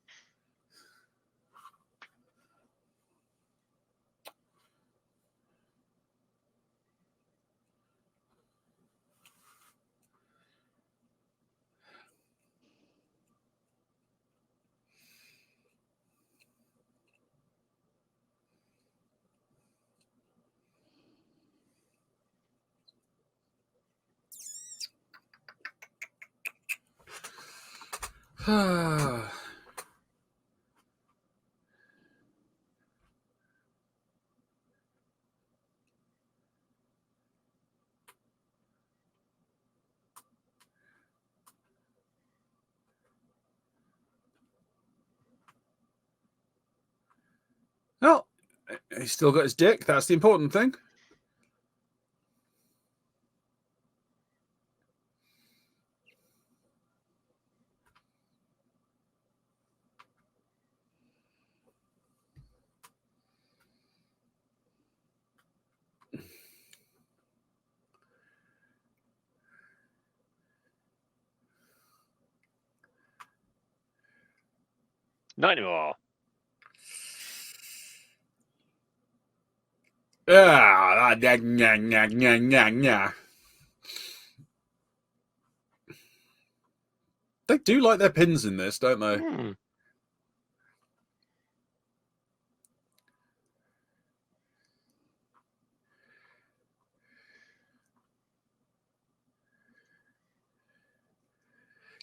C: He's still got his dick. That's the important thing.
A: Not anymore.
C: Ah, yeah. They do like their pins in this, don't they?
A: Hmm.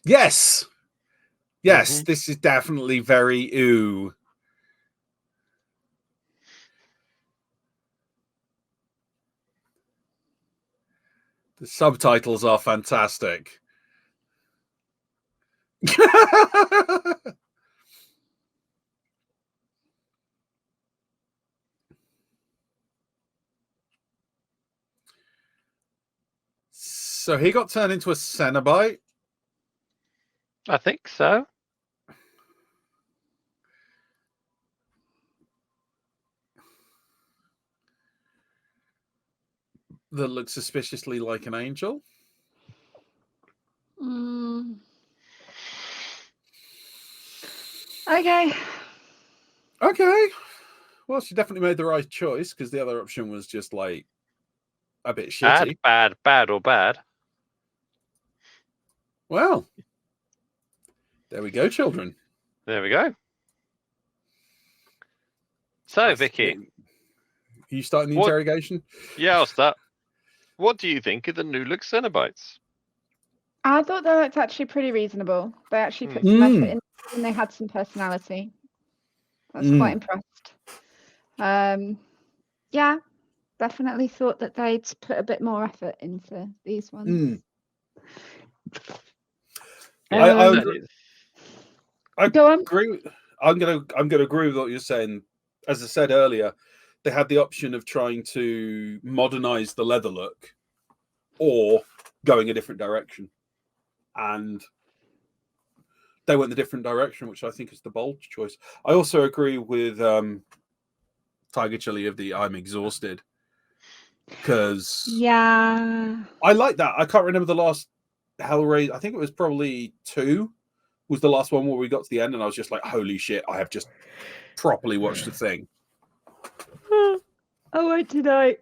C: Yes. Yes,
A: Mhm.
C: this is definitely very ooh. The subtitles are fantastic. So he got turned into a Cenobite.
A: I think so.
C: That looks suspiciously like an angel.
B: Okay.
C: Okay. Well, she definitely made the right choice because the other option was just like a bit shitty.
A: Bad or bad.
C: Well, there we go, children.
A: There we go. So, Vicky,
C: Are you starting the
A: What-
C: interrogation?
A: yeah, I'll start. What do you think of the new look Cenobites?
B: I thought they looked actually pretty reasonable. They actually put
C: Mm.
B: some effort in and they had some personality. I was quite impressed. Yeah, definitely thought that they'd put a bit more effort into these ones.
C: I
B: Go on.
C: agree. I'm gonna agree with what you're saying. As I said earlier, they had the option of trying to modernize the leather look or going a different direction, and they went the different direction, which I think is the bold choice. I also agree with Tiger Chili of the "I'm exhausted" because
B: Yeah.
C: I like that. I can't remember the last Hellraiser. I think it was probably 2. Was the last one where we got to the end, and I was just like, "Holy shit! I have just properly watched the thing."
B: I won't tonight.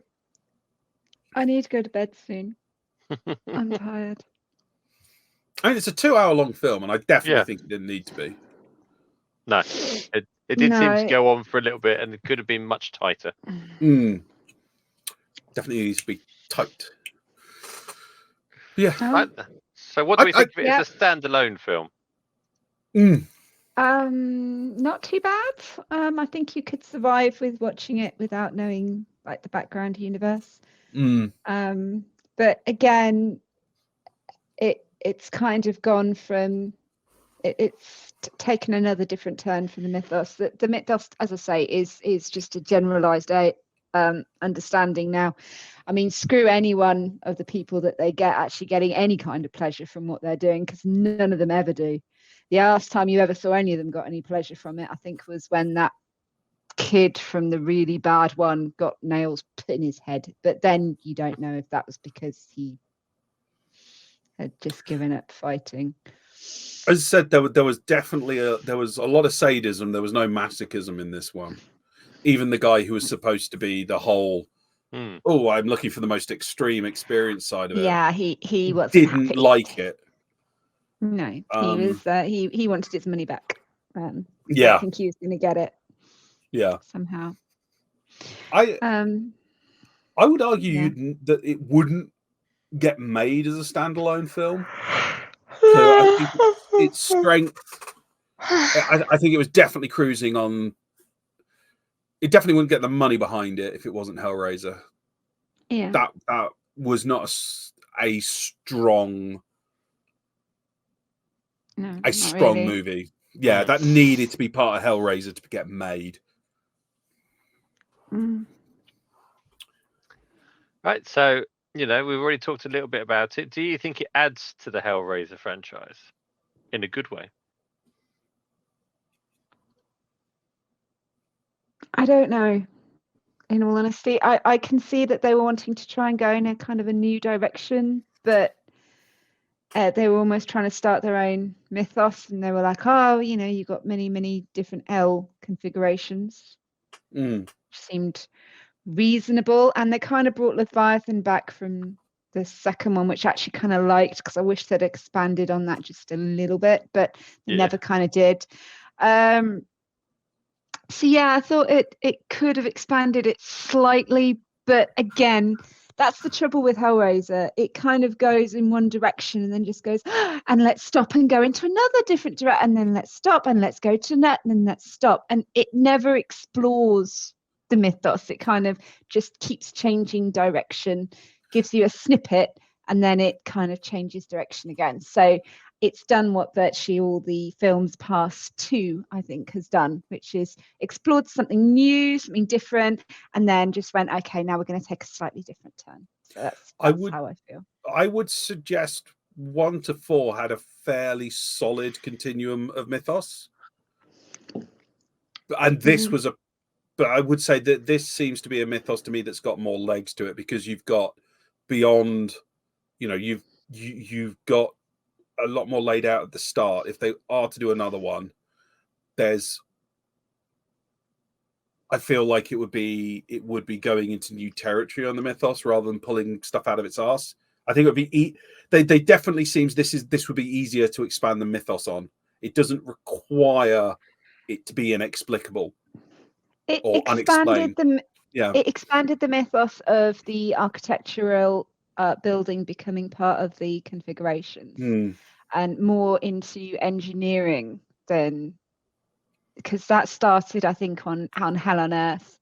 B: I need to go to bed soon. I'm tired.
C: I mean, it's a 2-hour-long film, and I definitely
A: Yeah.
C: think it didn't need to be.
A: No, it did seem to go on for a little bit, and it could have been much tighter.
C: Definitely needs to be tight. Yeah.
A: So, what do we think of it as a standalone film?
B: Not too bad. I think you could survive with watching it without knowing like the background universe. But again, it's kind of gone from it's taken another different turn from the mythos. The mythos, as I say, is just a generalized understanding now. I mean, screw any one of the people that they get actually getting any kind of pleasure from what they're doing, because none of them ever do. The last time you ever saw any of them got any pleasure from it, I think, was when that kid from the really bad one got nails put in his head. But then you don't know if that was because he had just given up fighting.
C: As I said, there was definitely a lot of sadism. There was no masochism in this one. Even the guy who was supposed to be the whole, oh, I'm looking for the most extreme experience side of it.
B: Yeah, he was
C: didn't
B: happy.
C: like it.
B: No, he was. He wanted his money back.
C: Yeah,
B: I think he was going to get it.
C: Yeah,
B: somehow.
C: I would argue that it wouldn't get made as a standalone film. So I think its strength. I think it was definitely cruising on. It definitely wouldn't get the money behind it if it wasn't Hellraiser.
B: Yeah,
C: that was not a strong
B: really.
C: movie. Yeah, that needed to be part of Hellraiser to get made.
B: Mm.
A: Right, so we've already talked a little bit about it. Do you think it adds to the Hellraiser franchise in a good way?
B: I don't know. In all honesty, I can see that they were wanting to try and go in a kind of a new direction, but they were almost trying to start their own mythos, and they were like, oh, you've got many different L configurations. Seemed reasonable, and they kind of brought Leviathan back from the second one, which I actually kind of liked, because I wish they'd expanded on that just a little bit, but they never kind of did. So yeah, I thought it could have expanded it slightly, but again, that's the trouble with Hellraiser. It kind of goes in one direction and then just goes, and let's stop and go into another different direction, and then let's stop and let's go to that, and then let's stop. And it never explores the mythos. It kind of just keeps changing direction, gives you a snippet, and then it kind of changes direction again. So it's done what virtually all the films past two, I think, has done, which is explored something new, something different, and then just went, okay, now we're going to take a slightly different turn. So that's how I feel.
C: I would suggest 1 to 4 had a fairly solid continuum of mythos. And this was but I would say that this seems to be a mythos to me that's got more legs to it, because you've got beyond, you've got a lot more laid out at the start. If they are to do another one, I feel like it would be going into new territory on the mythos rather than pulling stuff out of its arse. I think it would be they definitely seems this would be easier to expand the mythos on. It doesn't require it to be inexplicable or unexplained.
B: It expanded the mythos of the architectural building becoming part of the configurations, and more into engineering than, because that started, I think, on Hell on Earth,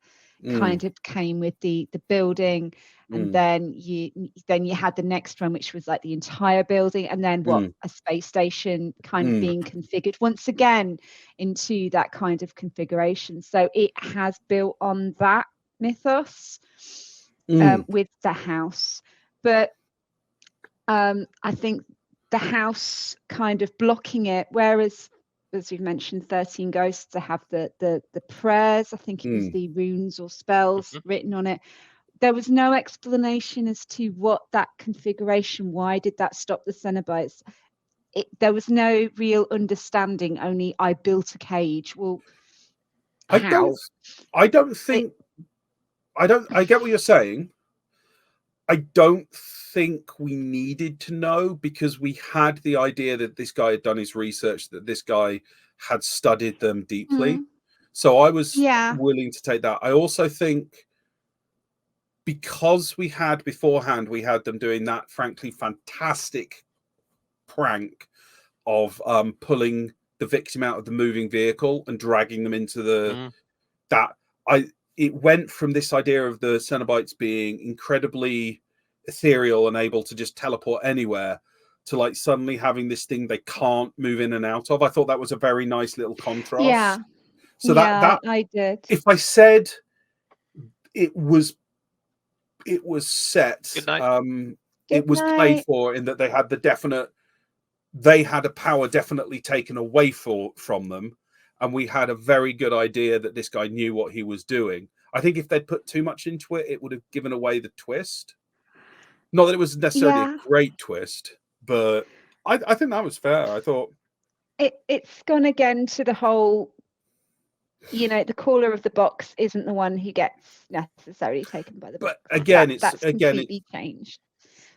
B: kind of came with the building, and then you had the next one, which was like the entire building, and then a space station kind of being configured once again into that kind of configuration. So it has built on that mythos with the house, but I think the house kind of blocking it, whereas, as you've mentioned, 13 Ghosts to have the prayers, I think it was the runes or spells written on it. There was no explanation as to what that configuration, why did that stop the Cenobites? There was no real understanding, only I built a cage. Well, how?
C: I get what you're saying. I don't think we needed to know, because we had the idea that this guy had done his research, that this guy had studied them deeply. So I was willing to take that. I also think, because we had them doing that frankly fantastic prank of pulling the victim out of the moving vehicle and dragging them into it went from this idea of the Cenobites being incredibly ethereal and able to just teleport anywhere to like suddenly having this thing they can't move in and out of. I thought that was a very nice little contrast.
B: Yeah.
C: So that
B: I did.
C: If I said it was set, it was played for, in that they had a power definitely taken away from them, and we had a very good idea that this guy knew what he was doing. I think if they'd put too much into it, it would have given away the twist. Not that it was necessarily a great twist, but I think that was fair. I thought
B: it's gone again to the whole, the caller of the box isn't the one who gets necessarily taken by the box.
C: But again,
B: that's completely changed.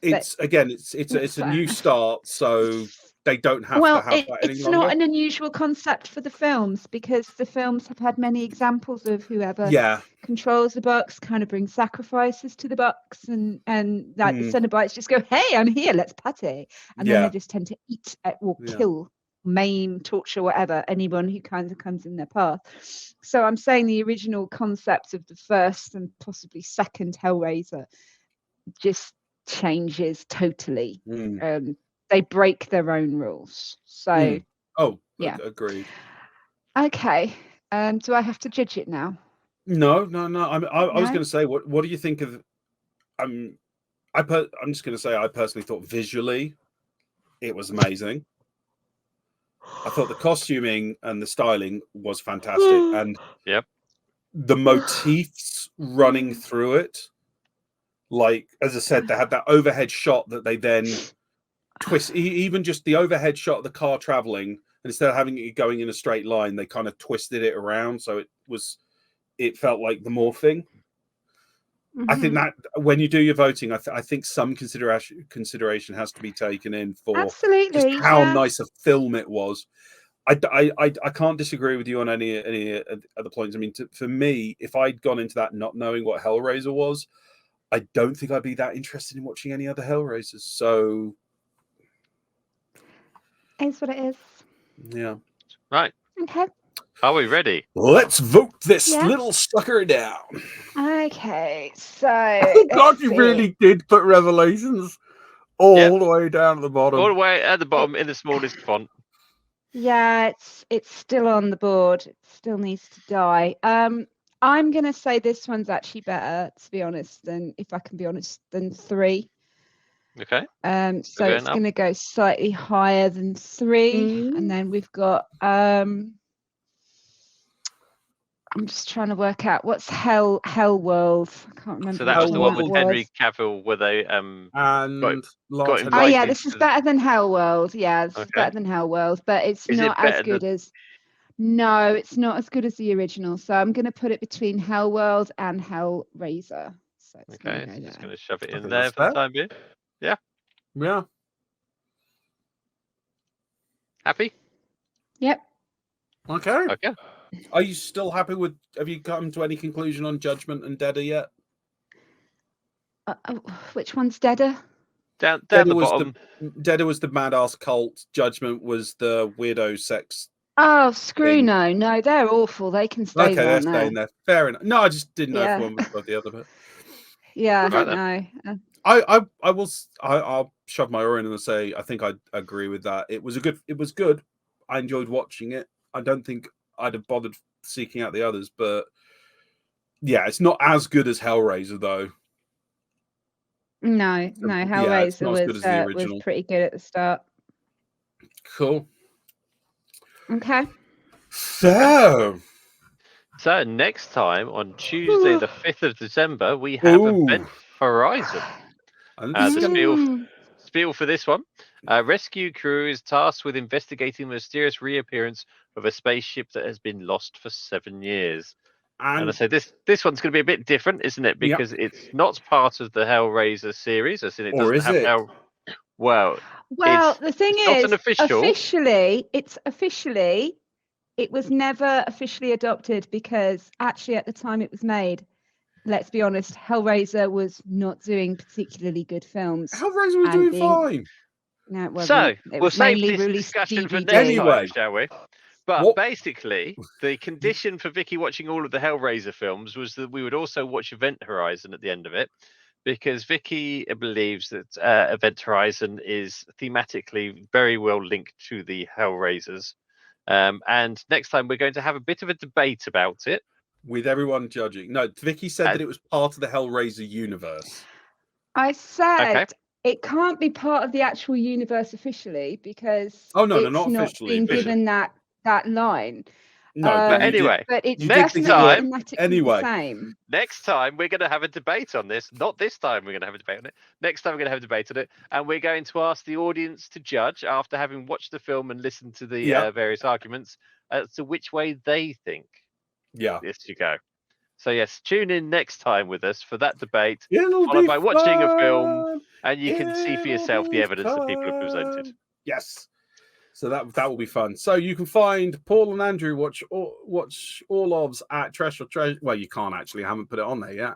C: It's a new start, so they don't have to have that any longer.
B: It's not an unusual concept for the films, because the films have had many examples of whoever controls the box kind of brings sacrifices to the box, and like the Cenobites just go, hey, I'm here, let's party, and then they just tend to eat or kill, maim, torture, whatever, anyone who kind of comes in their path. So I'm saying the original concept of the first and possibly second Hellraiser just changes totally. They break their own rules. So
C: agreed.
B: Okay. Do I have to judge it now?
C: No. I was
B: No?
C: going to say, what do you think of? I'm just going to say, I personally thought visually, it was amazing. I thought the costuming and the styling was fantastic, and
A: Yep.
C: the motifs running through it, like as I said, they had that overhead shot that they then twist. Even just the overhead shot of the car traveling, and instead of having it going in a straight line, they kind of twisted it around, so it felt like the morphing. I think that when you do your voting, I think some consideration has to be taken in for
B: Absolutely,
C: just how
B: yeah.
C: nice a film it was. I can't disagree with you on any other points. I mean, for me, if I'd gone into that not knowing what Hellraiser was, I don't think I'd be that interested in watching any other Hellraisers. So,
B: It's what it is.
C: yeah.
A: Right.
B: Okay.
A: Are we ready?
C: Let's vote this
B: Yeah.
C: little sucker down.
B: Okay, so
C: Oh God,
B: let's
C: you
B: see.
C: really did put Revelations all the way down at the bottom.
A: All the way at the bottom in the smallest font.
B: Yeah, it's still on the board. It still needs to die. I'm gonna say this one's actually better, to be honest, than if I can be honest, than 3.
A: Okay.
B: So
A: going
B: it's
A: up.
B: gonna go slightly higher than 3, and then we've got I'm just trying to work out what's Hell World. I can't remember.
A: So that was
B: which
A: the one
B: that
A: with
B: was.
A: Henry Cavill where they
C: and
A: got
C: Lars
A: invited.
B: Oh yeah,
A: Invited
B: this is
A: to-
B: better than Hell World. Yeah, this is
A: Okay.
B: better than Hell World, but it's
A: Is it
B: not as
A: better
B: good
A: than-
B: as. No, it's not as good as the original. So I'm going to put it between Hell World and Hellraiser. So it's
A: Okay,
B: going to go
A: just
B: there.
A: going to shove it
C: I
A: in
C: think
A: there
C: that's
A: for the
C: fair.
A: time being.
C: Yeah.
A: Happy?
B: Yep.
C: Okay.
A: Okay.
C: Are you still happy with? Have you come to any conclusion on Judgment and Deader yet?
B: Which one's deader?
A: Down
C: Deader
A: the
C: was
A: bottom.
C: Deader was the badass cult. Judgment was the weirdo sex.
B: Oh, screw
C: Thing.
B: no, they're awful. They can stay
C: Okay, they're
B: down there.
C: staying there. Fair enough. No, I just didn't know if
B: Yeah.
C: one was above the other. But
B: Yeah,
A: Right
B: no.
C: I'll shove my oar in and say I think I agree with that. It was good. I enjoyed watching it. I don't think I'd have bothered seeking out the others, but yeah, it's not as good as Hellraiser though.
B: No,
C: Yeah, it's
B: Hellraiser
C: not as good as the
B: was
C: original.
B: pretty good at the start.
C: Cool.
B: Okay.
C: So
A: next time on Tuesday, the 5th of December, we have Event Horizon. The spiel for this one. A rescue crew is tasked with investigating the mysterious reappearance of a spaceship that has been lost for 7 years. And I say this one's going to be a bit different, isn't it? Because it's not part of the Hellraiser series, as in it doesn't have Hell. Well,
B: the thing
A: it's not
B: is,
A: an official.
B: It was never officially adopted because actually at the time it was made, let's be honest, Hellraiser was not doing particularly good films.
C: Hellraiser was doing fine.
B: No, it wasn't.
A: So
B: it
A: we'll
B: was
A: save
B: mainly
A: this
B: released
A: discussion for
B: DVD.
A: next time, shall we? But basically,
C: What?
A: the condition for Vicky watching all of the Hellraiser films was that we would also watch Event Horizon at the end of it, because Vicky believes that Event Horizon is thematically very well linked to the Hellraisers. And next time we're going to have a bit of a debate about it.
C: With everyone judging. No, Vicky said that it was part of the Hellraiser universe.
B: I said it can't be part of the actual universe officially because
C: not
B: not
C: officially.
B: been given that line.
C: No,
A: but anyway,
B: but it's
A: next time,
B: the same.
A: Next time we're going to have a debate on this. Not this time we're going to have a debate on it. Next time we're going to have a debate on it, and we're going to ask the audience to judge after having watched the film and listened to the various arguments as to which way they think this should go. So yes, tune in next time with us for that debate, followed by watching a film, and you can see for yourself the evidence that people have presented.
C: Yes. So that will be fun. So you can find Paul and Andrew watch all ofs at Trash or Treasure. Well, you can't actually. I haven't put it on there yet.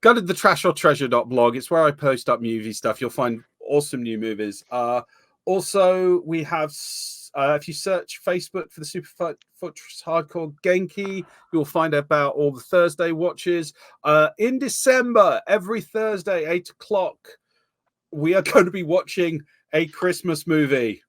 C: Go to the trashortreasure.blog. It's where I post up movie stuff. You'll find awesome new movies. Also, we have if you search Facebook for the Superfoot Hardcore Genki, you'll find about all the Thursday watches. In December, every Thursday, 8 o'clock, we are going to be watching a Christmas movie.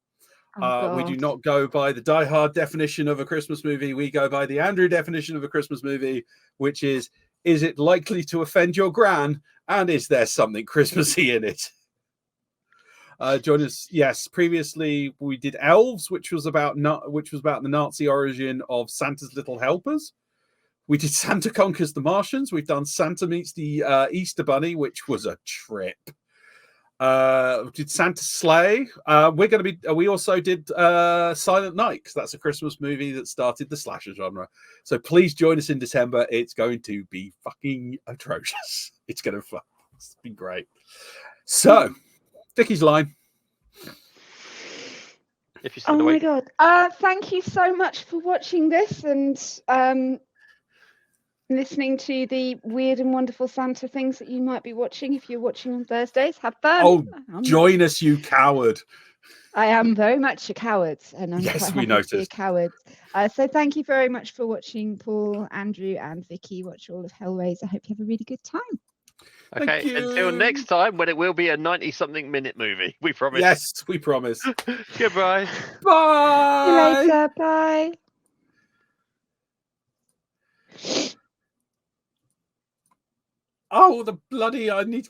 C: We do
B: God.
C: not go by the Die Hard definition of a Christmas movie. We go by the Andrew definition of a Christmas movie, which is it likely to offend your gran? And is there something Christmassy in it? Join us. Yes, previously we did Elves, which was about the Nazi origin of Santa's Little Helpers. We did Santa Conquers the Martians. We've done Santa Meets the Easter Bunny, which was a trip. Did Santa Sleigh. We also did Silent Night, because that's a Christmas movie that started the slasher genre. So please join us in December. It's going to be fucking atrocious. It's going to be great. So, Vicky's line.
A: If you're still
D: Oh my
A: awake.
D: god. Thank you so much for watching this and listening to the weird and wonderful Santa things that you might be watching if you're watching on Thursdays. Have fun.
C: Oh, join us, you coward.
D: I am very much a coward, and I'm
C: Yes,
D: quite
C: we
D: happy to be a
C: noticed.
D: coward. So thank you very much for watching, Paul, Andrew, and Vicky. Watch all of Hellraiser. I hope you have a really good time.
A: Okay,
C: Thank
A: until
C: you.
A: next time, when it will be a 90-something minute movie. We promise.
C: Yes, we promise.
A: Goodbye.
C: Bye.
D: See you later. Bye.
C: Oh, the bloody! I need to